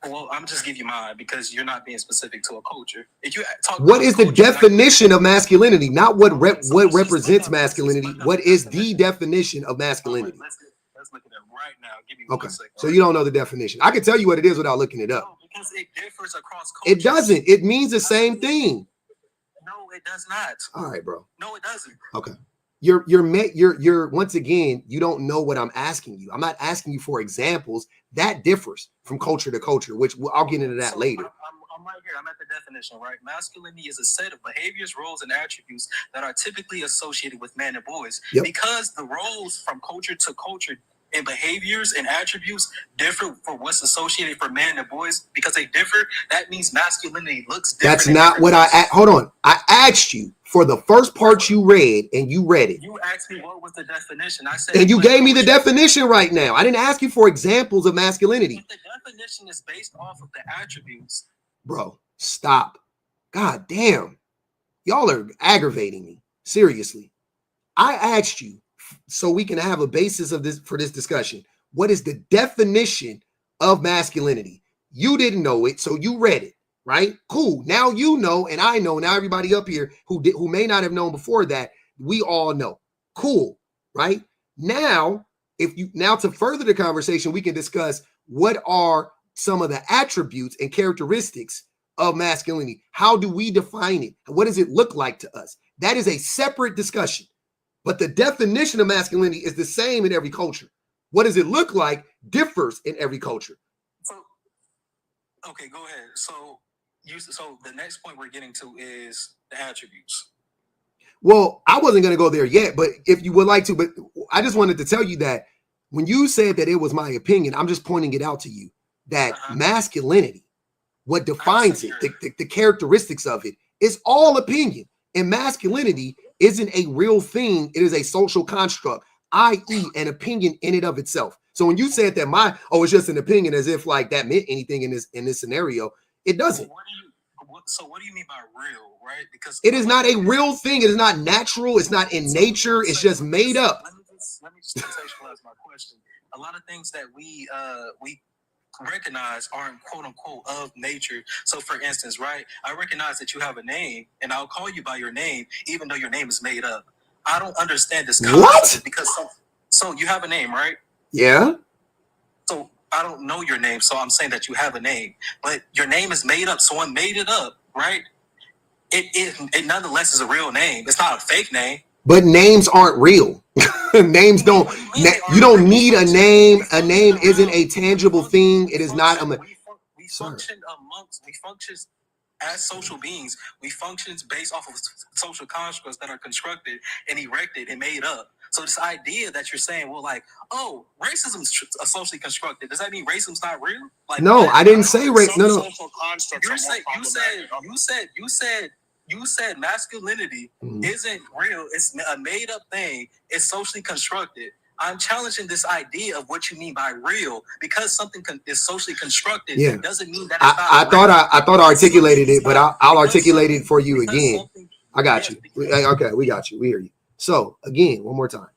I'm just give you mine because you're not being specific to a culture. If you talk, what is the definition of masculinity? Not what represents masculinity. What is the definition of masculinity? Let's look at it right now. Give me okay. 1 second. So you don't know the definition. I can tell you what it is without looking it up. No, because it differs across cultures. It doesn't. It means the same thing. No, it does not. All right, bro. No, it doesn't. Okay. You're once again, you don't know what I'm asking you. I'm not asking you for examples. That differs from culture to culture, which I'll get into that later. I'm right here. I'm at the definition, right? Masculinity is a set of behaviors, roles, and attributes that are typically associated with men and boys. Yep. Because the roles from culture to culture and behaviors and attributes differ for what's associated for men and boys, because they differ, that means masculinity looks different. That's not what hold on. I asked you for the first part you read, and you read it. You asked me what was the definition. I said, and you gave me the definition right now. I didn't ask you for examples of masculinity. But the definition is based off of the attributes. Bro, stop. God damn. Y'all are aggravating me. Seriously. I asked you so we can have a basis of this for this discussion. What is the definition of masculinity? You didn't know it, so you read it, right? Cool. Now you know, and I know. Now everybody up here who may not have known before that, we all know. Cool, right? Now, to further the conversation, we can discuss what are some of the attributes and characteristics of masculinity. How do we define it? What does it look like to us? That is a separate discussion. But the definition of masculinity is the same in every culture. What does it look like differs in every culture. So, okay, go ahead. So the next point we're getting to is the attributes. Well, I wasn't going to go there yet, but if you would like to, but I just wanted to tell you that when you said that it was my opinion, I'm just pointing it out to you that masculinity, what defines it, the characteristics of it is all opinion. And masculinity isn't a real thing. It is a social construct, i.e. an opinion in and of itself. So when you said that it's just an opinion, as if like that meant anything in this scenario, it doesn't. So what do you mean by real, right? Because it is not a real thing. It is not natural. It's not in nature. It's just made up. Let me just contextualize my question. A lot of things that we recognize aren't quote unquote of nature. So for instance, right, I recognize that you have a name and I'll call you by your name, even though your name is made up. I don't understand this concept because so you have a name, right? Yeah. So I don't know your name, so I'm saying that you have a name, but your name is made up. Someone made it up, right? It nonetheless is a real name. It's not a fake name. But names aren't real. Names don't. You don't need a name. A name isn't a tangible thing. It is not a. We function as social beings. We function based off of social constructs that are constructed and erected and made up. So this idea that you're saying, well, like, oh, racism is socially constructed. Does that mean racism's not real? Like, no, I didn't say race. No. You said masculinity isn't real. It's a made up thing. It's socially constructed. I'm challenging this idea of what you mean by real, because something is socially constructed. Yeah. Doesn't mean that it's not real. I thought I articulated it, but I'll articulate it for you again. I got you. Okay, we got you. We hear you. So again, one more time.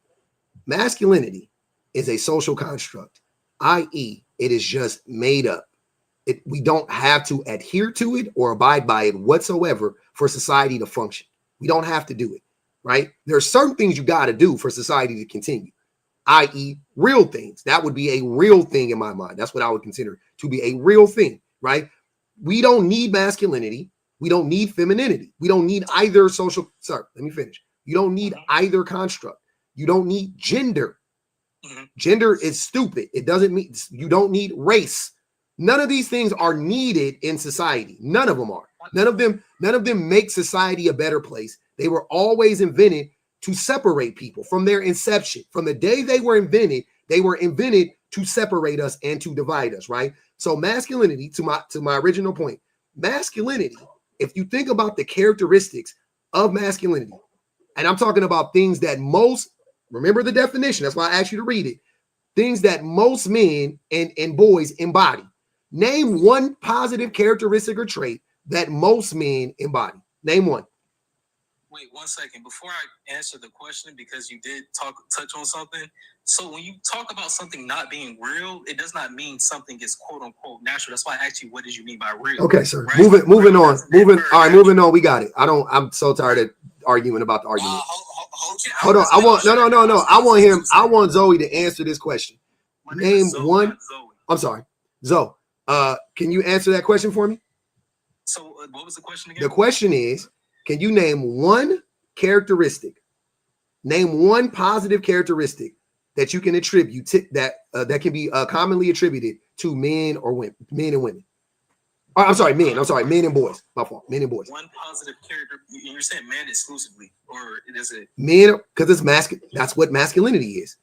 Masculinity is a social construct, i.e., it is just made up. We don't have to adhere to it or abide by it whatsoever for society to function. We don't have to do it, right? There are certain things you got to do for society to continue, i.e. real things. That would be a real thing in my mind. That's what I would consider to be a real thing, right? We don't need masculinity. We don't need femininity. We don't need either social. Sorry, let me finish. You don't need either construct. You don't need gender. Gender is stupid. It doesn't mean you don't need race. None of these things are needed in society. None of them are. None of them make society a better place. They were always invented to separate people from their inception. From the day they were invented to separate us and to divide us, right? So masculinity, to my original point, masculinity, if you think about the characteristics of masculinity, and I'm talking about things that remember the definition, that's why I asked you to read it, things that most men and boys embody. Name one positive characteristic or trait that most men embody. Name one. Wait 1 second. Before I answer the question, because you did touch on something. So when you talk about something not being real, it does not mean something is quote unquote natural. That's why I asked you, what did you mean by real? Okay, sir. Right? Moving on. Moving on. We got it. I'm so tired of arguing about the argument. Hold on. No. I want Zoe to answer this question. Name one. I'm sorry. Zoe. Can you answer that question for me? So what was the question again? The question is, can you name one characteristic? Name one positive characteristic that you can attribute to that can be commonly attributed to men or women, men and women. Oh, I'm sorry, men and boys. My fault. Men and boys. One positive character. You're saying men exclusively, or is it men? Because it's masculine. That's what masculinity is.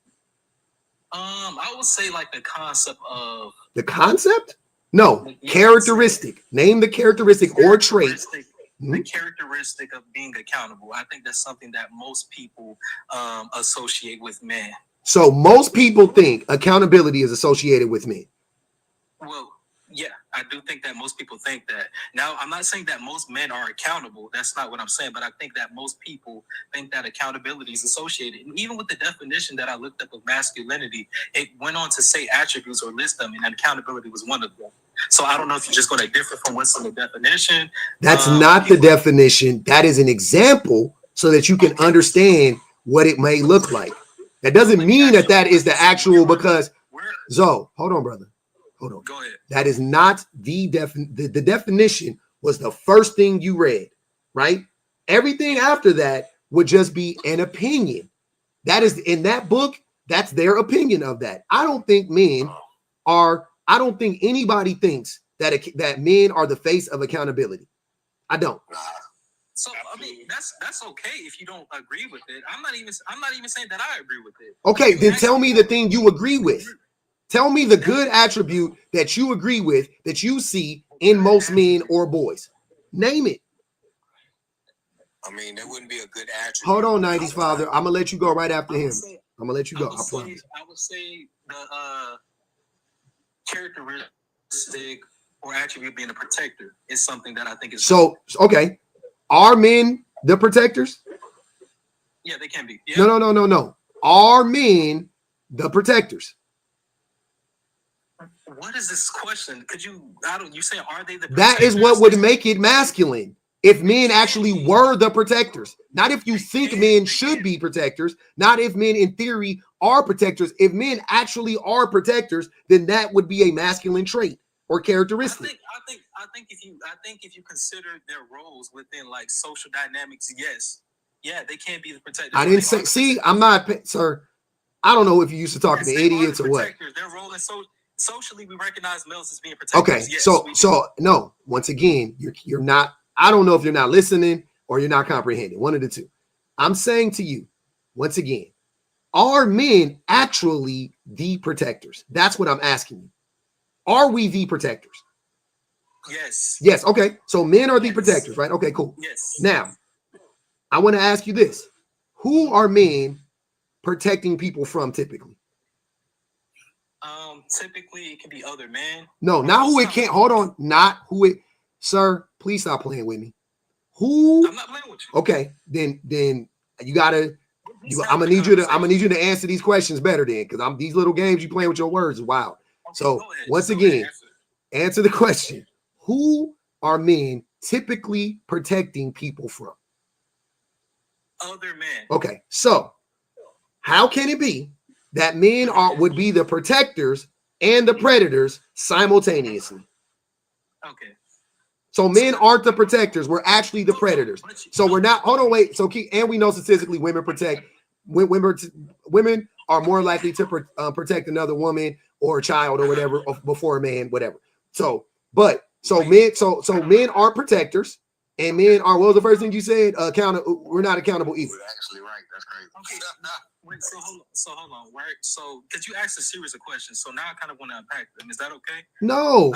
I would say like the concept of the concept. No, characteristic. Name the characteristic or trait. The characteristic of being accountable. I think that's something that most people associate with men. So most people think accountability is associated with men. Well, yeah, I do think that most people think that. Now, I'm not saying that most men are accountable. That's not what I'm saying. But I think that most people think that accountability is associated. And even with the definition that I looked up of masculinity, it went on to say attributes or list them, and accountability was one of them. So I don't know if you're just going to differ from what's in the definition. That's not the definition. That is an example so that you can understand what it may look like. That doesn't mean that that is the actual, because Zoe, hold on, brother. Hold on. Go ahead. That is not the definition was the first thing you read, right? Everything after that would just be an opinion. That is in that book. That's their opinion of that. I don't think men are, I don't think anybody thinks that men are the face of accountability. I don't. So I mean that's okay if you don't agree with it. I'm not even saying that I agree with it. Okay, then tell me the thing you agree with. Tell me the good attribute that you agree with that you see in most men or boys. Name it. I mean, that wouldn't be a good attribute. Hold on, 90s father. I'm gonna let you go right after him. I'm gonna let you go. I promise. I would say the characteristic or attribute being a protector is something that I think is so okay. Are men the protectors? Yeah, they can be. Yeah. No. Are men the protectors? What is this question? Could you? You say are they the protectors? That is what would make it masculine. If men actually were the protectors, not if you think men should be protectors, not if men in theory are protectors. If men actually are protectors, then that would be a masculine trait or characteristic. I think if you consider their roles within like social dynamics, yes, yeah, they can be the protectors. I didn't say. See, I'm not, sir. I don't know if you used to talk to idiots or what. Their role in socially, we recognize males as being protectors. Okay, yes, so no. Once again, you're not. I don't know if you're not listening or you're not comprehending. One of the two. I'm saying to you, once again, are men actually the protectors? That's what I'm asking you. Are we the protectors? Yes. Yes. Okay. So men are the protectors, right? Okay, cool. Yes. Now, I want to ask you this. Who are men protecting people from typically? Typically it can be other men. No, not who it can't. Hold on. Not who it. Sir, please stop playing with me. Who? I'm not playing with you. Okay, then you gotta. I'm gonna need you to answer these questions better then, because these little games you playing with your words is wild. Okay, so once again, answer the question: who are men typically protecting people from? Other men. Okay, so how can it be that men would be the protectors and the predators simultaneously? Okay. So men aren't the protectors. We're actually the predators. So we're not. Hold on, wait. So and we know statistically women protect. Women are more likely to protect another woman or a child or whatever before a man, whatever. So men aren't protectors, and men are. What was the first thing you said? We're not accountable either. You're actually right. That's crazy. Okay. Wait, so hold on, right? So because you asked a series of questions, so now I kind of want to unpack them. Is that okay? No.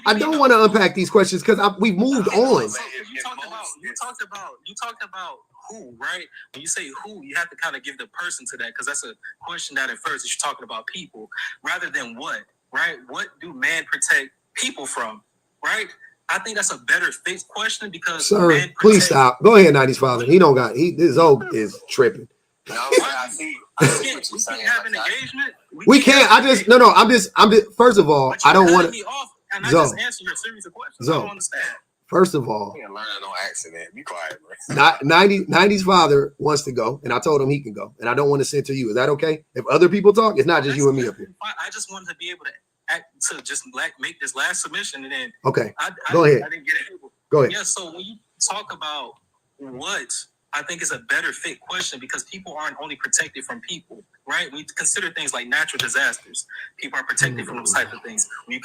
I don't want to unpack these questions because we've moved on. So you talked about who, right? When you say who, you have to kind of give the person to that because that's a question that infers that you're talking about people rather than what, right? What do men protect people from, right? I think that's a better fit question because sir, please stop. Go ahead, 90s father. He don't got this old is tripping. We can't. I'm just. First of all, I don't want to. And I just answer your series of questions. I don't understand. First of all, you learn no accident. Be quiet, bro. 90's father wants to go, and I told him he can go, and I don't want to censor you. Is that okay? If other people talk, it's not just you and me up here. I just wanted to be able to just make this last submission, and then okay, go ahead. I didn't get it. Go ahead. Yeah. So when you talk about what I think is a better fit question because people aren't only protected from people, right? When you consider things like natural disasters, people are protected from those types of things. When you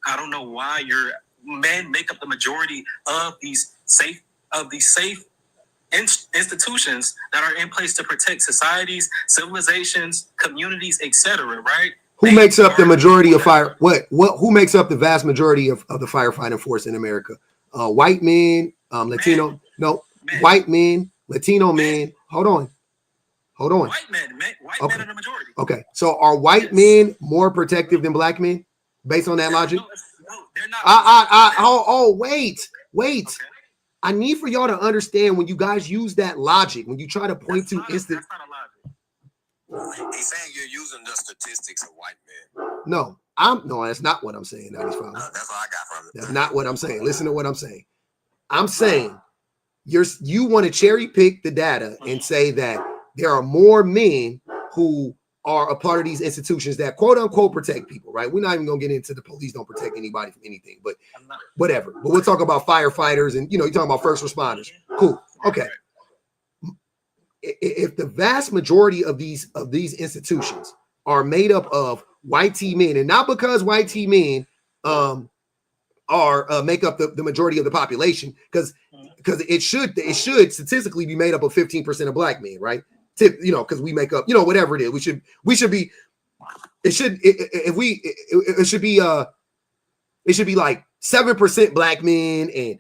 I don't know why your men make up the majority of these safe institutions that are in place to protect societies, civilizations, communities, etc. Right? Who makes up the majority of fire? Who makes up the vast majority of the firefighting force in America? White men, Latino, men. White men, Latino men. Hold on. White men are the majority. Okay, so are white men more protective than black men, based on that logic? No, they're not. Wait. Okay. I need for y'all to understand when you guys use that logic, when you try to point to instant. That's not a logic. He's saying you're using the statistics of white men. No, that's not what I'm saying. That's what I got from it. That's not what I'm saying. Listen to what I'm saying. I'm saying you want to cherry pick the data and say that there are more men who are a part of these institutions that quote unquote protect people, right? We're not even gonna get into the police don't protect anybody from anything, but whatever. But we'll talk about firefighters and you're talking about first responders. Cool. Okay. If the vast majority of these institutions are made up of white T men, and not because white T men are make up the majority of the population, because it should statistically be made up of 15% of black men, right? Because we make up, whatever it is, we should be like 7% black men and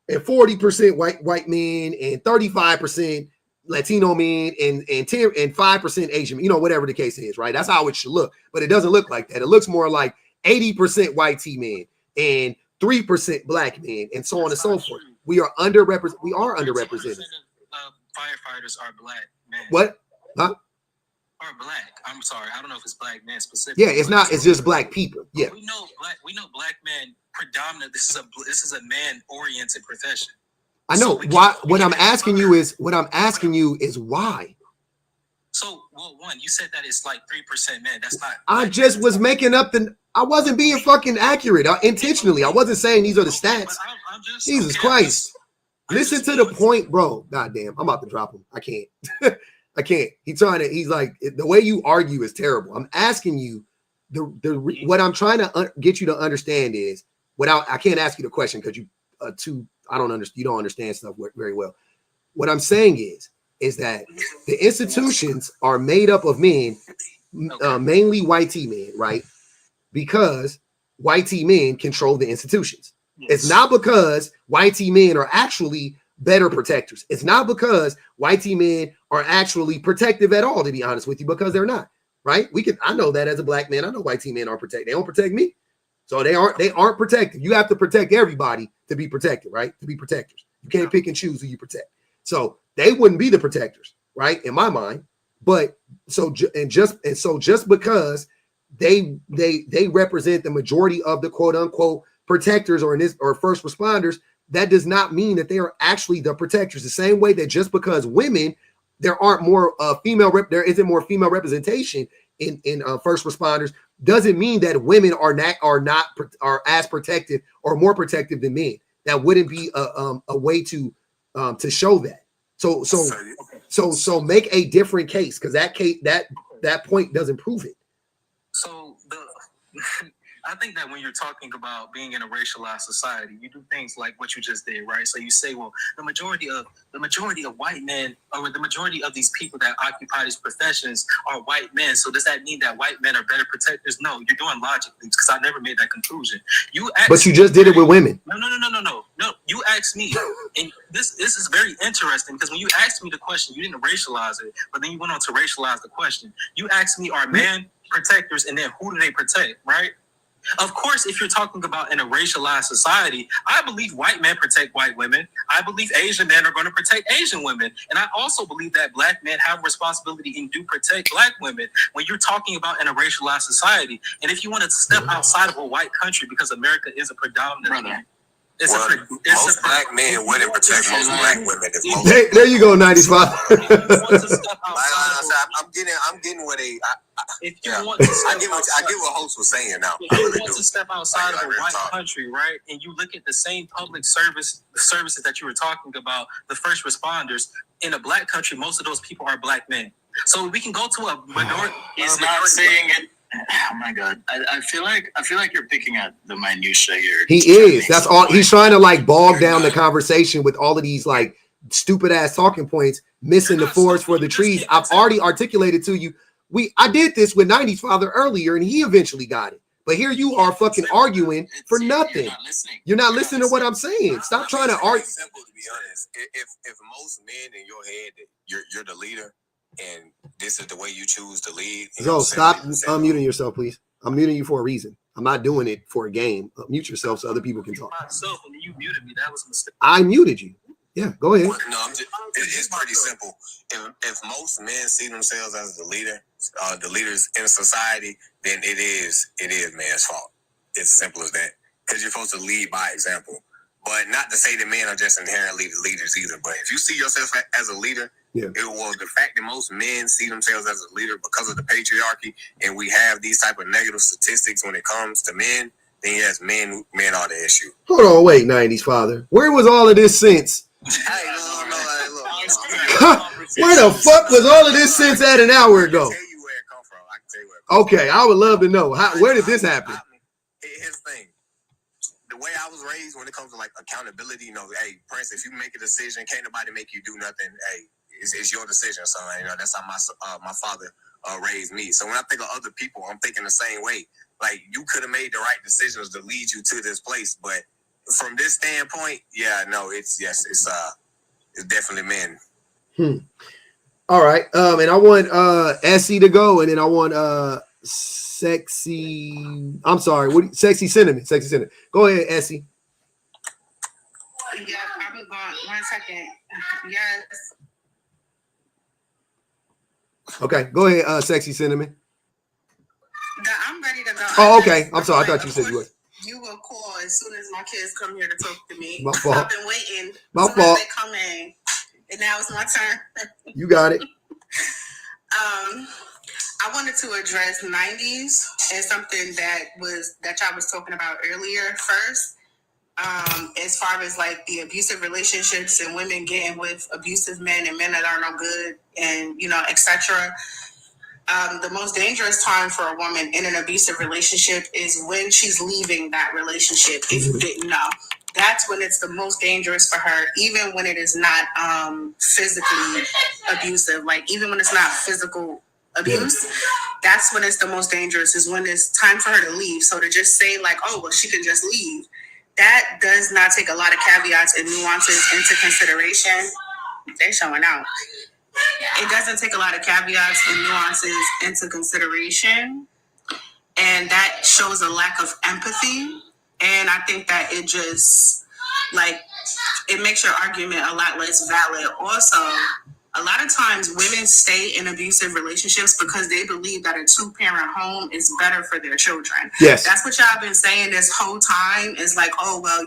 40% white men and 35% Latino men and 5% Asian men, whatever the case is, right? That's how it should look, but it doesn't look like that. It looks more like 80% white T men and 3% black men and so on and so forth. We are underrepresented. Firefighters are black men. What? Huh? Are black. I'm sorry. I don't know if it's black men specifically. Yeah, it's not. It's just black people. Yeah. We know black men predominant. This is a man-oriented profession. I know. Why? What I'm asking you is why. So, one, you said that it's like 3% men. That's not. I just was making up I wasn't being fucking accurate intentionally. I wasn't saying these are the stats. Jesus Christ. Listen to the point, bro. God damn, I'm about to drop him. I can't. I can't. He's like, the way you argue is terrible. I'm asking you, what I'm trying to get you to understand is, I can't ask you the question because you you don't understand stuff very well. What I'm saying is that the institutions are made up of men, mainly white T men, right? Because white T men control the institutions. It's not because white T men are actually better protectors. It's not because white T men are actually protective at all, to be honest with you, because they're not, right? I know that as a black man. I know white T men aren't protected. They don't protect me. So they aren't protected. You have to protect everybody to be protected, right? To be protectors. You can't pick and choose who you protect. So they wouldn't be the protectors, right? In my mind. But just because they represent the majority of the quote unquote protectors or first responders, that does not mean that they are actually the protectors. The same way that just because women, there isn't more female representation in first responders, doesn't mean that women are as protective or more protective than men. That wouldn't be a way to show that. So make a different case, because that point doesn't prove it. So I think that when you're talking about being in a racialized society, you do things like what you just did, right? So you say, well, the majority of white men, or the majority of these people that occupy these professions are white men. So does that mean that white men are better protectors? No, you're doing logic loops, because I never made that conclusion. But you just did it with women. No. You asked me, and this is very interesting, because when you asked me the question, you didn't racialize it, but then you went on to racialize the question. You asked me, are men protectors, and then who do they protect, right? Of course, if you're talking about in a racialized society, I believe white men protect white women. I believe Asian men are going to protect Asian women. And I also believe that black men have responsibility and do protect black women when you're talking about in a racialized society. And if you want to step outside of a white country, because America is a predominant... Most black men wouldn't protect most black women. There you go, 95. I'm getting what I get what host was saying now. If you want to step outside of a white country, right, and you look at the same public services that you were talking about, the first responders, in a black country, most of those people are black men. So we can go to a minority. He's not saying it. Oh my God! I feel like you're picking at the minutia here. He is. That's all. He's trying to bog down the conversation with all of these stupid ass talking points, missing the forest for the trees. I've already articulated to you. I did this with 90s father earlier, and he eventually got it. But here you are fucking arguing for nothing. You're not listening to what I'm saying. Stop trying to argue. It's simple, to be honest. If most men in your head, you're the leader, and this is the way you choose to lead. Go, stop unmuting yourself, please. I'm muting you for a reason. I'm not doing it for a game. Mute yourself so other people can talk. Myself, when you muted me, that was a mistake. I muted you. Yeah, go ahead. No, it's pretty simple. If most men see themselves as the leaders in society, then it is man's fault. It's as simple as that. Because you're supposed to lead by example. But not to say that men are just inherently the leaders either. But if you see yourself as a leader, the fact that most men see themselves as a leader because of the patriarchy, and we have these type of negative statistics when it comes to men, then yes, men are the issue. Hold on, wait, 90s father. Where was all of this since? Hey, Where the fuck was all of this since at an hour ago? I can tell you where it come from. I can tell you where it come Okay, I would love to know. Where did this happen? Here's the thing. The way I was raised when it comes to like accountability, hey, Prince, if you make a decision, can't nobody make you do nothing. Hey, it's your decision, son. That's how my father raised me. So when I think of other people, I'm thinking the same way. Like, you could have made the right decisions to lead you to this place, but from this standpoint, it's definitely men. All right. And I want Essie to go, and then I want Sexy Cinnamon. Go ahead, Essie. Yeah, I'm going 1 second. Yes. Okay, go ahead, Sexy Cinnamon. I'm ready to go. Oh, okay. I'm sorry. I thought you said you was. You will call as soon as my kids come here to talk to me. My fault. I've been waiting. My as soon fault. as they come in, and now it's my turn. You got it. I wanted to address 90s and something that y'all was talking about earlier first. As far as like the abusive relationships and women getting with abusive men and men that are no good and etc. The most dangerous time for a woman in an abusive relationship is when she's leaving that relationship. If you didn't know, that's when it's the most dangerous for her, even when it is not physically abusive. Like, even when it's not physical abuse, that's when it's the most dangerous, is when it's time for her to leave. So to just say like, oh, well, she can just leave, that does not take a lot of caveats and nuances into consideration. They're showing out. It doesn't take a lot of caveats and nuances into consideration. And that shows a lack of empathy. And I think that it just, it makes your argument a lot less valid. Also, a lot of times women stay in abusive relationships because they believe that a two-parent home is better for their children. Yes. That's what y'all been saying this whole time, is like, oh, well,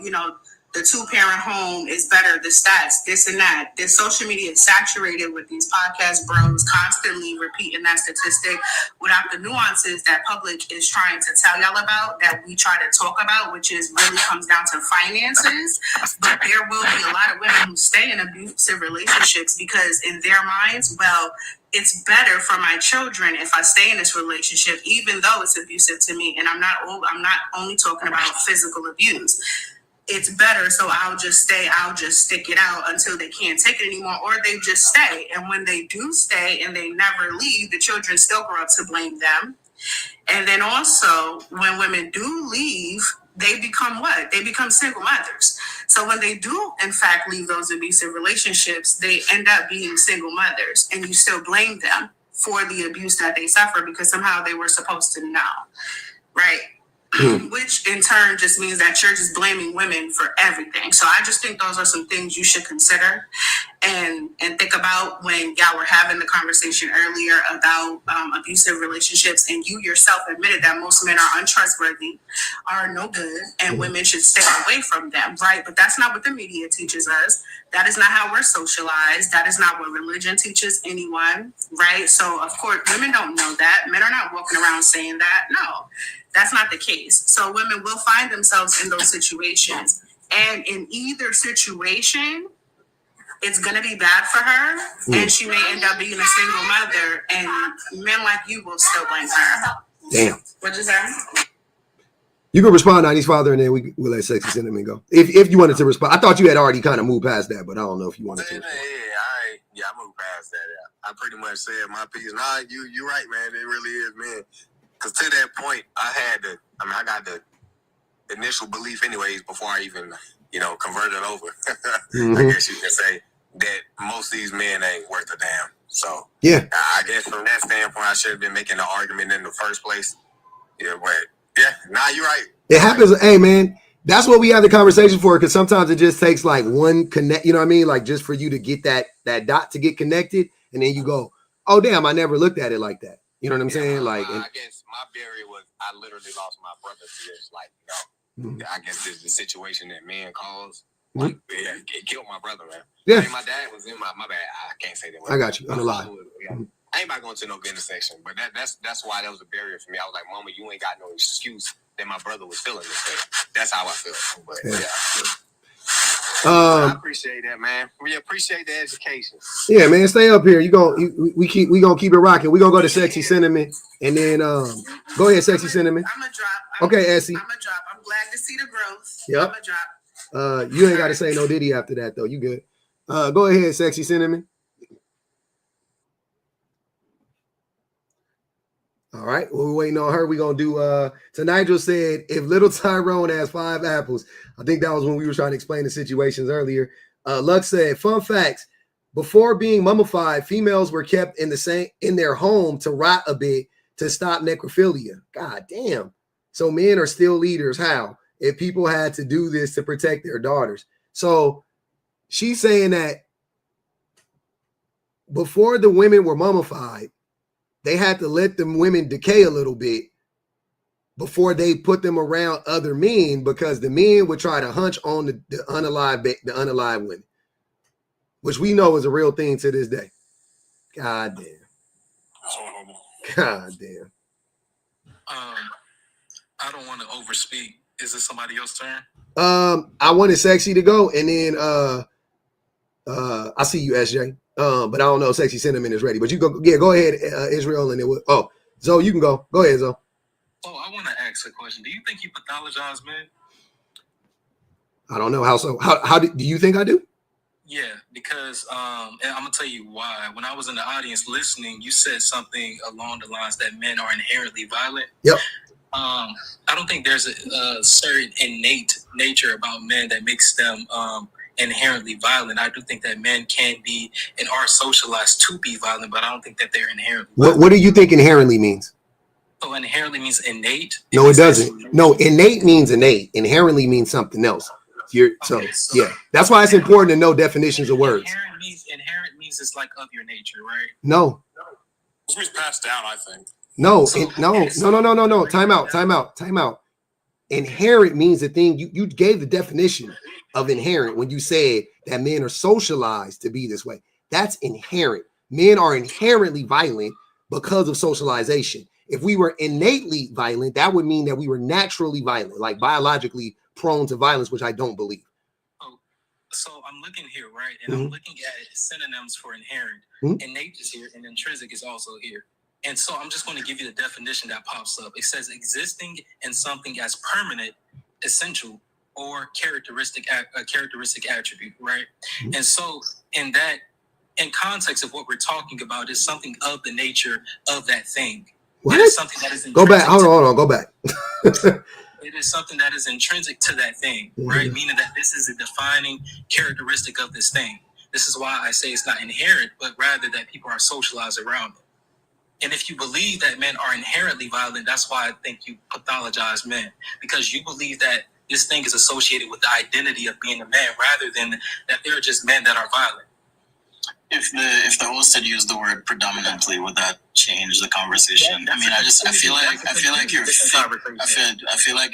the two-parent home is better, the stats, this and that. This social media is saturated with these podcast bros constantly repeating that statistic without the nuances that public is trying to tell y'all about, that we try to talk about, which is really comes down to finances. But there will be a lot of women who stay in abusive relationships because in their minds, well, it's better for my children if I stay in this relationship, even though it's abusive to me. And I'm not only talking about physical abuse. It's better, so I'll just stay. I'll just stick it out until they can't take it anymore, or they just stay. And when they do stay and they never leave, the children still grow up to blame them. And then also, when women do leave, they become what? They become single mothers. So when they do, in fact, leave those abusive relationships, they end up being single mothers, and you still blame them for the abuse that they suffer because somehow they were supposed to know, right? Which in turn just means that you're just blaming women for everything. So I just think those are some things you should consider and think about when y'all were having the conversation earlier about abusive relationships, and you yourself admitted that most men are untrustworthy, are no good, and women should stay away from them, right? But that's not what the media teaches us. That is not how we're socialized. That is not what religion teaches anyone, right? So of course, women don't know that. Men are not walking around saying that. No, that's not the case. So women will find themselves in those situations. And in either situation, it's going to be bad for her, and she may end up being a single mother, and men like you will still blame her. Damn. What'd you say? You can respond on his father, and then we'll let Sexy Cinnamon go. If you wanted to respond. I thought you had already kind of moved past that, but I don't know if you wanted to. I moved past that. I pretty much said my piece. Nah, you're right, man. It really is, man. Because to that point, I got the initial belief anyways before I even, converted over. I guess you can say that most of these men ain't worth a damn. So, yeah, I guess from that standpoint, I should have been making the argument in the first place. Yeah, but yeah, you're right. It happens. Hey, man, that's what we have the conversation for, because sometimes it just takes like one connect, you know what I mean? Like just for you to get that dot to get connected, and then you go, oh, damn, I never looked at it like that. You know what I'm saying? Like, I guess my barrier was I literally lost my brother to this. Like, I guess this is the situation that men cause. Like, it killed my brother, man. Yeah. I mean, my dad was in my bad. I can't say that. I got you. Unalive. I ain't about going to no business section, but that's why that was a barrier for me. I was like, Mama, you ain't got no excuse that my brother was feeling this way. That's how I feel. But I appreciate that, man. We appreciate the education. Yeah, man, stay up here. We gonna keep it rocking. We gonna go to Sexy Cinnamon, and then go ahead, Sexy Cinnamon. I'm gonna drop. Okay, Essie. I'm gonna drop. I'm glad to see the growth. Yep. I'm gonna drop. You ain't got to say no Diddy after that though. You good? Go ahead, Sexy Cinnamon. All right. Well, we're waiting on her. We're going to do, so Nigel said, if little Tyrone has 5 apples, I think that was when we were trying to explain the situations earlier. Lux said, fun facts, before being mummified, females were kept in their home to rot a bit to stop necrophilia. God damn. So men are still leaders. How? If people had to do this to protect their daughters. So she's saying that before the women were mummified, they had to let them women decay a little bit before they put them around other men, because the men would try to hunch on the unalive women, which we know is a real thing to this day. God damn. God damn. I don't want to overspeak. Is this somebody else's turn? I wanted Sexy to go, and then I see you, SJ. But I don't know if Sexy Cinnamon is ready. But you go, go ahead, Israel, and it will. Oh, Zoe, you can go. Go ahead, Zoe. Oh, I want to ask a question. Do you think you pathologize men? I don't know how so. How do you think I do? Yeah, because and I'm gonna tell you why. When I was in the audience listening, you said something along the lines that men are inherently violent. Yep. I don't think there's a certain innate nature about men that makes them inherently violent. I do think that men can be and are socialized to be violent, but I don't think that they're inherently violent. What do you think inherently means? So inherently means innate? No, it doesn't. No, innate means innate. Inherently means something else. So yeah, that's why it's important to know definitions of words. Inherent means it's like of your nature, right? No. It means passed down, I think. No. Time out. Inherent means the thing you gave the definition of inherent when you said that men are socialized to be this way. That's inherent. Men are inherently violent because of socialization. If we were innately violent, that would mean that we were naturally violent, like biologically prone to violence, which I don't believe. Oh, so I'm looking here, right? And I'm looking at synonyms for inherent. Innate is here and intrinsic is also here. And so I'm just going to give you the definition that pops up. It says existing in something as permanent, essential, or characteristic attribute, right? And so in context of what we're talking about is something of the nature of that thing. What? It is something that is go back. Hold on. Go back. It is something that is intrinsic to that thing, right? Meaning that this is a defining characteristic of this thing. This is why I say it's not inherent, but rather that people are socialized around it. And if you believe that men are inherently violent, that's why I think you pathologize men, because you believe that this thing is associated with the identity of being a man rather than that they're just men that are violent. If the host had used the word predominantly, would that change the conversation? I mean, I feel like you're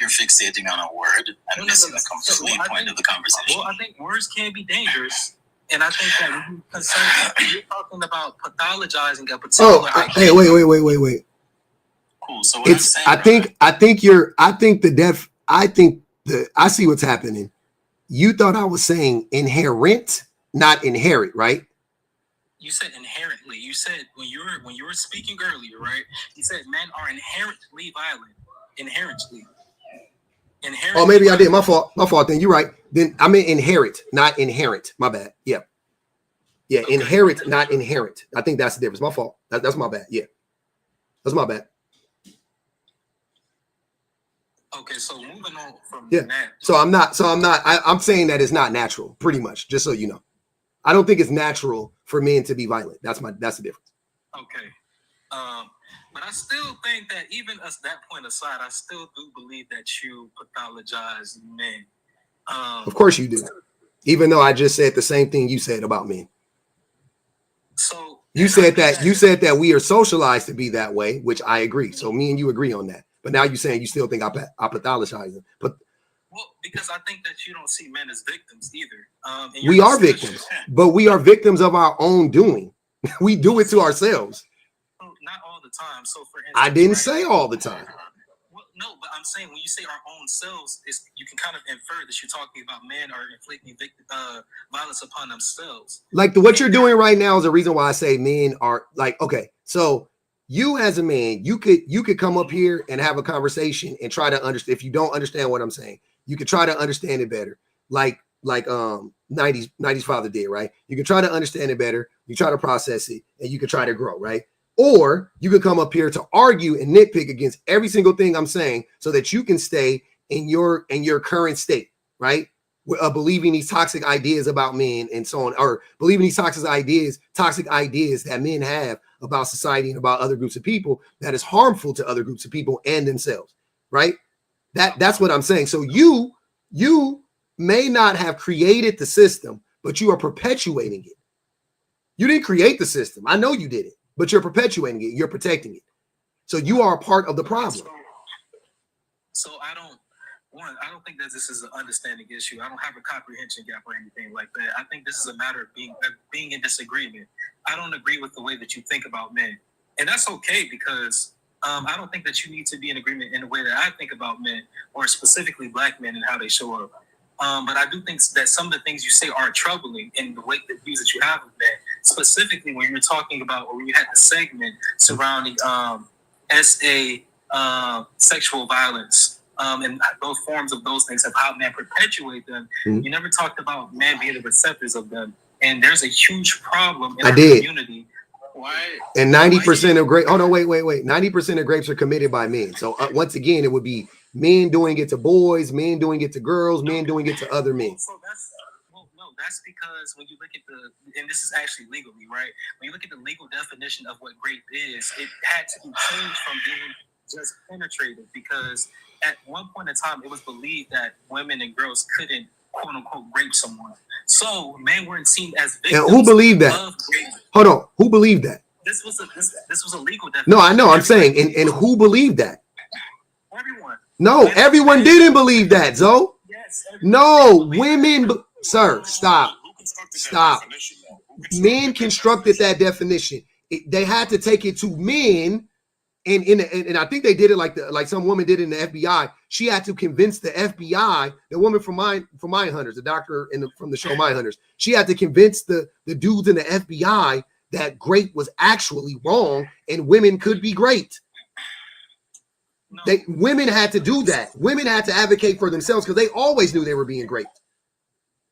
fixating on a word and missing the complete point of the conversation. Well, I think words can be dangerous. And I think that you're talking about pathologizing a particular idea. Hey, wait. Cool. So what I see what's happening. You thought I was saying inherent, not inherit, right? You said inherently. You said when you were speaking earlier, right? You said men are inherently violent. Inherently. Inherent. Oh, maybe I did. My fault. My fault. Then you're right. Then I meant inherit, not inherent. My bad. Yeah. Yeah. Okay. Inherit, not inherent. I think that's the difference. My fault. That's my bad. Yeah. That's my bad. Okay. So moving on from that. I'm saying that it's not natural, pretty much, just so you know. I don't think it's natural for men to be violent. That's the difference. Okay. But I still think that even as that point aside, I still do believe that you pathologize men. Of course you do. Even though I just said the same thing you said about men. So you said that we are socialized to be that way, which I agree. So me and you agree on that. But now you're saying you still think I pathologize them. But well, because I think that you don't see men as victims either. We are victims, but we are victims of our own doing. We do it to ourselves. Not all the time. So for instance, I didn't say all the time. Well, no, but I'm saying when you say our own selves, you can kind of infer that you're talking about men are inflicting violence upon themselves. Like what you're doing right now is the reason why I say men are like, okay, so you as a man, you could come up here and have a conversation and try to understand. If you don't understand what I'm saying, you could try to understand it better. Like 90s father did, right? You can try to understand it better. You try to process it and you can try to grow, right? Or you could come up here to argue and nitpick against every single thing I'm saying so that you can stay in your current state, right? Believing these toxic ideas about men and so on, or believing these toxic ideas that men have about society and about other groups of people that is harmful to other groups of people and themselves, right? That's what I'm saying. So you may not have created the system, but you are perpetuating it. You didn't create the system. I know you did it, but you're perpetuating it. You're protecting it. So you are a part of the problem. So I don't think that this is an understanding issue. I don't have a comprehension gap or anything like that. I think this is a matter of being in disagreement. I don't agree with the way that you think about men. And that's okay because I don't think that you need to be in agreement in the way that I think about men, or specifically black men and how they show up. But I do think that some of the things you say are troubling in the way the views that you have of men, specifically when you're talking about, or when you had the segment surrounding sexual violence and those forms of those things, of how men perpetuate them. Mm-hmm. You never talked about men being the receptors of them. And there's a huge problem in our community. Why? And 90% of grapes. Oh no, wait. 90% of grapes are committed by men. So once again, it would be men doing it to boys, men doing it to girls, men doing it to other men. So that's because when you look at and this is actually legally, right? When you look at the legal definition of what rape is, it had to be changed from being just penetrative, because at one point in time, it was believed that women and girls couldn't, quote unquote, rape someone. So men weren't seen as victims. And who believed that? Hold on. Who believed that? This was a legal definition. No, I know. I'm saying, and who believed that? Everyone. No, everyone didn't believe that, Zoe. Yes. No, women. Sir, stop. Men constructed that definition. They had to take it to men. And I think they did it like some woman did in the FBI. She had to convince the FBI, the woman from Mindhunters, the doctor from the show Mindhunters. She had to convince the dudes in the FBI that grape was actually wrong and women could be great. No. Women had to do that. Women had to advocate for themselves because they always knew they were being great.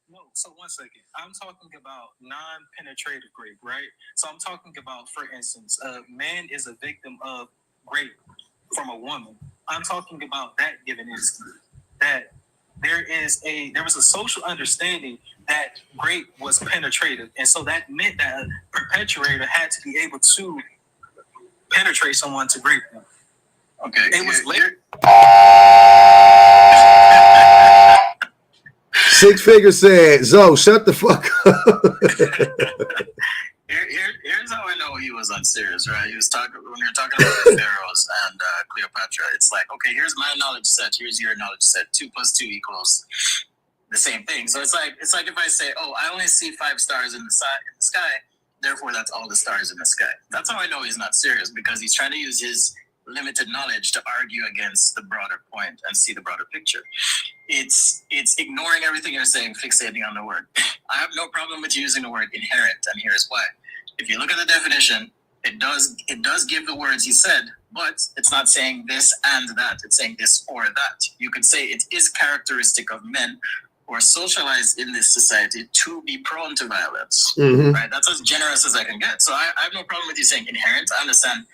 No, so 1 second. I'm talking about non-penetrative grape, right? So I'm talking about, for instance, a man is a victim of rape from a woman. I'm talking about that given instance, that there was a social understanding that rape was penetrative, and so that meant that a perpetrator had to be able to penetrate someone to rape them. Okay. It was later. Six Figure said, Zoe, shut the fuck up. Here's how I know he was unserious, right? He was talking, when you're talking about the pharaohs and Cleopatra, it's like, okay, here's my knowledge set, here's your knowledge set. 2 + 2 equals the same thing. So it's like if I say, oh, I only see 5 stars in the sky, therefore that's all the stars in the sky. That's how I know he's not serious, because he's trying to use his limited knowledge to argue against the broader point and see the broader picture. It's ignoring everything you're saying, fixating on the word. I have no problem with using the word inherent, and here's why. If you look at the definition, It does give the words he said, but it's not saying this and that. It's saying this or that. You could say it is characteristic of men who are socialized in this society to be prone to violence. Right? That's as generous as I can get. So I have no problem with you saying inherent. I understand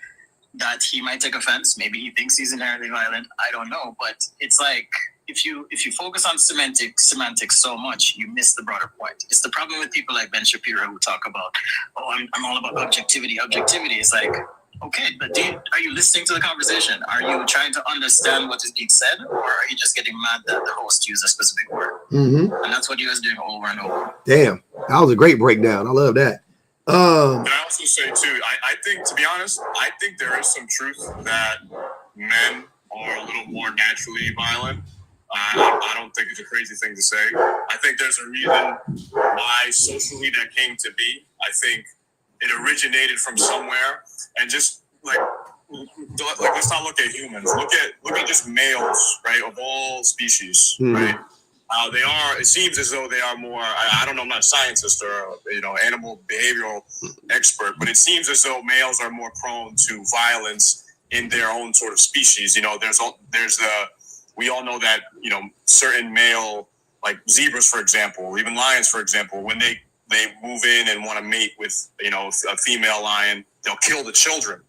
that he might take offense. Maybe he thinks he's inherently violent. I don't know. But it's like if you focus on semantics so much, you miss the broader point. It's the problem with people like Ben Shapiro who talk about, I'm all about objectivity. Objectivity is like, okay, but are you listening to the conversation? Are you trying to understand what is being said? Or are you just getting mad that the host used a specific word? And that's what you guys doing over and over. Damn, that was a great breakdown. I love that. Can I also say too, I think, to be honest, I think there is some truth that men are a little more naturally violent. I don't think it's a crazy thing to say. I think there's a reason why socially that came to be. I think it originated from somewhere, and just like let's not look at humans. Look at just males, right, of all species, right? They are. It seems as though they are more. I don't know. I'm not a scientist or animal behavioral expert, but it seems as though males are more prone to violence in their own sort of species. There's we all know that certain male, like zebras, for example, even lions, for example, when they move in and want to mate with a female lion, they'll kill the children,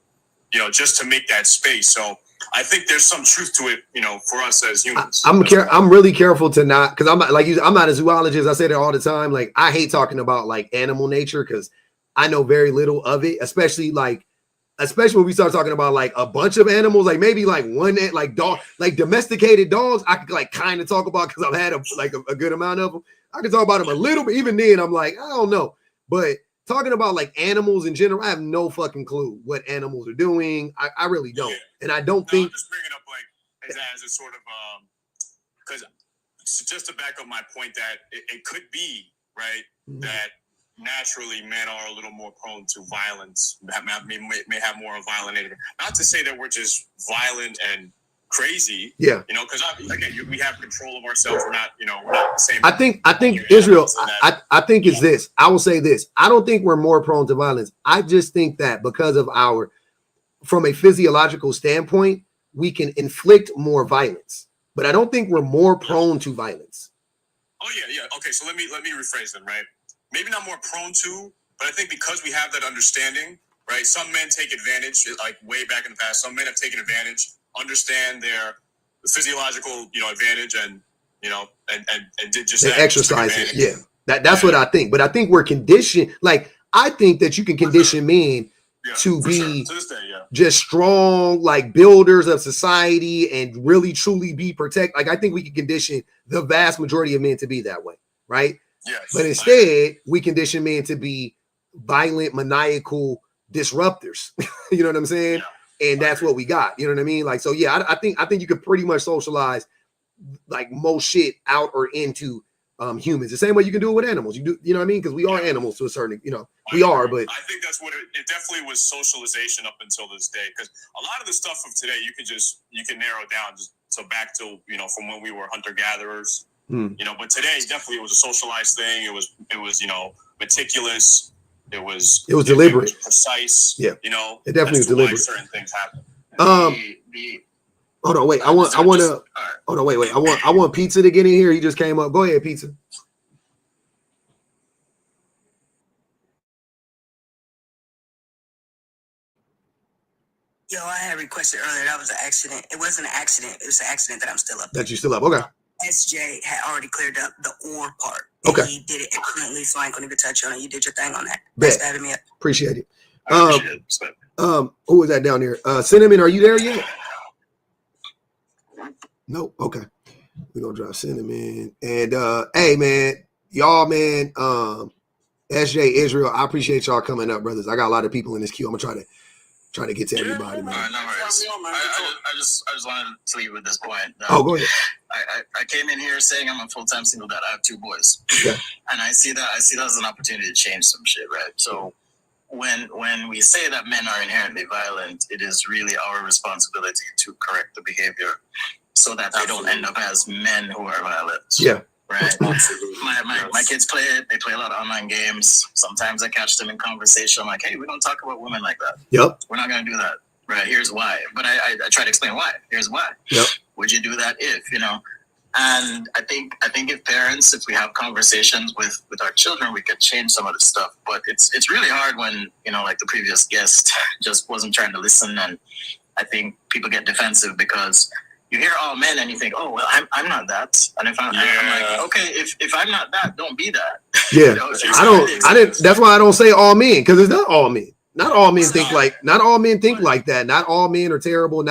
just to make that space. So I think there's some truth to it, for us as humans. I'm really careful to not, because I'm not a zoologist. I say that all the time. Like, I hate talking about like animal nature because I know very little of it, especially when we start talking about like a bunch of animals, like maybe like one, like dog, like domesticated dogs. I could like kind of talk about because I've had a good amount of them. I can talk about them a little bit. Even then, I'm like, I don't know. But talking about like animals in general, I have no fucking clue what animals are doing. I really don't. And I don't think. I'm just bringing up like as a sort of because just to back up my point that it could be right that naturally men are a little more prone to violence. May have more violent nature. Not to say that we're just violent and crazy. Yeah. Because again, we have control of ourselves. We're not the same. I think Israel. I think it's this. I will say this. I don't think we're more prone to violence. I just think that because of from a physiological standpoint, we can inflict more violence. But I don't think we're more prone to violence. Oh yeah. Okay, so let me rephrase them, right? Maybe not more prone to, but I think because we have that understanding, right? Some men take advantage, like way back in the past. Some men have taken advantage, understand their physiological, advantage, and and did just that. Exercise it. Yeah, that's what I think. But I think we're conditioned. Like, I think that you can condition men to be to this day, just strong, like builders of society, and really truly be protect. Like, I think we can condition the vast majority of men to be that way, right? Yes. But instead, we condition men to be violent, maniacal disruptors. You know what I'm saying? Yeah. And that's what we got. You know what I mean? Like, so yeah, I think you could pretty much socialize like most shit out or into humans. The same way you can do it with animals. You know what I mean? Because we are animals to a certain, we are. But I think that's what it definitely was, socialization up until this day. Because a lot of the stuff of today, you can narrow down so back to from when we were hunter gatherers. But today definitely it was a socialized thing. It was meticulous. It was deliberate. It was precise. Yeah. It definitely was deliberate. Certain things happen. Hold on, wait. I want Pizza to get in here. He just came up. Go ahead, Pizza. Yo, I had requested earlier. That was an accident. It wasn't an accident. It was an accident that I'm still up. That you still up? Okay. SJ had already cleared up the or part. Okay. He did it excellently, so I ain't gonna even touch on it. You did your thing on that. Bet. Thanks for having me up. Appreciate it. Who was that down there? Cinnamon, are you there yet? Nope. Okay. We're gonna drop Cinnamon. And hey man, y'all, man, SJ, Israel, I appreciate y'all coming up, brothers. I got a lot of people in this queue. I'm gonna try to get to everybody, man. All right, no worries. I just wanted to leave with this point. Go ahead. I came in here saying I'm a full-time single dad. I have 2 boys. Okay. And I see that as an opportunity to change some shit, right? So when we say that men are inherently violent, it is really our responsibility to correct the behavior so that they don't end up as men who are violent. Yeah. Right. My kids play it. They play a lot of online games. Sometimes I catch them in conversation. I'm like, hey, we don't talk about women like that. Yep. We're not going to do that. Right. Here's why. But I try to explain why. Here's why. Yep. Would you do that if, you know? And I think if parents, if we have conversations with our children, we could change some of the stuff. But it's really hard when, you know, like the previous guest just wasn't trying to listen. And I think people get defensive because you hear all men and you think, oh, well, I'm not that. And if I'm like, okay, if I'm not that, don't be that. Yeah. You know, I didn't. That's why I don't say all men, because it's not all men. Not all men think like that. Not all men are terrible.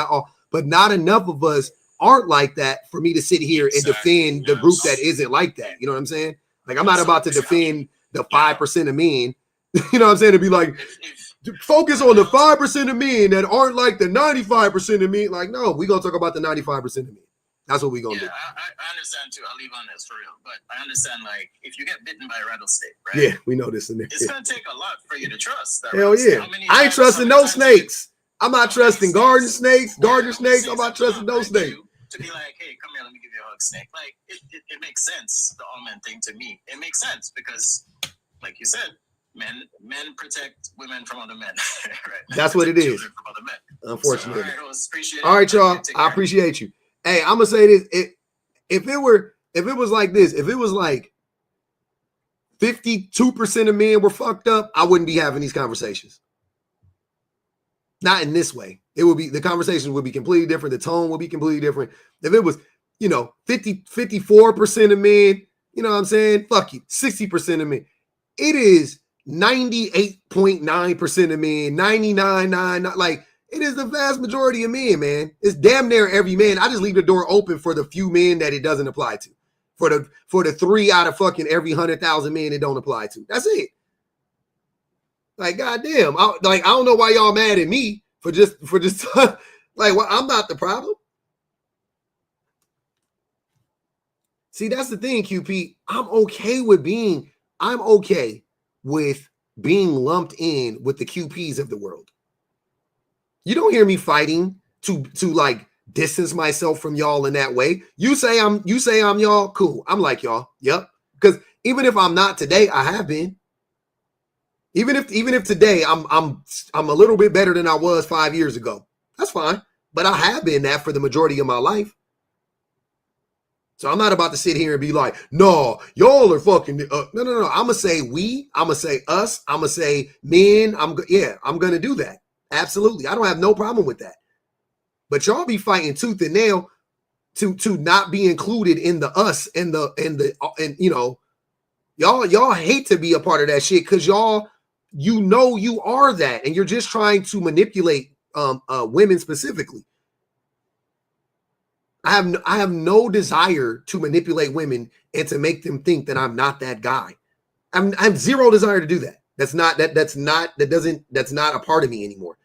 But not enough of us aren't like that for me to sit here and defend the group that isn't like that. You know what I'm saying? Like, I'm not about to defend the 5% of men. You know what I'm saying? To be like, focus on the 5% of men that aren't like the 95% of men. Like, no, we're going to talk about the 95% of men. That's what we're going to do. I understand too. I'll leave on this for real. But I understand, like, if you get bitten by a rattlesnake, right? Yeah, we know this in there. It's going to take a lot for you to trust that. Hell yeah. I ain't trusting no snakes. I'm not trusting garden snakes. I'm not trusting no snakes. To be like, hey, come here, let me give you a hug, snake. Like, it makes sense, the all men thing to me. It makes sense because, like you said, men protect women from other men. Right? That's what it is. From other men. Unfortunately. So, all right, y'all. I appreciate you. Hey, I'm gonna say this. If it was like this, if it was like 52% of men were fucked up, I wouldn't be having these conversations. Not in this way. It would be, the conversation would be completely different. The tone would be completely different. If it was, 54% of men, you know what I'm saying? Fuck you. 60% of men. It is 98.9% of men, 99.9, like, it is the vast majority of men, man. It's damn near every man. I just leave the door open for the few men that it doesn't apply to. For the 3 out of fucking every 100,000 men it don't apply to. That's it. Like, goddamn. I don't know why y'all mad at me for just like, well, I'm not the problem. See, that's the thing, QP. I'm okay with being lumped in with the QPs of the world. You don't hear me fighting to like distance myself from y'all in that way. You say I'm y'all, cool. I'm like y'all. Yep. Because even if I'm not today, I have been. Even if today I'm a little bit better than I was 5 years ago. That's fine. But I have been that for the majority of my life. So I'm not about to sit here and be like, no, y'all are fucking. No. I'm going to say we. I'm going to say us. I'm going to say men. I'm going to do that. Absolutely. I don't have no problem with that. But y'all be fighting tooth and nail to not be included in the us and y'all hate to be a part of that shit because y'all, you are that, and you're just trying to manipulate women specifically. I have no desire to manipulate women and to make them think that I'm not that guy. I have zero desire to do that. That's not a part of me anymore.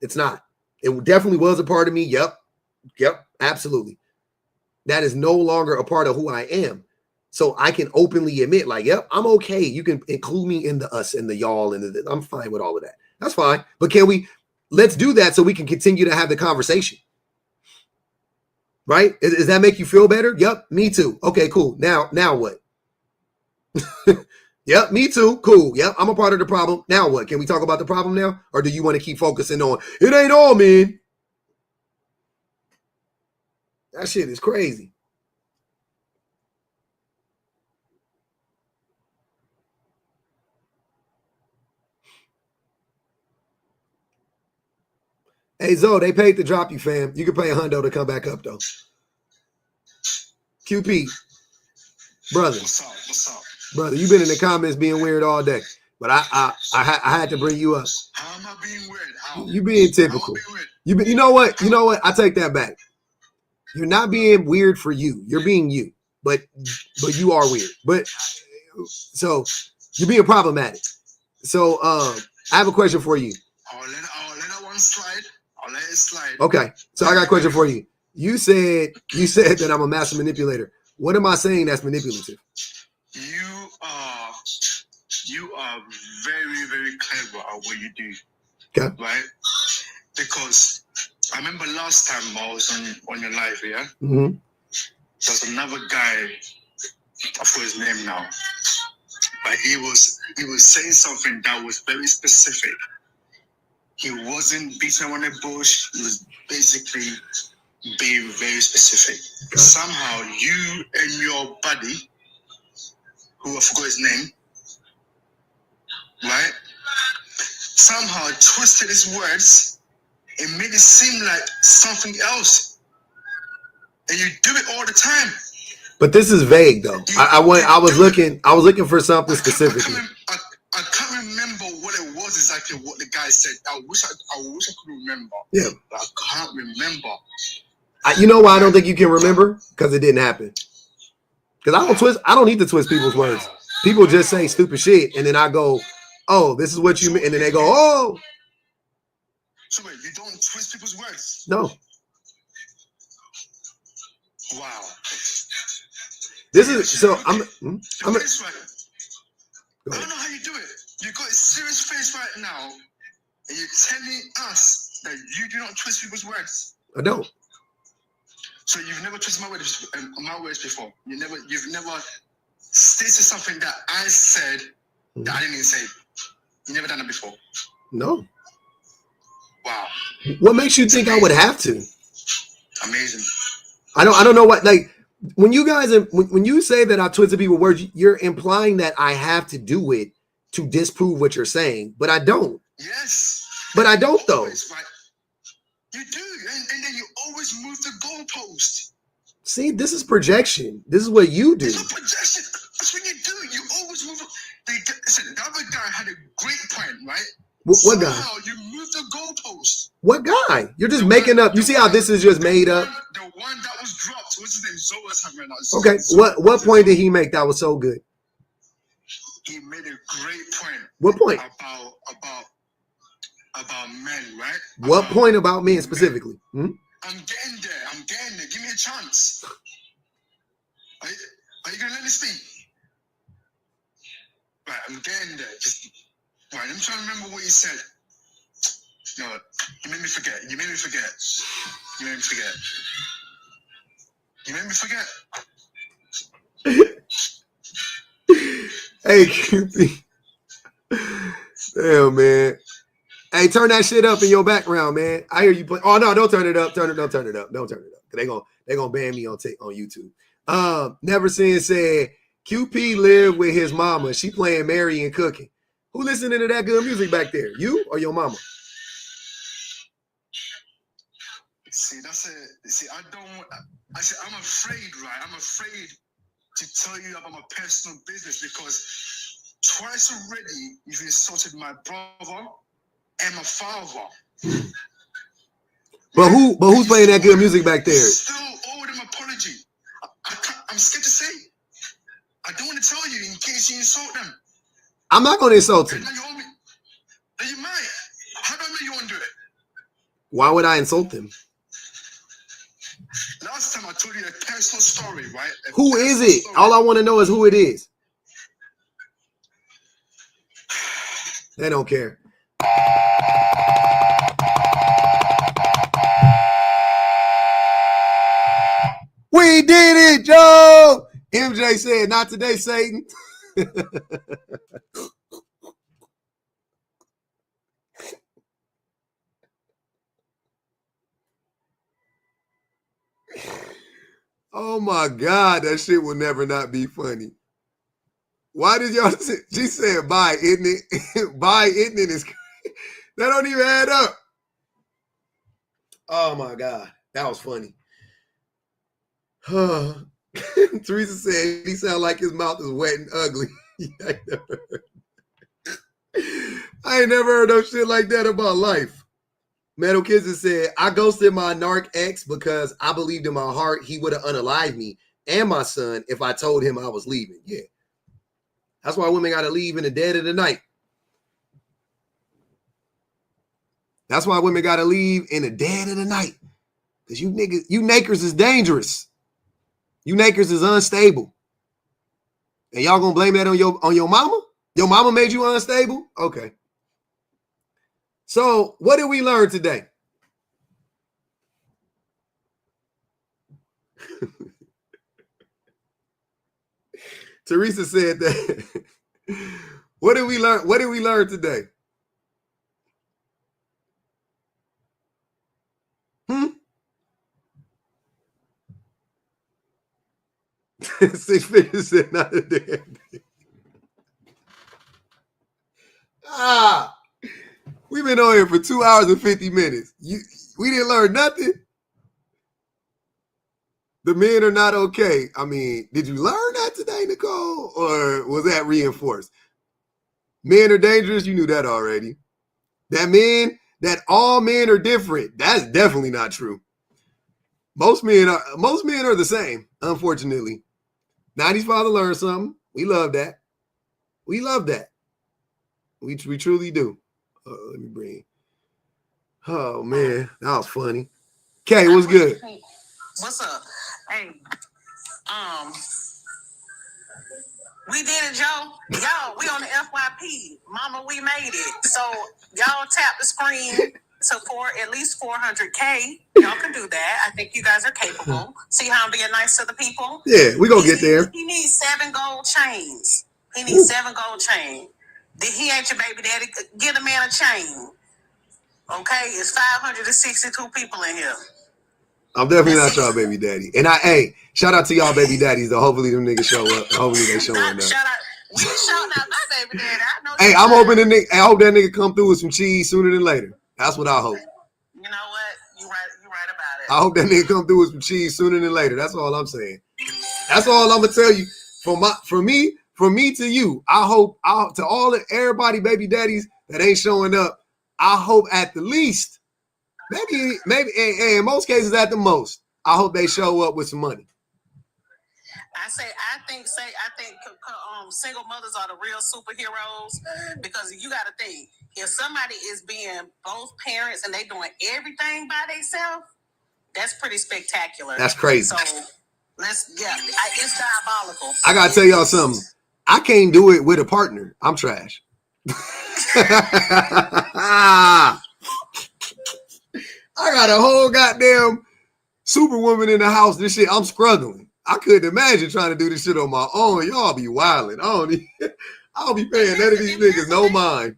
It's not. It definitely was a part of me. Yep, absolutely. That is no longer a part of who I am. So I can openly admit, like, yep, I'm okay. You can include me in the us and the y'all and I'm fine with all of that. That's fine. But let's do that so we can continue to have the conversation. Right? Does that make you feel better? Yep, me too. Okay, cool. Now what? Yep, me too. Cool. Yep, I'm a part of the problem. Now what? Can we talk about the problem now? Or do you want to keep focusing on, it ain't all men? That shit is crazy. Hey, Zoe, they paid to drop you, fam. You can pay $100 to come back up, though. QP, brother. What's up? Brother, you've been in the comments being weird all day. But I had to bring you up. How am I being weird? How? You being typical. You know what? I take that back. You're not being weird for you. You're being you. But you are weird. But so you're being problematic. So I have a question for you. I'll let that one slide. I'll let it slide. Okay. So I got a question for you. You said that I'm a master manipulator. What am I saying that's manipulative? You are very, very clever at what you do. Okay. Right? Because I remember last time I was on your live, yeah? Mm-hmm. There's another guy I forgot his name now, but he was saying something that was very specific. He wasn't beating around the bush. He was basically being very specific. Somehow, you and your buddy, who I forgot his name, right? Somehow twisted his words and made it seem like something else. And you do it all the time. But this is vague, though. I was looking for something specific. I can't remember what it was exactly what the guy said. I wish I could remember. Yeah, but I can't remember. You know why I don't think you can remember? Because it didn't happen. Because I don't need to twist people's words. People just say stupid shit, and then I go, "Oh, this is what you mean," and then they go, "Oh." So wait, you don't twist people's words? No. Wow. This is so. I'm right. I don't know how you do it. You got a serious face right now, and you're telling us that you do not twist people's words. I don't. So you've never twisted my words before. You've never stated something that I said that I didn't say. You never done it before. No. Wow. What makes you think I would have to? Amazing. I don't know what, like, when you guys, when you say that I twisted people's words, you're implying that I have to do it to disprove what you're saying, but I don't. Yes. But I don't, though. Right. You do, and then you always move the goalpost. See, this is projection. This is what you do. It's not projection. That's what you do. You always move. Listen, the other guy had a great point, right? What guy? Somehow you move the goalpost. What guy? You're just making up. You see how this is just made up? The one that was dropped. What's his name? Zoe something like that. Okay. What point did he make that was so good? He made a great point. What point? About men, right? What point about men specifically? I'm getting there. Give me a chance. Are you gonna let me speak? Right, I'm getting there. Right, let me try to remember what you said. No, you made me forget. You made me forget. Hey, QP. Damn, man. Hey, turn that shit up in your background, man. I hear you play. Oh no, don't turn it up. Don't turn it up. They gonna ban me on YouTube. Never Sin said QP lived with his mama. She playing Mary and cooking. Who listening to that good music back there? You or your mama? See, I'm afraid, right? I'm afraid to tell you about my personal business because twice already you've insulted my brother and my father. But who's playing that good music back there? Still owe them apology. I'm scared to say. I don't want to tell you in case you insult them. I'm not going to insult them. Then you might. How do I know you won't do it? Why would I insult them? Last time I told you a personal story, right? Who is it? All I want to know is who it is. They don't care. We did it, Joe. MJ said, not today, Satan. Oh my God, that shit will never not be funny. Why did y'all say, she said, bye, isn't it? Bye, isn't it? That don't even add up. Oh my God, that was funny. Teresa said he sound like his mouth is wet and ugly. I ain't never heard no shit like that about life. Metal Kisses said, I ghosted my narc ex because I believed in my heart he would have unalived me and my son if I told him I was leaving. Yeah. That's why women got to leave in the dead of the night. That's why women got to leave in the dead of the night. Because you niggas, you nakers is dangerous. You nakers is unstable. And y'all gonna blame that on your mama? Your mama made you unstable? Okay. So what did we learn today? Teresa said that. What did we learn? What did we learn today? Six figures said not a damn thing. We've been on here for 2 hours and 50 minutes. We didn't learn nothing. The men are not okay. I mean, did you learn that today, Nicole? Or was that reinforced? Men are dangerous. You knew that already. That all men are different. That's definitely not true. Most men are the same, unfortunately. 90s father learned something. We love that. We love that. We truly do. Let me bring. Oh man, that was funny. Kay, what's good? What's up? Hey, we did it, Joe. Y'all, we on the FYP. Mama, we made it. So y'all tap the screen for at least 400K. Y'all can do that. I think you guys are capable. See how I'm being nice to the people? Yeah, we gonna get there. He needs 7 gold chains. He needs 7 gold chains. He ain't your baby daddy. Get a man a chain. Okay, it's 562 people in here. I'm definitely not y'all baby daddy. And shout out to y'all baby daddies though. Hopefully them niggas show up. Hopefully they showing up. Shout out. We shouting out my baby daddy. I know. Hey, I'm hoping I hope that nigga come through with some cheese sooner than later. That's what I hope. You know what? You right about it. I hope that nigga come through with some cheese sooner than later. That's all I'm saying. That's all I'm gonna tell you. From me to you. I hope to everybody baby daddies that ain't showing up. I hope at the least, maybe, and in most cases at the most, I hope they show up with some money. I think single mothers are the real superheroes, because you got to think, if somebody is being both parents and they doing everything by themselves, that's pretty spectacular. That's crazy. So it's diabolical. I gotta tell y'all something. I can't do it with a partner. I'm trash. I got a whole goddamn superwoman in the house. This shit, I'm struggling. I couldn't imagine trying to do this shit on my own. Y'all be wilding. I don't be paying none of these niggas no mind.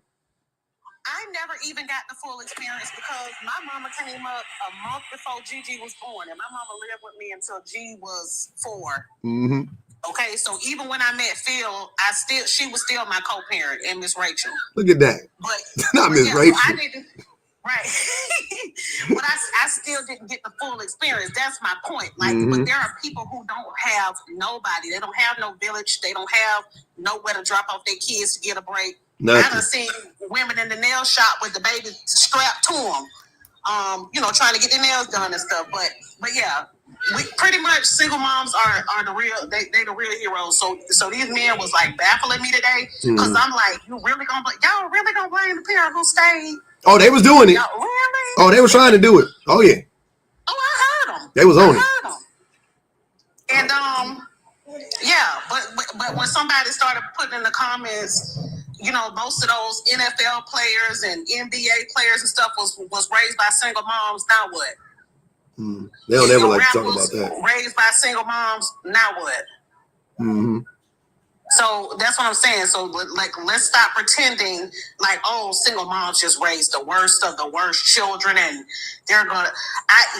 I never even got the full experience because my mama came up a month before Gigi was born, and my mama lived with me until G was 4. Mm-hmm. Okay, so even when I met Phil, she was still my co-parent and Miss Rachel. Look at that. But not Miss Rachel. I didn't. Right. But I still didn't get the full experience. That's my point. Like, but there are people who don't have nobody. They don't have no village. They don't have nowhere to drop off their kids to get a break. Nothing. I done seen women in the nail shop with the baby strapped to them, trying to get their nails done and stuff. But yeah, we pretty much single moms are the real. They the real heroes. So these men was like baffling me today because I'm like, y'all really gonna blame the parent who stayed? Oh, they was doing it. Y'all, really? Oh, they was trying to do it. Oh yeah. Oh, I heard them. They was on it. And yeah, but when somebody started putting in the comments, most of those NFL players and NBA players and stuff was raised by single moms. Now what? They don't ever like to talk about that. Raised by single moms. Now what? Mm-hmm. So that's what I'm saying. So let's stop pretending like, single moms just raised the worst of the worst children, and they're gonna.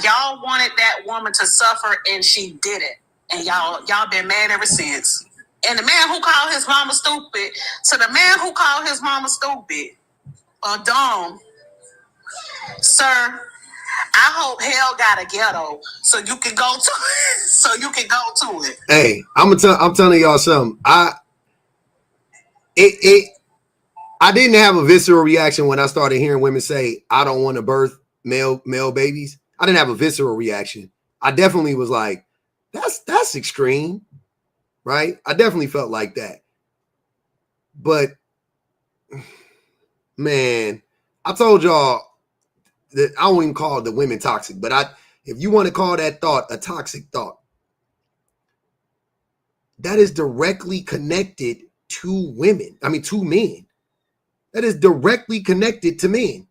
Y'all wanted that woman to suffer, and she did it, and y'all been mad ever since. And the man who called his mama stupid, dumb, sir. I hope hell got a ghetto so you can go to it. Hey, I'm telling y'all something. I didn't have a visceral reaction when I started hearing women say, I don't want to birth male babies. I didn't have a visceral reaction. I definitely was like, that's extreme, right? I definitely felt like that. But man, I told y'all that I don't even call the women toxic, but if you want to call that thought a toxic thought, that is directly connected to women. I mean, to men. That is directly connected to men.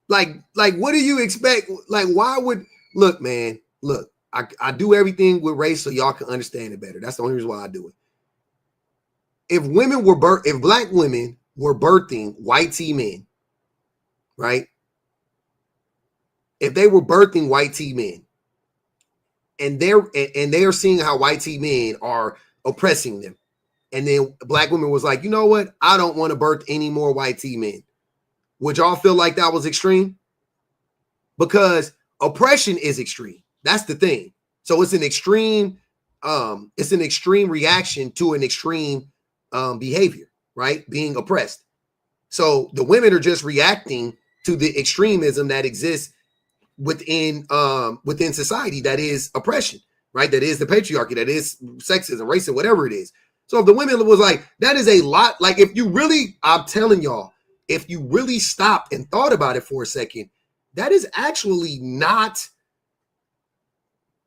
Like, what do you expect? Like, why would look, man? Look, I do everything with race so y'all can understand it better. That's the only reason why I do it. if black women were birthing white tea men, right? If they were birthing white tea men, and they're seeing how white tea men are oppressing them, and then black women was like, you know what? I don't want to birth any more white tea men. Would y'all feel like that was extreme? Because oppression is extreme. That's the thing. So it's an extreme reaction to an extreme behavior, right? Being oppressed. So the women are just reacting to the extremism that exists within society, that is oppression, right? That is the patriarchy, that is sexism, racism, whatever it is. So if the women was like, that is a lot, like if you really, I'm telling y'all, if you really stopped and thought about it for a second, that is actually not,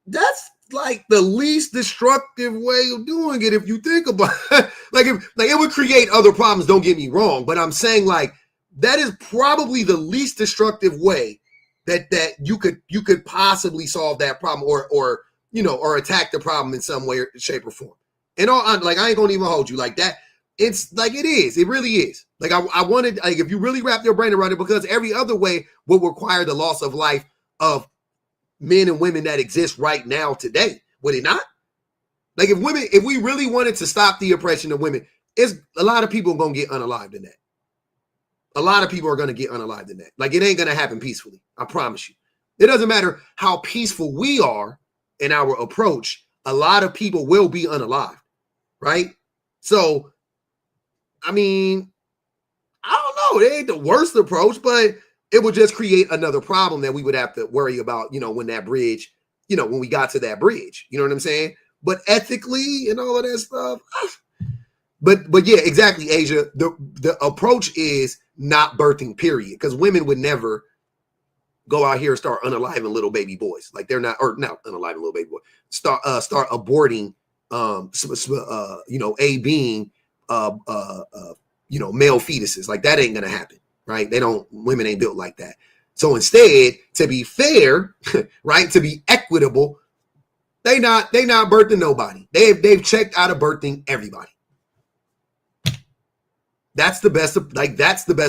that's like the least destructive way of doing it. If you think about it, like it would create other problems, don't get me wrong, but I'm saying like, that is probably the least destructive way that you could possibly solve that problem or attack the problem in some way, shape, or form. And all, like, I ain't gonna even hold you like that. It's like it really is. Like I wanted, like, if you really wrap your brain around it, because every other way will require the loss of life of men and women that exist right now today, would it not? Like if we really wanted to stop the oppression of women, it's a lot of people gonna get unalived in that. A lot of people are going to get unalived in that. Like, it ain't going to happen peacefully. I promise you. It doesn't matter how peaceful we are in our approach. A lot of people will be unalived, right? So, I mean, I don't know. It ain't the worst approach, but it would just create another problem that we would have to worry about, when that bridge, when we got to that bridge. You know what I'm saying? But ethically and all of that stuff. But yeah, exactly, Asia. The approach is not birthing, period. Because women would never go out here and start unaliving little baby boys. Like they're not, or not unaliving little baby boy. Start aborting, a being, male fetuses. Like that ain't gonna happen, right? Women ain't built like that. So instead, to be fair, right, to be equitable, they not birthing nobody. They've checked out of birthing everybody. That's the best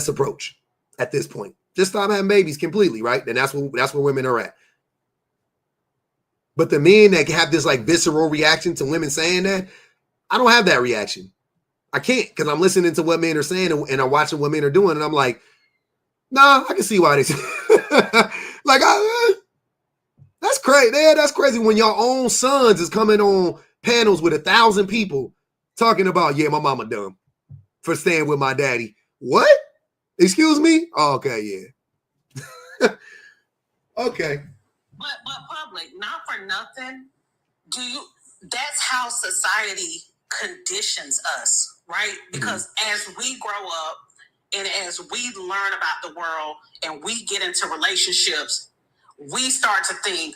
approach at this point. Just stop having babies completely, right? And that's where women are at. But the men that have this like visceral reaction to women saying that, I don't have that reaction. I can't, because I'm listening to what men are saying and I'm watching what men are doing, and I'm like, nah, I can see why they say like, that's crazy. Yeah, that's crazy when your own sons is coming on panels with 1,000 people talking about, yeah, my mama dumb for staying with my daddy. What? Excuse me? Oh, okay, yeah. Okay. But public, not for nothing. That's how society conditions us, right? Because as we grow up and as we learn about the world and we get into relationships, we start to think,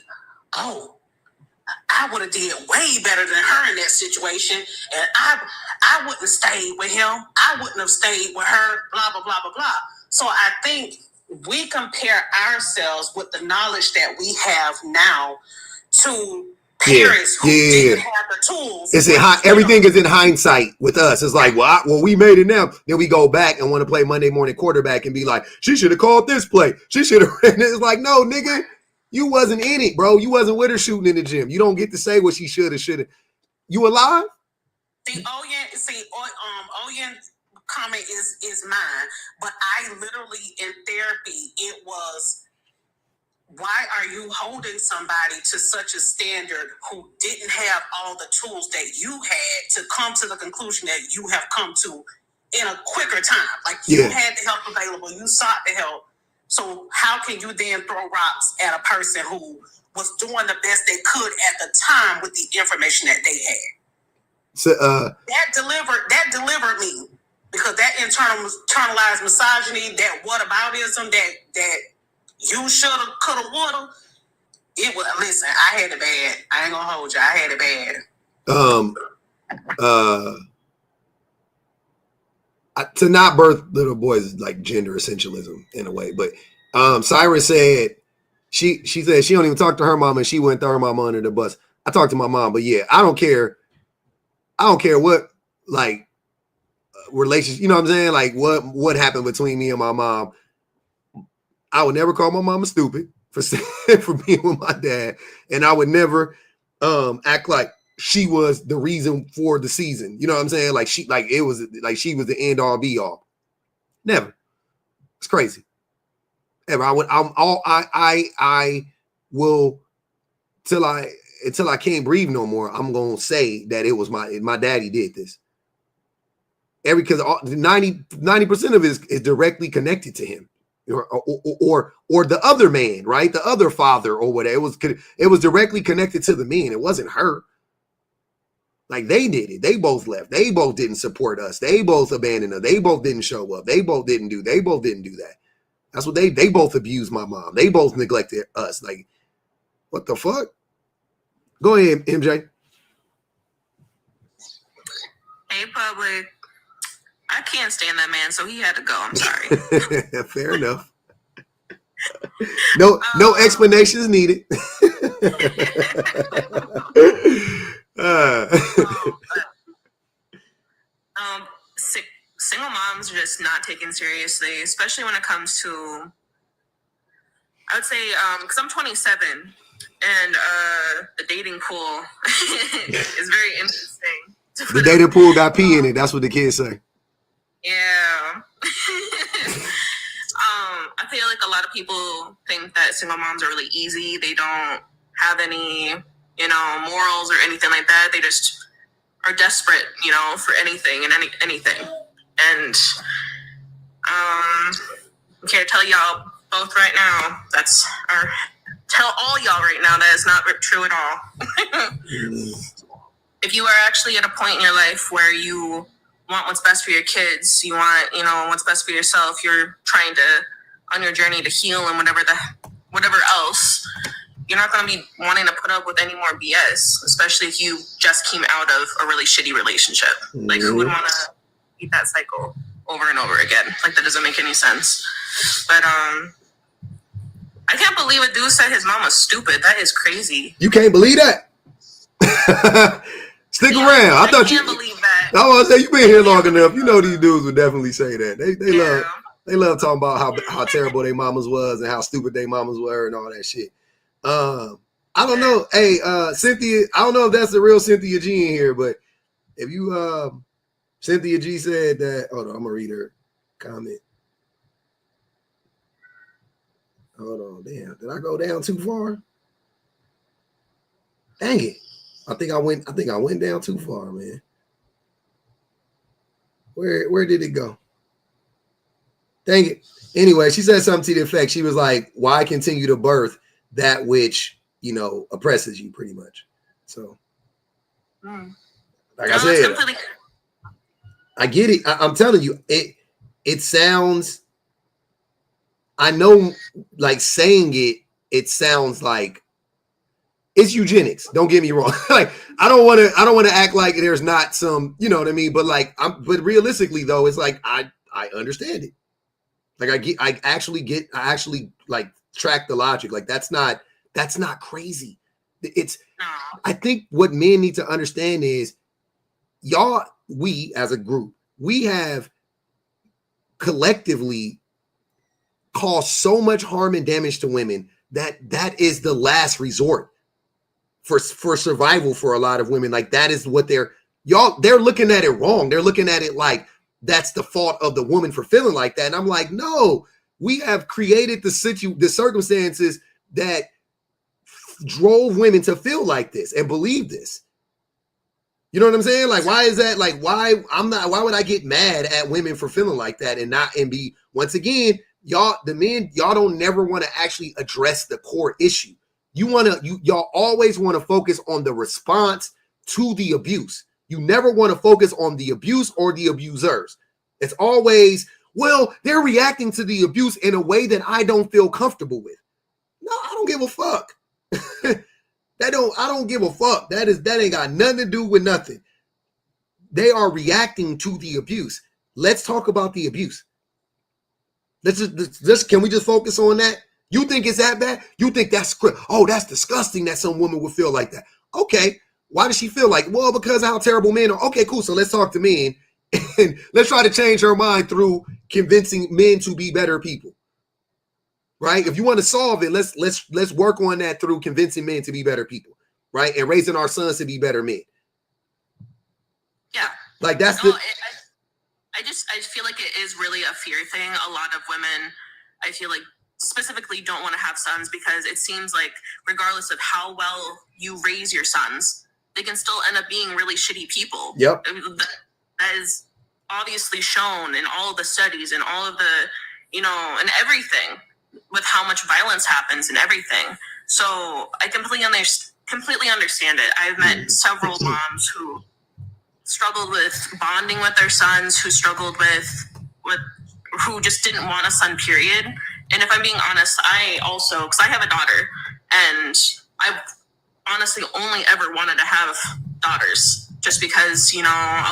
oh, I would have did way better than her in that situation, and I wouldn't have stayed with him. I wouldn't have stayed with her, blah, blah, blah, blah, blah. So I think we compare ourselves with the knowledge that we have now to parents who didn't have the tools. Everything is in hindsight with us. It's like, well, we made it now. Then we go back and want to play Monday morning quarterback and be like, she should have called this play. She should have. It's like, no, nigga. You wasn't in it, bro. You wasn't with her shooting in the gym. You don't get to say what she should have. You alive? Oyen's comment is mine, but I literally in therapy, it was, why are you holding somebody to such a standard who didn't have all the tools that you had to come to the conclusion that you have come to in a quicker time? Like you had the help available, you sought the help. So how can you then throw rocks at a person who was doing the best they could at the time with the information that they had? So that delivered me, because that internalized misogyny, that whataboutism, that you shoulda, coulda, woulda. It was, listen, I had it bad. I ain't gonna hold you. I had it bad. To not birth little boys is like gender essentialism in a way. But Cyrus said she said she don't even talk to her mama, and she wouldn't throw her mama under the bus. I talked to my mom, but yeah, I don't care what, like, relationship, you know what I'm saying? Like what happened between me and my mom. I would never call my mama stupid for being with my dad. And I would never act like she was the reason for the season. You know what I'm saying? Like she was the end all be all. Never. It's crazy. Ever. I will until I can't breathe no more. I'm gonna say that it was my daddy did this. Because 90% of it is directly connected to him, or the other man, right? The other father or whatever. It was directly connected to the man. It wasn't her. Like they did it. They both left. They both didn't support us. They both abandoned us. They both didn't show up. They both didn't do that. That's what they both abused my mom. They both neglected us. Like, what the fuck? Go ahead, MJ. Hey, public. I can't stand that man, so he had to go. I'm sorry. Fair enough. No explanations needed. Single moms are just not taken seriously, especially when it comes to, I would say, because I'm 27, and the dating pool is very interesting. The dating pool got pee in it. That's what the kids say. Yeah. I feel like a lot of people think that single moms are really easy. They don't have any, morals or anything like that. They just are desperate, for anything and anything. And I'm here to tell y'all both right now, tell all y'all right now that is not true at all. If you are actually at a point in your life where you want what's best for your kids, you want, what's best for yourself, you're trying to, on your journey to heal and whatever else, you're not going to be wanting to put up with any more BS, especially if you just came out of a really shitty relationship. Like, who would want to repeat that cycle over and over again? Like, that doesn't make any sense. But I can't believe a dude said his mom was stupid. That is crazy. You can't believe that? Stick around. I can't believe that. I was gonna say, you've been here long enough. You know these dudes would definitely say that. They love talking about how terrible their mamas was and how stupid their mamas were and all that shit. I don't know. Hey, Cynthia, I don't know if that's the real Cynthia G in here, but if you Cynthia G said that, hold on, I'm gonna read her comment. Hold on, damn. Did I go down too far? Dang it. I think I went down too far, man. Where did it go? Dang it. Anyway, she said something to the effect. She was like, why continue to birth that which, oppresses you, pretty much. So, like I said, I get it. I'm telling you, it sounds, I know, like saying it sounds like it's eugenics. Don't get me wrong. Like, I don't want to act like there's not some, you know what I mean? But but realistically though, it's like, I understand it. Like I actually like track the logic. Like that's not crazy. I think what men need to understand is we as a group, we have collectively caused so much harm and damage to women that is the last resort for survival for a lot of women. Like that is what they're looking at it wrong. They're looking at it like that's the fault of the woman for feeling like that. And I'm like, no, we have created the circumstances that drove women to feel like this and believe this. You know what I'm saying? Like, why is that? Like, why would I get mad at women for feeling like that and be, once again, y'all don't never want to actually address the core issue. Y'all always want to focus on the response to the abuse. You never want to focus on the abuse or the abusers. It's always, well, they're reacting to the abuse in a way that I don't feel comfortable with. No, I don't give a fuck. I don't give a fuck. That ain't got nothing to do with nothing. They are reacting to the abuse. Let's talk about the abuse. Can we just focus on that? You think it's that bad? You think that's disgusting that some woman would feel like that. Okay. Why does she feel like, well, because of how terrible men are? Okay, cool. So let's talk to men And let's try to change her mind through convincing men to be better people. Right? If you want to solve it, let's work on that through convincing men to be better people, right? And raising our sons to be better men. Yeah. Like that's I feel like it is really a fear thing. A lot of women, I feel like, specifically don't want to have sons because it seems like regardless of how well you raise your sons, they can still end up being really shitty people. Yep. That is obviously shown in all of the studies and all of the, and everything with how much violence happens and everything. So I completely understand it. I've met several moms who struggled with bonding with their sons, who struggled with who just didn't want a son, period. And if I'm being honest, I also, because I have a daughter, and I've honestly only ever wanted to have daughters just because, a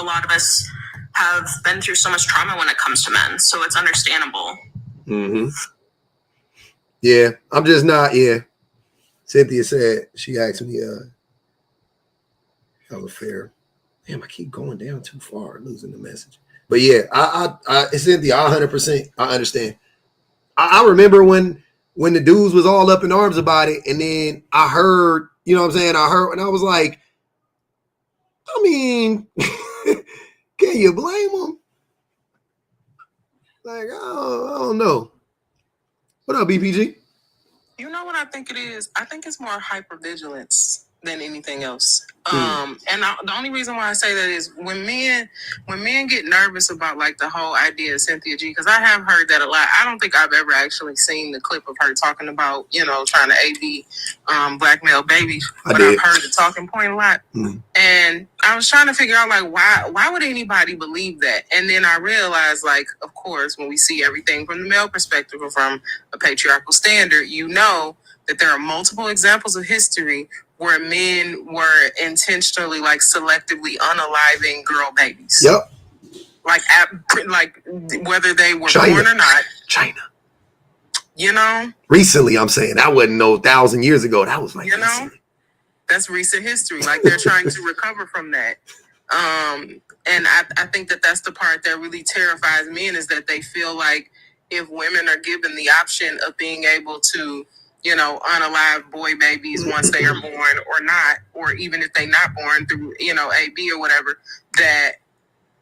lot of us have been through so much trauma when it comes to men. So it's understandable. Mm-hmm. Yeah, I'm just not, yeah. Cynthia said, she asked me, hell affair. Damn, I keep going down too far, losing the message. But yeah, I Cynthia, 100%, I understand. I remember when the dudes was all up in arms about it, and then I heard, you know what I'm saying? I heard, and I was like, I mean, can you blame them? Like, I don't know. What up, BPG? You know what I think it is? I think it's more hypervigilance than anything else. And the only reason why I say that is when men get nervous about like the whole idea of Cynthia G, because I have heard that a lot. I don't think I've ever actually seen the clip of her talking about, trying to AB black male babies, but I've heard the talking point a lot. And I was trying to figure out like why would anybody believe that? And then I realized, like, of course, when we see everything from the male perspective or from a patriarchal standard, that there are multiple examples of history where men were intentionally, like, selectively unaliving girl babies. Yep. Like whether they were born or not. China. Recently, I'm saying. That wasn't no 1,000 years ago. That was like, recently. That's recent history. Like, they're trying to recover from that. And I think that that's the part that really terrifies men, is that they feel like if women are given the option of being able to, unalive boy babies once they are born or not, or even if they're not born through, AB or whatever,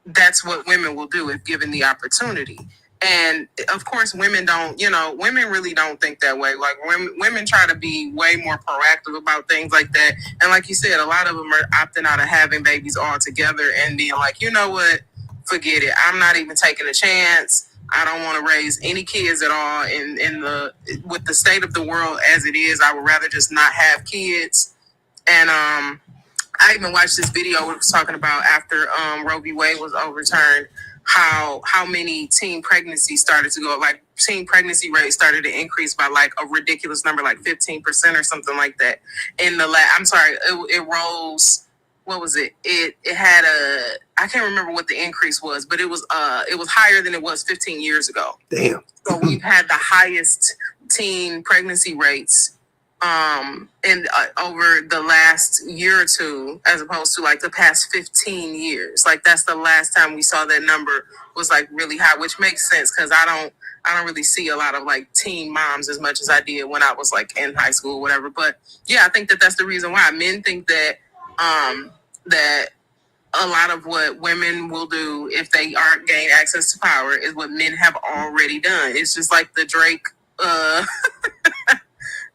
that's what women will do if given the opportunity. And of course, women really don't think that way. Like, women try to be way more proactive about things like that. And like you said, a lot of them are opting out of having babies altogether and being like, you know what, forget it. I'm not even taking a chance. I don't want to raise any kids at all. With the state of the world as it is, I would rather just not have kids. And I even watched this video it was talking about after Roe v. Wade was overturned, how many teen pregnancies started to go, like teen pregnancy rate started to increase by like a ridiculous number, like 15% or something like that. It rose. What was it? It had I can't remember what the increase was, but it was higher than it was 15 years ago. Damn. So we've had the highest teen pregnancy rates over the last year or two, as opposed to like the past 15 years. Like, that's the last time we saw that number was like really high, which makes sense because I don't really see a lot of like teen moms as much as I did when I was like in high school or whatever. But yeah, I think that that's the reason why men think that that a lot of what women will do if they aren't gain access to power is what men have already done. It's just like the Drake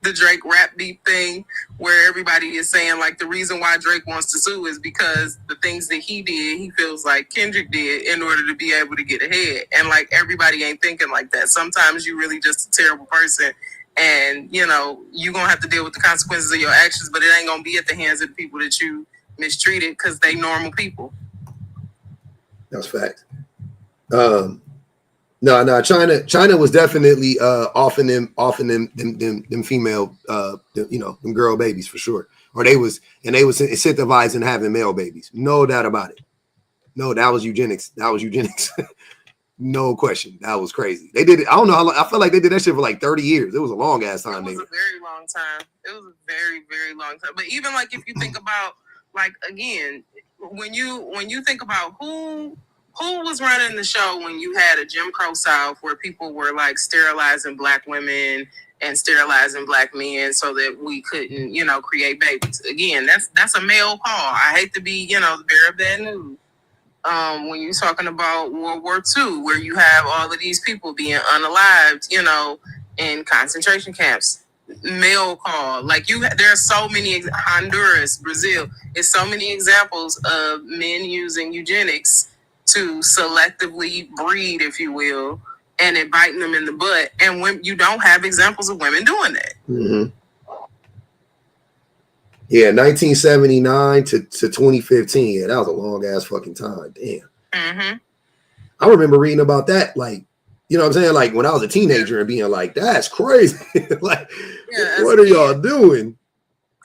the Drake rap beat thing, where everybody is saying like the reason why Drake wants to sue is because the things that he did, he feels like Kendrick did in order to be able to get ahead. And like, everybody ain't thinking like that. Sometimes you really just a terrible person, and you're gonna have to deal with the consequences of your actions, but it ain't gonna be at the hands of the people that you mistreated because they normal people. That's fact. No, China was definitely offing them female them girl babies for sure. Or they was incentivizing having male babies. No doubt about it. No, that was eugenics. No question. That was crazy. They did it. I don't know how long. I feel like they did that shit for like 30 years. It was a long ass time. It was a very long time. It was a very, very long time. But even like if you think about, like, again, when you think about who who was running the show when you had a Jim Crow South where people were like sterilizing black women and sterilizing black men so that we couldn't, create babies? Again, that's a male call. I hate to be, the bearer of bad news. When you're talking about World War II, where you have all of these people being unalived, in concentration camps, male call. Like there are so many, Honduras, Brazil, it's so many examples of men using eugenics to selectively breed, if you will, and it biting them in the butt. And when you don't have examples of women doing that. Mm-hmm. Yeah, 1979 to 2015. Yeah, that was a long ass fucking time. Damn. Mm-hmm. I remember reading about that, like, you know what I'm saying? Like when I was a teenager and being like, that's crazy. Like, what are y'all doing?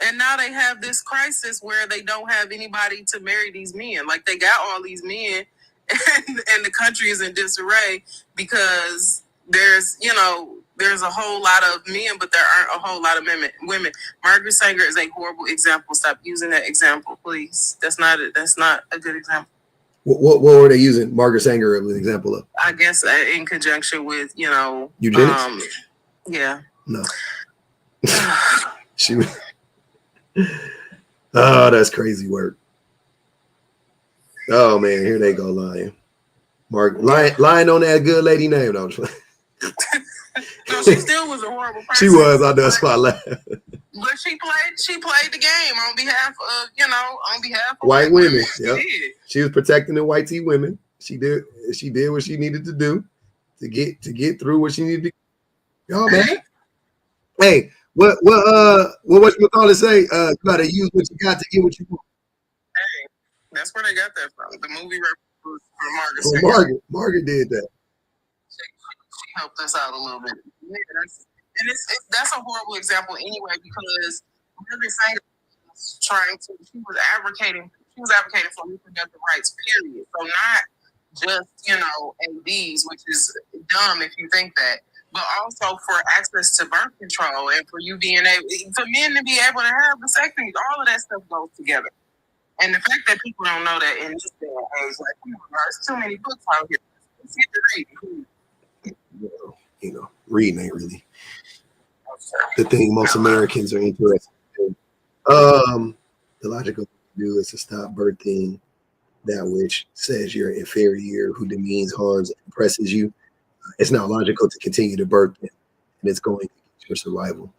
And now they have this crisis where they don't have anybody to marry these men. Like they got all these men and the country is in disarray because there's a whole lot of men, but there aren't a whole lot of women. Margaret Sanger is a horrible example. Stop using that example, please. That's not a good example. What were they using Margaret Sanger as an example of? I guess in conjunction with, eugenics? Yeah. No. She was... Oh, that's crazy work. Oh man, here they go lying. Lying on that good lady name. No, no, she still was a horrible person. She was. I know. That's why I laughed. But she played the game on behalf of white women. Yeah, she was protecting the white tea women. She did what she needed to do to get through what she needed to. Y'all, man. Hey, what you call it? Say, you gotta use what you got to get what you want. Hey, that's where they got that from. The movie from Margaret. Margaret did that. She helped us out a little bit. Yeah, that's a horrible example anyway, because Margaret Sanger was she was advocating for reproductive rights, period. So not just, ABs, which is dumb if you think that, but also for access to birth control and for for men to be able to have vasectomies. All of that stuff goes together. And the fact that people don't know that in this day and age, like, there's too many books out here. Let's get to reading. Reading ain't really the thing most Americans are interested in. The logical thing to do is to stop birthing that which says you're inferior, who demeans, harms, and oppresses you. It's not logical to continue to birth them, and it's going to get your survival.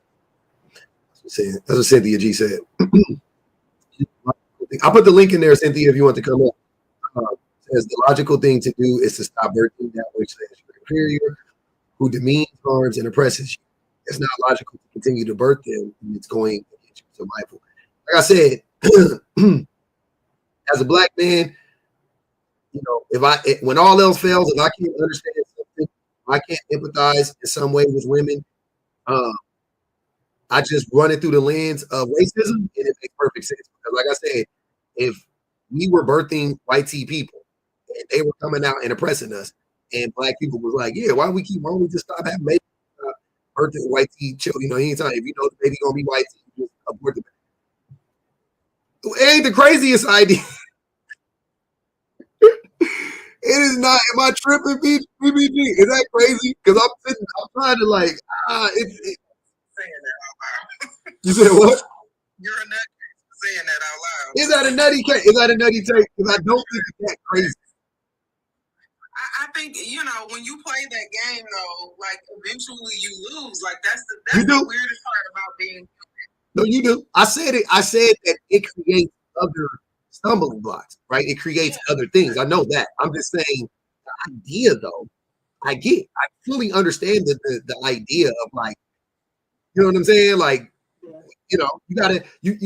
That's what Cynthia G said. I'll put the link in there, Cynthia, if you want to come up. Says the logical thing to do is to stop birthing that which says you're inferior, who demeans, harms, and oppresses you. It's not logical to continue to birth them, and it's going to get you survival. Like I said, as a black man, when all else fails, if I can't understand something, if I can't empathize in some way with women, I just run it through the lens of racism, and it makes perfect sense. Because, like I said, if we were birthing white tea people and they were coming out and oppressing us, and black people was like, yeah, why don't we just stop having babies, birthing white tea children? Anytime if you know the baby gonna be white tea, just abort the baby. It ain't the craziest idea. It is not. Am I tripping, BBG? Is that crazy? Because I'm trying to saying that out loud. You said what? You're a nut saying that out loud. Is that a nutty case? Is that a nutty take? Because I don't think it's that crazy. I think, when you play that game, though, like, eventually you lose. Like, that's the weirdest part about being. No, you do. I said that it creates other stumbling blocks, right? It creates other things. I know that. I'm just saying the idea, though, I fully understand the idea of, like, you know what I'm saying? Like, you gotta, you're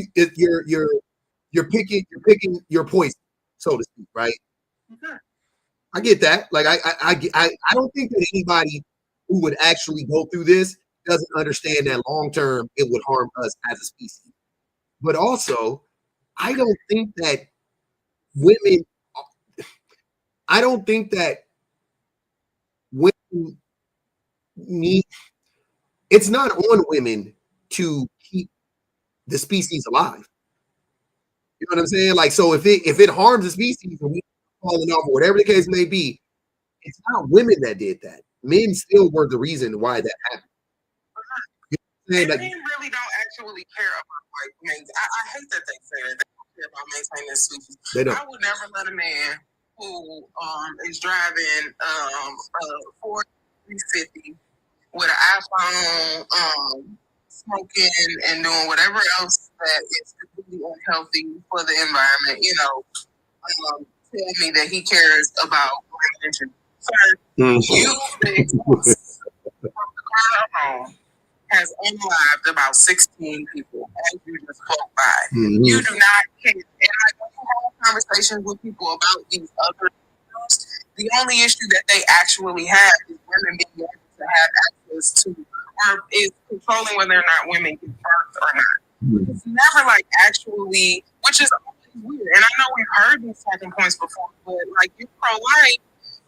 picking your poison, so to speak, right? Okay. I get that. Like, I don't think that anybody who would actually go through this doesn't understand that long term it would harm us as a species. But also, I don't think that women need. It's not on women to keep the species alive. You know what I'm saying? Like, so if it harms the species, falling off, or whatever the case may be. It's not women that did that. Men still were the reason why that happened. Men really don't actually care about like men. I hate that they say that. They don't care about maintaining species. They don't. I would never let a man who is driving Ford 350 with an iPhone, smoking and doing whatever else that is completely unhealthy for the environment, tell me that he cares about women. Sir, you fix from the car home has unlived about 16 people as you just spoke by. You do not care. And like when you have conversations with people about these other issues, the only issue that they actually have is women being able to have access to, or is controlling whether or not women get birth or not. It's never like actually, which is always weird. And I know we've heard these talking points before, but like you're pro-life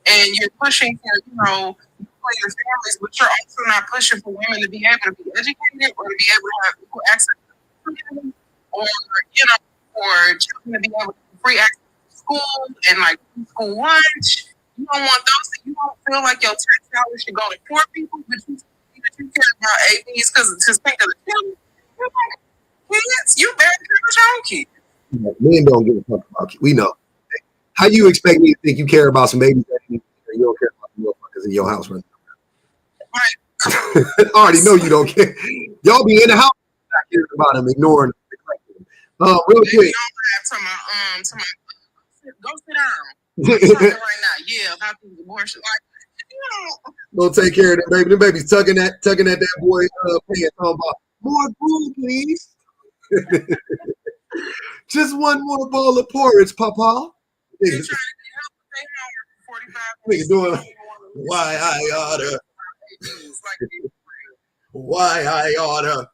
and you're pushing for, for your families, but you're also not pushing for women to be able to be educated or to be able to have equal access to freedom, or for children to be able to have free access to school and like school lunch. You don't want those. You don't feel like your tax dollars should go to poor people, but you care about ABs because think of the children. Kids, you better care about your own kids. Men don't give a fuck about kids. We know. How you expect me to think you care about some babies that you don't care about the motherfuckers in your house right now? I already know you don't care. Y'all be in the house not caring about them, ignoring them. Real quick. Go sit down. Right now, yeah, about the abortion. Don't take care of them, baby. Them babies tugging at that boy pants. Talking about more food, please. Just one more bowl of porridge, Papa. Nigga doing why I oughta. Why I oughta.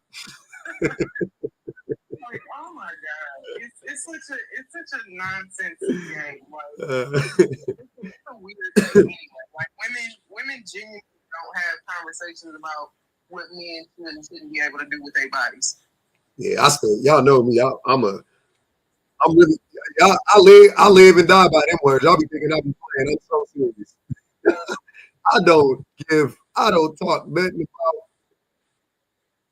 Oh my God! It's such a nonsense game. It's a weird thing anyway. Like women genuinely don't have conversations about what men should and shouldn't be able to do with their bodies. Yeah, y'all know me. I live and die by them words. Y'all be thinking I be playing. I'm so serious. I don't talk nothing about.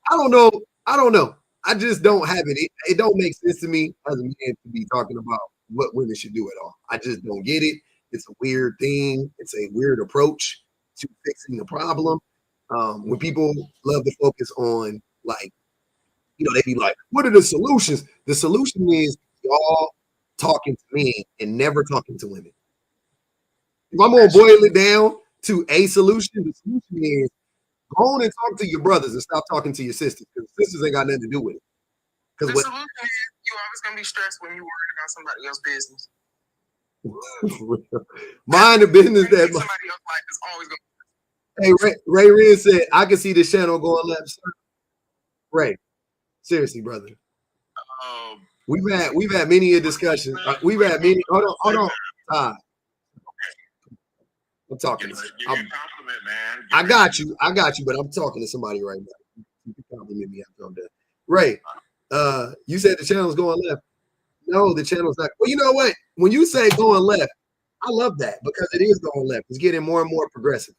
I don't know. I just don't have it. It don't make sense to me as a man to be talking about what women should do at all. I just don't get it. It's a weird thing. It's a weird approach to fixing the problem. When people love to focus on like, they be like, what are the solutions? The solution is y'all talking to men and never talking to women. If I'm gonna boil it down to a solution, the solution is go on and talk to your brothers and stop talking to your sisters, because sisters ain't got nothing to do with it. The solution is you're always gonna be stressed when you're worried about somebody else's business. Mind the business that somebody else's life is always gonna. Hey, Ray Ren said, I can see the channel going left. Sir. Ray, seriously, brother. We've had many a discussion. We've had many. Hold on. I'm talking. I got you, but I'm talking to somebody right now. You can compliment me after I'm done. Ray, you said the channel's going left. No, the channel's not. Well, you know what? When you say going left, I love that because it is going left. It's getting more and more progressive.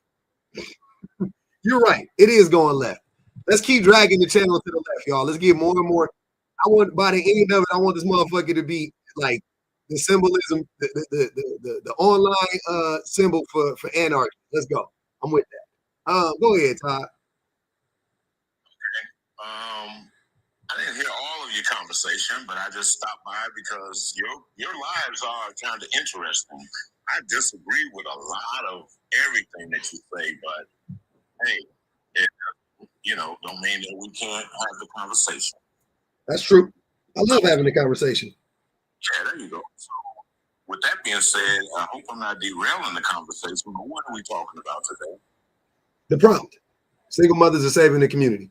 You're right. It is going left. Let's keep dragging the channel to the left, y'all. Let's get more and more. I want by the end of it, I want this motherfucker to be like the symbolism, the online symbol for anarchy. Let's go. I'm with that. Go ahead, Todd. I didn't hear all of your conversation, but I just stopped by because your lives are kind of interesting. I disagree with a lot of everything that you say, but hey, it, don't mean that we can't have the conversation. That's true. I love having the conversation. Yeah, there you go. So, with that being said, I hope I'm not derailing the conversation, but what are we talking about today? The prompt. Single mothers are saving the community.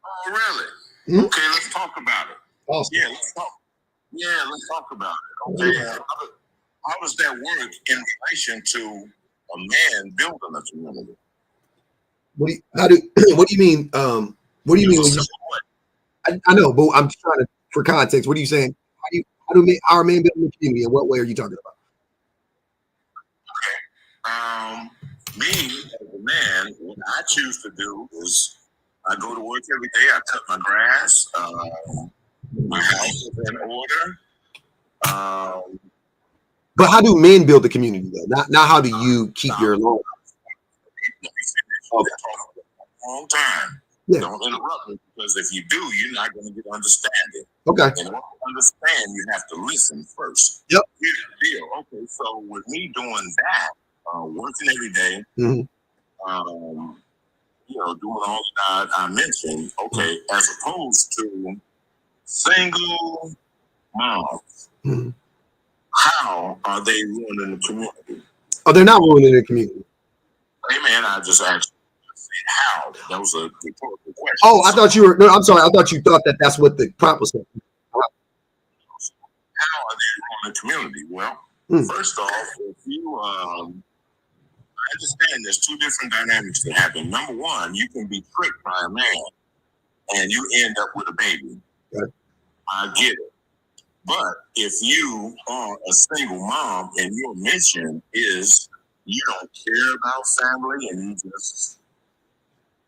Oh, really? Okay, let's talk about it. Awesome. Let's talk about it. Okay. How does that work in relation to a man building a community? What do you mean? What do you mean? I know, but I'm trying to, for context, what are you saying? How are men building the community? In what way are you talking about? Me as a man, what I choose to do is I go to work every day. I cut my grass. My house is in order. But how do men build the community though? Not how do you keep your lawn? Long time. Yeah. Don't interrupt me, because if you do, you're not going to get understanding. Okay. In order to understand, you have to listen first. Yep. Here's the deal. Okay, so with me doing that, working every day, Mhm. Doing all that I mentioned, okay, as opposed to single moms, Mhm. how are they ruining the community? Oh, they're not ruining the community. Hey, man, I just asked how. That was a rhetorical question. Oh, I thought you were. No, I'm sorry. I thought you thought that's what the prompt was saying. How are they ruining the community? Well, first off, if you I understand there's two different dynamics that happen. Number one, you can be tricked by a man and you end up with a baby. Okay. I get it. But if you are a single mom and your mission is you don't care about family and you just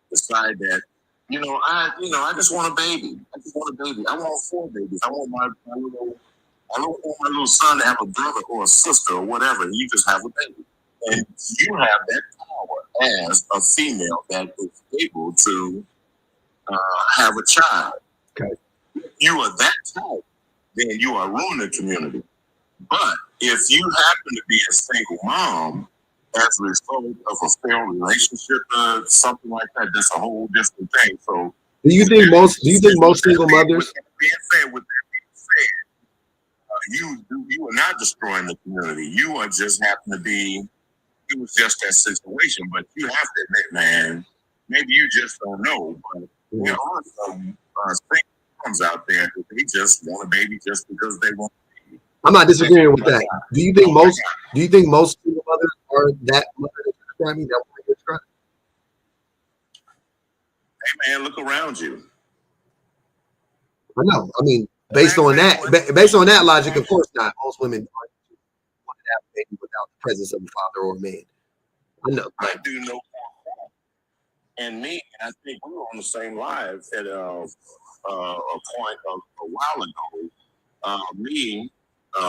decide that, I just want a baby. I just want a baby. I want 4 babies. I want my little son to have a brother or a sister or whatever, and you just have a baby. And you have that power as a female that is able to have a child. Okay. If you are that type, then you are ruining the community. But if you happen to be a single mom as a result of a failed relationship or something like that, that's a whole different thing. So Do you think most single mothers? With that being said, you are not destroying the community. You are just happen to be. It was just that situation, but you have to admit, man, maybe you just don't know. But there are some single moms out there that they just want a baby just because they want a baby. I'm not disagreeing with that. Do you think most single mothers are that mother that you're describing? That woman you're describing? Hey, man, look around you. I know. I mean, based on that logic, of course not. Most women want to have a baby without the presence of a father or a man. I know. I do know. And me, I think we were on the same live at a point a while ago.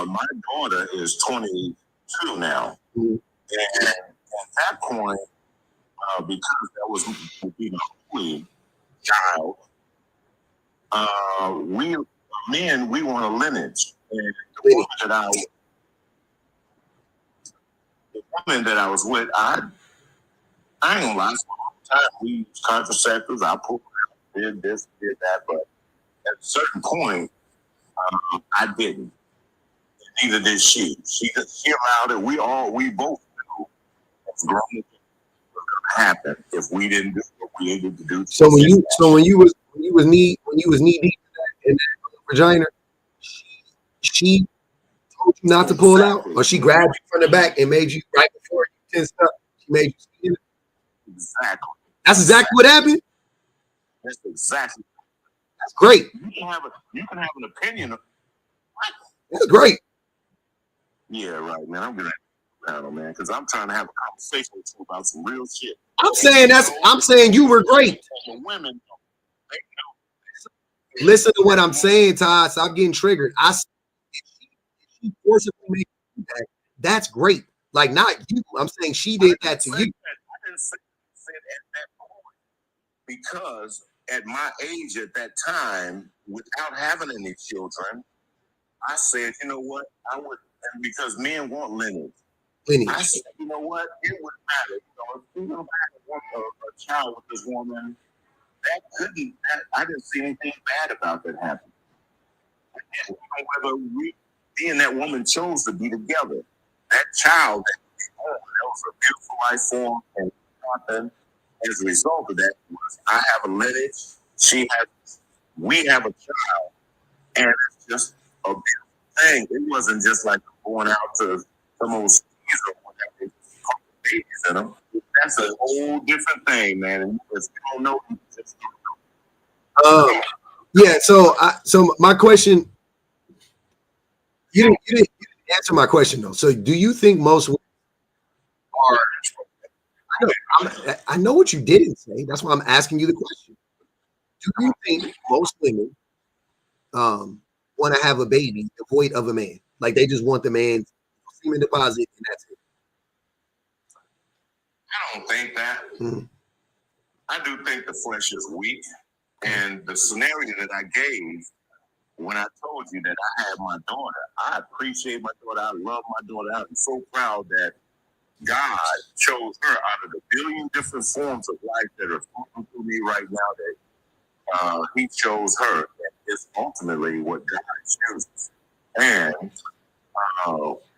My daughter is 22 now. Mm-hmm. And at that point, because that was my only child, we want a lineage. And the woman that I was with, I ain't gonna lie, all the time we used contraceptives, I pulled out, did this, did that, but at a certain point, I didn't. Neither did she. She allowed it. We both knew it's going to happen if we didn't do what we needed to do. So when you was knee deep in that vagina, she told you not to pull out, or she grabbed you from the back and made you right before you tensed up. She made you. Exactly. That's exactly what happened. That's exactly. That's great. You can have an opinion. That's great. Yeah, right, man. I'm gonna battle, man, because I'm trying to have a conversation with you about some real shit. I'm saying you were great. The women, listen to what I'm saying, Todd. Stop getting triggered. If she forcibly made you do that, that's great. Like, not you. I'm saying she did that to you. I didn't say at that point, because at my age at that time, without having any children, I said, you know what, I would, and because men want lineage. I said, you know what, it wouldn't matter. If we don't have a child with this woman, I didn't see anything bad about that happening. And whether me and that woman chose to be together, that child that was a beautiful life form, and nothing as a result of that was I have a lineage, we have a child, and it's just a beautiful thing. It wasn't just like going out to some old skis or whatever, babies in them. That's a whole different thing, man. And if you don't know, you just don't know. Yeah. So my question You didn't answer my question though. So, do you think most women are? I know what you didn't say. That's why I'm asking you the question. Do you think most women want to have a baby devoid of a man? Like they just want the man's semen deposit and that's it. I don't think that. Mm. I do think the flesh is weak. And the scenario that I gave when I told you that I had my daughter, I appreciate my daughter. I love my daughter. I'm so proud that God chose her out of the billion different forms of life that are flowing through me right now, that he chose her. And it's ultimately what God chooses. And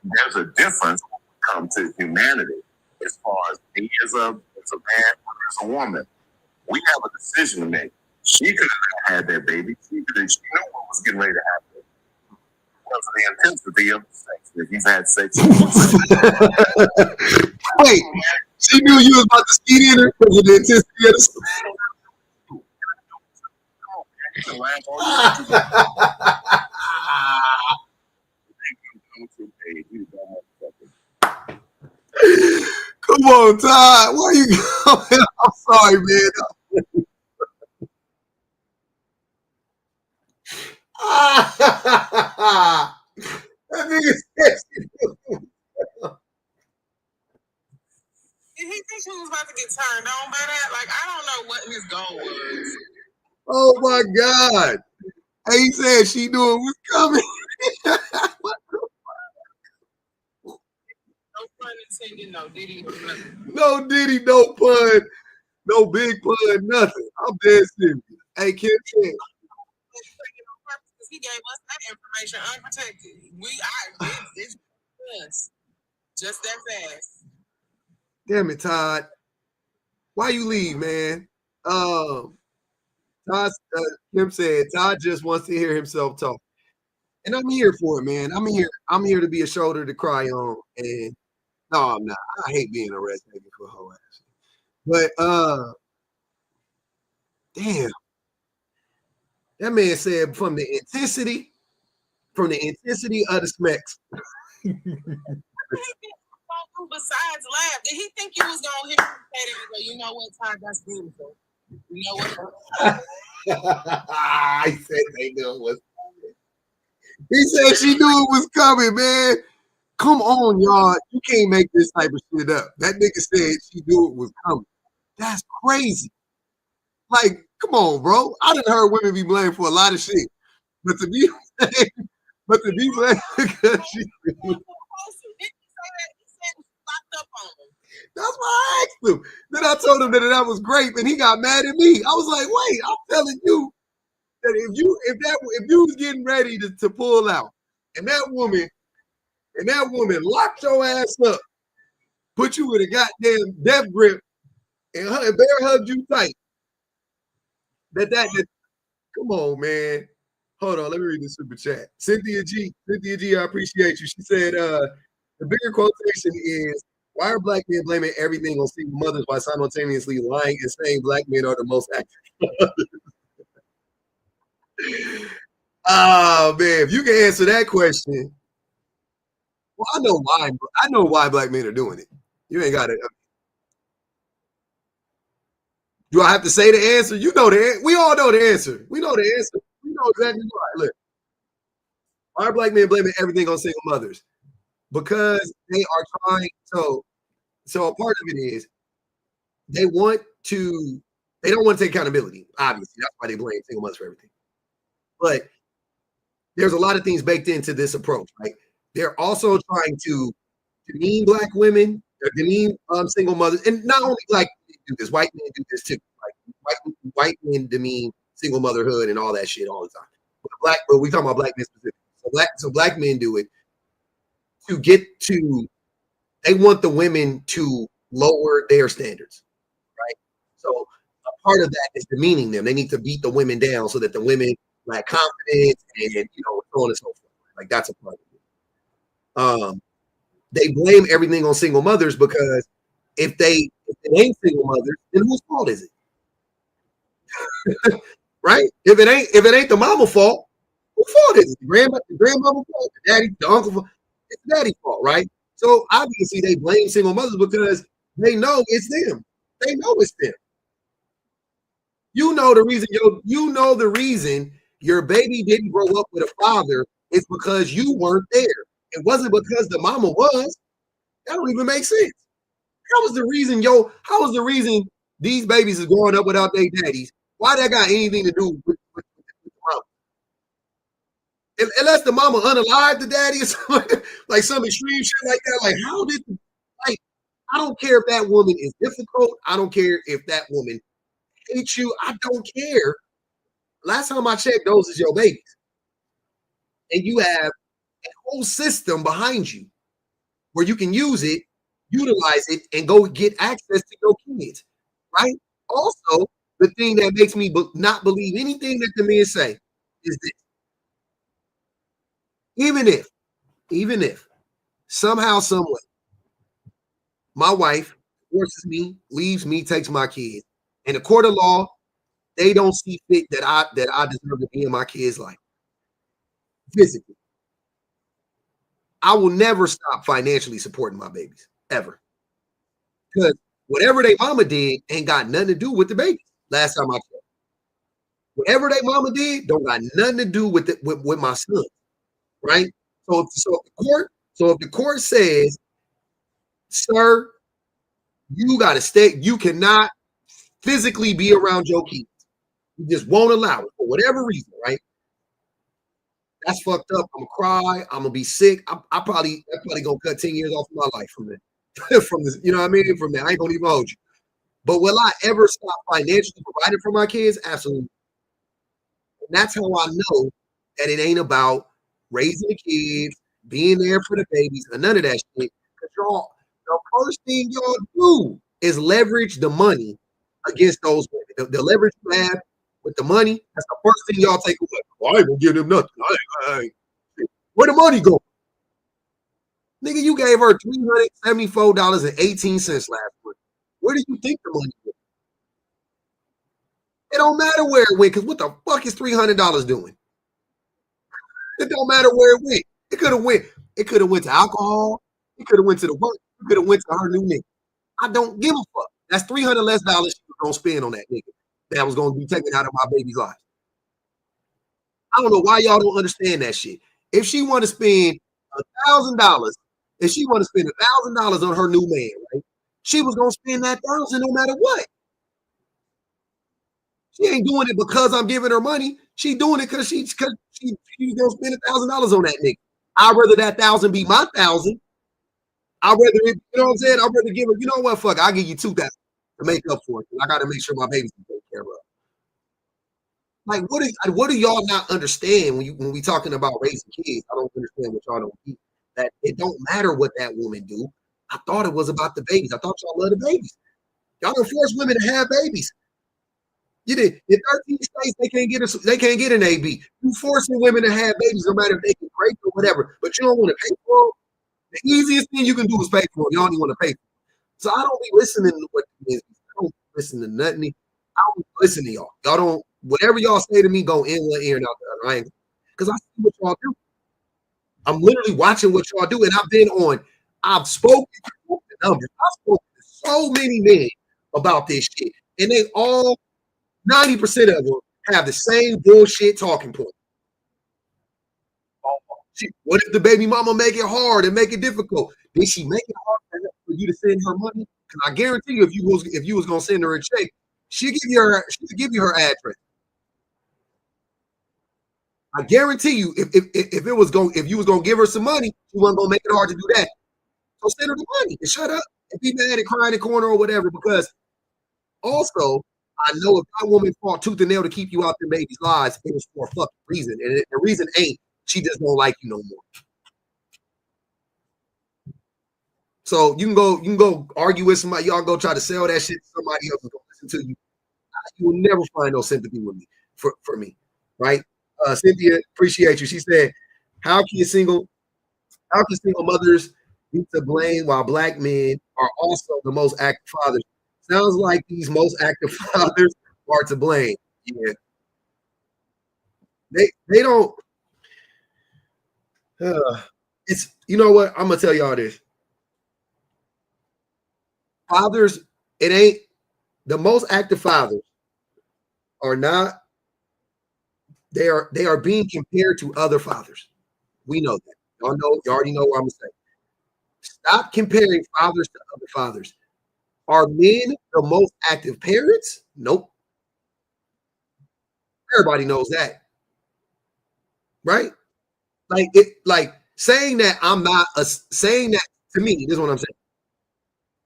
there's a difference when we come to humanity as far as me as a man or as a woman. We have a decision to make. She could have had that baby. She knew what was getting ready to happen because of the intensity of the sex. If you've had sex, wait, she knew you was about to skeet in her because of the intensity of the sex. Come on, Todd. Where you going? I'm sorry, man. That nigga said Did he think he was about to get turned on by that? Like, I don't know what his goal was. oh my God. Hey, he said she knew it was coming. No pun intended, no Diddy. No Diddy, no pun, no big pun, nothing. I'm dead serious. Hey, Kim said. He gave us that information unprotected. It's just that fast. Damn it, Todd. Why you leave, man? Todd, Kim said Todd just wants to hear himself talk. And I'm here for it, man. I'm here to be a shoulder to cry on. And no, I'm not. I hate being a red nigga for whole ass. But damn. That man said from the intensity of the smacks. Besides laugh, did he think you was gonna hear him say that? You know what, Todd? That's beautiful. You know what? I said they knew it was coming. He said she knew it was coming, man. Come on, y'all. You can't make this type of shit up. That nigga said she knew it was coming. That's crazy. Like, come on, bro. I done heard women be blamed for a lot of shit. But to be blamed because she that's why I asked him. Then I told him that was great, and he got mad at me. I was like, wait, I'm telling you that if you was getting ready to pull out, and that woman locked your ass up, put you in a goddamn death grip, and bear hugged you tight. That come on, man. Hold on, let me read the super chat. Cynthia G, I appreciate you. She said, the bigger quotation is, why are black men blaming everything on single mothers while simultaneously lying and saying black men are the most active? Oh man, if you can answer that question, well, I know why. I know why black men are doing it. You ain't got it. Do I have to say the answer? You know the answer. We all know the answer. We know the answer. We know exactly why. Look, why are black men blaming everything on single mothers? Because they are trying. So a part of it is they don't want to take accountability. Obviously, that's why they blame single mothers for everything. But there's a lot of things baked into this approach. Like they're also trying to demean black women, demean single mothers, and not only black men do this, white men do this too. Like white men demean single motherhood and all that shit all the time. But we talking about black men specifically. So black men do it to get to. They want the women to lower their standards, right? So a part of that is demeaning them. They need to beat the women down so that the women lack confidence and so on and so forth. Like that's a part of it. They blame everything on single mothers because if it ain't single mothers, then whose fault is it? Right? If it ain't the mama fault, Who fault is it? The grandmother fault, the daddy, the uncle fault? It's the daddy's fault, right? So obviously they blame single mothers because they know it's them. They know it's them. You know the reason your baby didn't grow up with a father is because you weren't there. It wasn't because the mama was. That don't even make sense. How was the reason these babies is growing up without their daddies? Why that got anything to do with the mama? Unless the mama unalived the daddy or something, like some extreme shit like that. Like, how did, like, I don't care if that woman is difficult. I don't care if that woman hates you. I don't care. Last time I checked, those is your babies. And you have a whole system behind you where you can use it, utilize it, and go get access to your kids, right? Also, the thing that makes me not believe anything that the men say is this. Even if somehow, some way, my wife forces me, leaves me, takes my kids, in the court of law, they don't see fit that I deserve to be in my kids' life physically. I will never stop financially supporting my babies, ever. Because whatever they mama did ain't got nothing to do with the babies. Last time I checked. Whatever they mama did don't got nothing to do with with my son. Right? So if the court says, sir, you gotta stay, you cannot physically be around your kids. You just won't allow it for whatever reason, right? That's fucked up. I'm gonna cry. I'm gonna be sick. I probably gonna cut 10 years off of my life from that. From this, you know what I mean? From that, I ain't gonna even hold you. But will I ever stop financially providing for my kids? Absolutely. And that's how I know that it ain't about raising the kids, being there for the babies, or none of that shit. Because the first thing y'all do is leverage the money against those women. The leverage you have with the money, that's the first thing y'all take away. Well, I ain't gonna give them nothing. Where the money go? Nigga, you gave her $374.18 last week. Where do you think the money went? It don't matter where it went, because what the fuck is $300 doing? It don't matter where it went. It could have went to alcohol. It could have went to the work. It could have went to her new nigga. I don't give a fuck. That's $300 less she was gonna spend on that nigga that was gonna be taken out of my baby's life. I don't know why y'all don't understand that shit. If she want to spend $1,000, if she want to spend $1,000 on her new man, right? She was gonna spend that $1,000 no matter what. She ain't doing it because I'm giving her money. She doing it because she's gonna spend $1,000 on that nigga. I'd rather that $1,000 be my $1,000. I'd rather it, you know what I'm saying? I'd rather give her, you know what, fuck, I'll give you $2,000 to make up for it. I gotta make sure my baby's taken care of. Like, what do y'all not understand when we talking about raising kids? I don't understand what y'all don't get. That it don't matter what that woman do. I thought it was about the babies. I thought y'all love the babies. Y'all don't force women to have babies. You did in 13 states they can't get an AB. You forcing women to have babies no matter if they can break or whatever, but you don't want to pay for them. The easiest thing you can do is pay for them. Y'all don't even want to pay for them. So I don't be listening to what I don't listen to nothing. I don't listen to y'all. Y'all don't, whatever y'all say to me, go in one ear and out the other. Because I see what y'all do. I'm literally watching what y'all do, and I've spoken to numbers. I've spoken to so many men about this shit, and they all 90% of them have the same bullshit talking point. What if the baby mama make it hard and make it difficult? Did she make it hard for you to send her money? Because I guarantee you, if you was gonna send her a check, she'd give you her address. I guarantee you, if you was gonna give her some money, she wasn't gonna make it hard to do that. So send her the money and shut up and be mad and cry in the corner or whatever. Because also, I know if that woman fought tooth and nail to keep you out their baby's lives, it was for a fucking reason. And the reason ain't she just don't like you no more. So you can go argue with somebody, y'all go try to sell that shit to somebody else who's gonna listen to you. You will never find no sympathy with me for me, right? Cynthia, appreciate you. She said, how can single mothers be to blame while black men are also the most active fathers? Sounds like these most active fathers are to blame. Yeah. They don't It's, you know what? I'm gonna tell y'all this. Fathers, it ain't the most active fathers are not. They are being compared to other fathers. We know that. Y'all know. You already know what I'm saying. Stop comparing fathers to other fathers. Are men the most active parents? Nope. Everybody knows that, right? Like saying that I'm not a saying that to me. This is what I'm saying.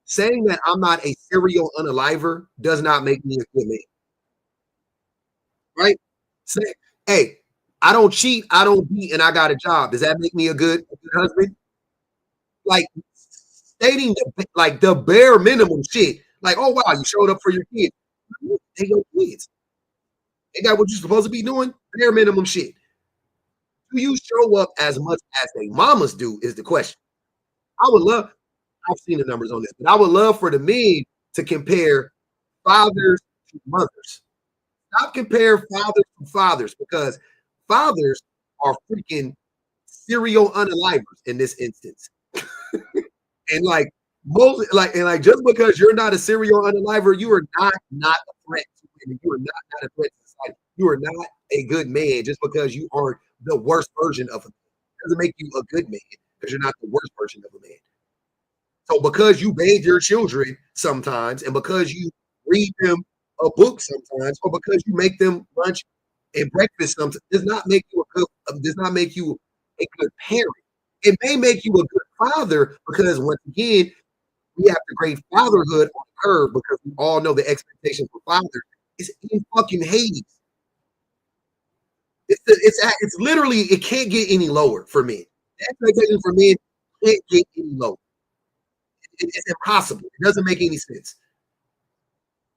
Saying that I'm not a serial unaliver does not make me a good man, right? Say, hey, I don't cheat, I don't beat, and I got a job. Does that make me a good husband? Like stating like the bare minimum shit. Like, oh wow, you showed up for your kids. They your kids. They got what you're supposed to be doing. Bare minimum shit. Do you show up as much as they mamas do? Is the question. I would love. I've seen the numbers on this, but I would love for the men to compare fathers to mothers. Stop comparing fathers to fathers because fathers are freaking serial unalivers in this instance. And like most, like just because you're not a serial unaliver, you are not a threat to women. You are not a threat to society. You are not a good man just because you aren't the worst version of a man. It doesn't make you a good man because you're not the worst version of a man. So because you bathe your children sometimes, and because you read them a book sometimes, or because you make them lunch and breakfast sometimes, does not make you a good does not make you a good parent. It may make you a good father because once again, we have to grade fatherhood on the curve because we all know the expectation for father is in fucking Hades. It's literally it can't get any lower for men. The expectation for men can't get any lower. It's impossible. It doesn't make any sense.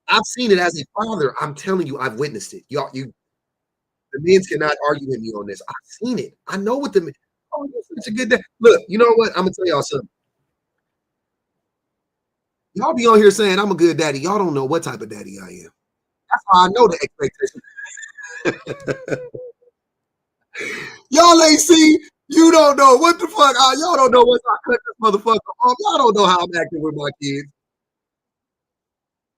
I've seen it as a father. I'm telling you, I've witnessed it. Y'all, the men cannot argue with me on this. I've seen it. I know what the men. Oh, you're such a good dad. Look, you know what? I'm gonna tell y'all something. Y'all be on here saying I'm a good daddy. Y'all don't know what type of daddy I am. That's why I know the expectation. Y'all ain't see. You don't know what the fuck. Y'all don't know what I cut this motherfucker off. Y'all don't know how I'm acting with my kids.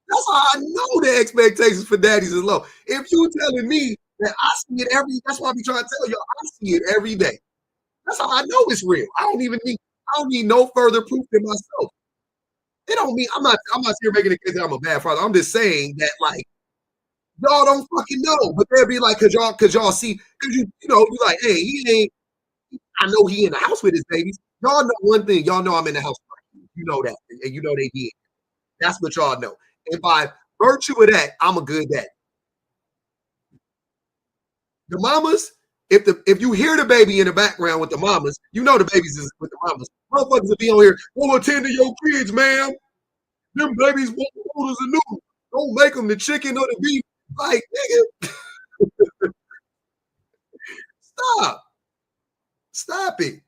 That's how I know the expectations for daddies is low. If you telling me that I see it that's why I be trying to tell y'all I see it every day. That's how I know it's real. I don't need no further proof than myself. It don't mean I'm not here making the case that I'm a bad father. I'm just saying that like y'all don't fucking know. But they'll be like, cause y'all see, cause you know, you like, hey, he ain't, I know he in the house with his babies. Y'all know one thing, y'all know I'm in the house. You know that. And you know they did. That's what y'all know. And by virtue of that, I'm a good dad. The mamas, if you hear the baby in the background with the mamas, you know the babies is with the mamas. Motherfuckers will be on here. Go attend to your kids, man. Them babies want noodles and noodles. Don't make them the chicken or the beef. Like, nigga, stop. Stop it.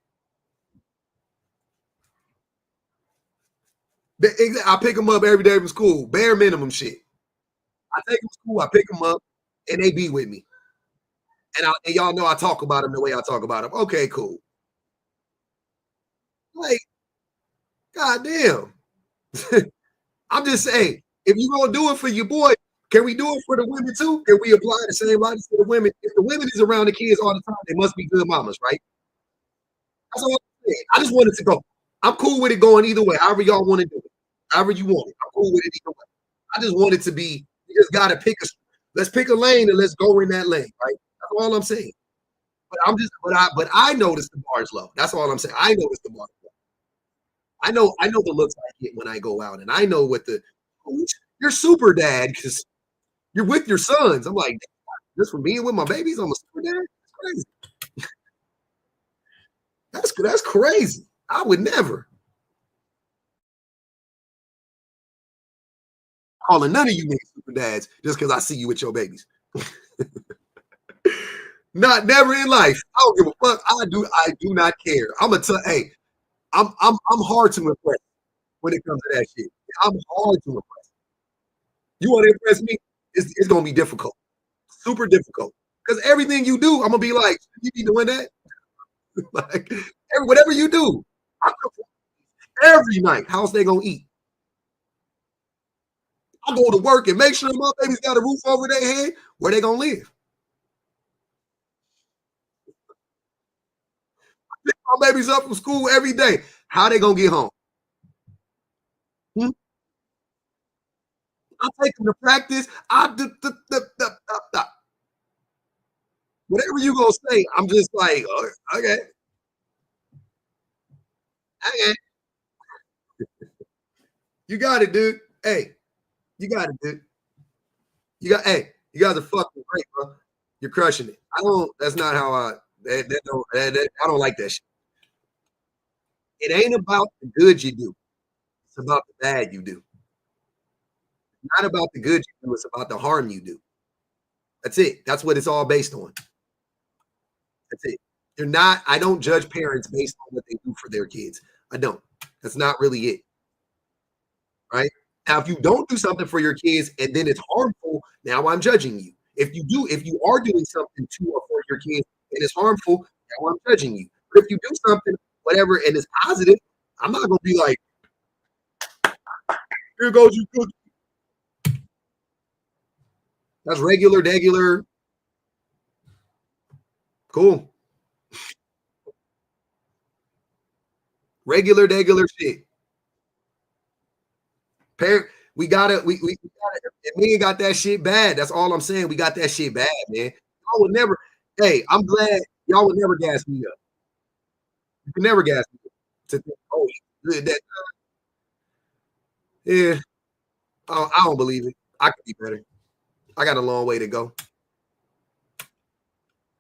I pick them up every day from school. Bare minimum shit. I take them to school, I pick them up, and they be with me. And y'all know I talk about them the way I talk about them. Okay, cool. Like, goddamn. I'm just saying, if you're gonna do it for your boy, can we do it for the women too? Can we apply the same logic to the women? If the women is around the kids all the time, they must be good mamas, right? That's all I'm saying. I just wanted to go. I'm cool with it going either way. However y'all want to do it. However you want it. I'm cool with it either way. I just wanted to be, you just gotta let's pick a lane and let's go in that lane, right? That's all I'm saying. But I noticed the bar is low. That's all I'm saying. I noticed the bar is low. I know the looks I get when I go out, and I know what you're super dad because you're with your sons. I'm like, just for being with my babies, I'm a super dad. That's crazy. That's crazy. I would never. Calling none of you niggas super dads just because I see you with your babies. Not never in life. I don't give a fuck. I do not care. I'm gonna tell. Hey, I'm hard to impress when it comes to that shit. I'm hard to impress. You want to impress me? It's gonna be difficult, super difficult. Because everything you do, I'm gonna be like, you be doing that. Like, whatever you do, I cook every night. How's they gonna eat? I go to work and make sure my baby's got a roof over their head. Where they gonna live? Pick my babies up from school every day. How they gonna get home? I take them to practice. Whatever you gonna say, I'm just like, okay, okay. You got it, dude. Hey, you got it, dude. Hey, you guys are fucking great, bro. You're crushing it. That's not how I don't like that shit. It ain't about the good you do. It's about the bad you do. It's not about the good you do. It's about the harm you do. That's it. That's what it's all based on. That's it. I don't judge parents based on what they do for their kids. I don't. That's not really it. Right? Now, if you don't do something for your kids and then it's harmful, now I'm judging you. If you are doing something to or for your kids and it's harmful, now I'm judging you. But if you do something, whatever, and it's positive, I'm not gonna be like, here goes your cookie. That's regular. Cool. Regular shit. Parent, we gotta. If we ain't got that shit bad, that's all I'm saying. We got that shit bad, man. Y'all would never. Hey, I'm glad y'all would never gas me up. You can never gas me up to think, oh, good that. Yeah, I don't believe it. I could be better. I got a long way to go.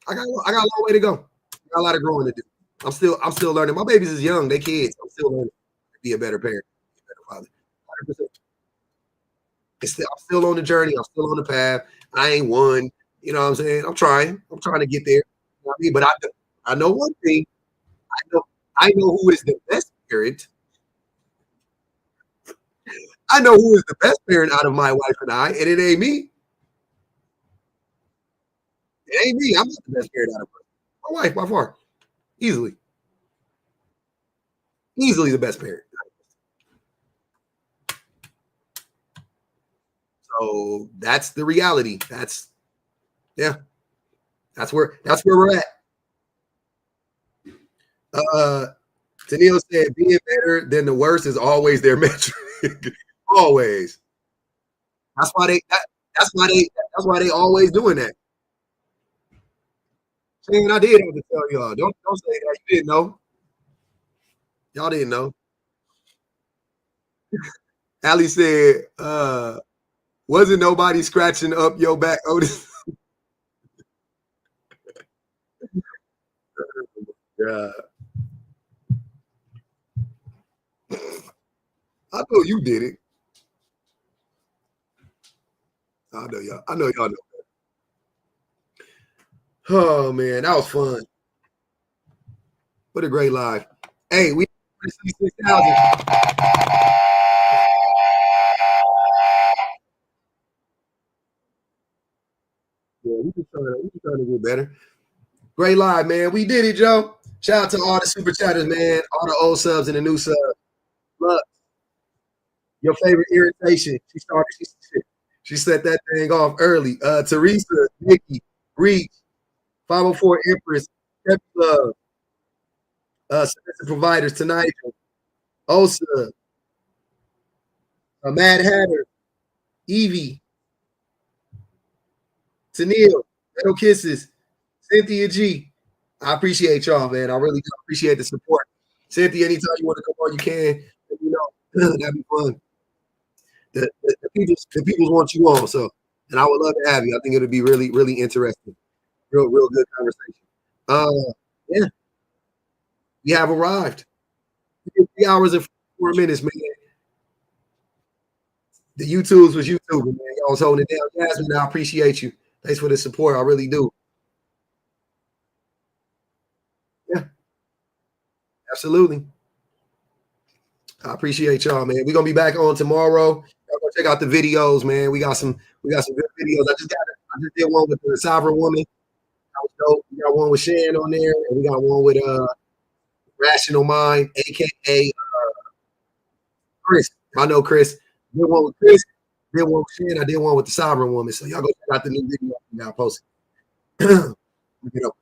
I got a long way to go. I got a lot of growing to do. I'm still learning. My babies is young. They kids. I'm still learning to be a better parent, be a better father. 100%. I'm still on the journey. I'm still on the path. I ain't won. You know what I'm saying? I'm trying. I'm trying to get there. You know what I mean? But I know one thing. I know who is the best parent. I know who is the best parent out of my wife and I, and it ain't me. It ain't me. I'm not the best parent out of her. My wife by far. Easily the best parent. So that's the reality. That's where we're at. Tennille said being better than the worst is always their metric. Always. That's why they always doing that. Man, I did have to tell y'all. Don't say that. You didn't know. Y'all didn't know. Allie said, wasn't nobody scratching up your back, Otis? Yeah. I know you did it. I know y'all know that. Oh man, that was fun. What a great live. Hey, we 66,000. Yeah, we can try to get better. Great live, man. We did it, Joe. Shout out to all the super chatters, man. All the old subs and the new subs. Look, your favorite irritation. She set that thing off early. Teresa, Nikki, Reach, 504 Empress, Love, Submissive Providers tonight. Osa, Mad Hatter, Evie, Tennille, Metal Kisses, Cynthia G. I appreciate y'all, man. I really do appreciate the support. Cynthia, anytime you want to come on, you can. You know, that'd be fun. The people want you on, so and I would love to have you. I think it'll be really, really interesting. Real good conversation. Yeah. We have arrived. 3 hours and 4 minutes, man. The YouTubes was YouTube, man. Y'all was holding it down. Jasmine, I appreciate you. Thanks for the support. I really do. Yeah. Absolutely. I appreciate y'all, man. We're gonna be back on tomorrow. Y'all go check out the videos, man. We got some good videos. I just did one with the sovereign woman. was dope. We got one with Shan on there, and we got one with Rational Mind, aka Chris. I know Chris. Did one with Chris. Did one with Shan. I did one with the Sovereign Woman. So y'all go check out the new video. Now posted. Look it up.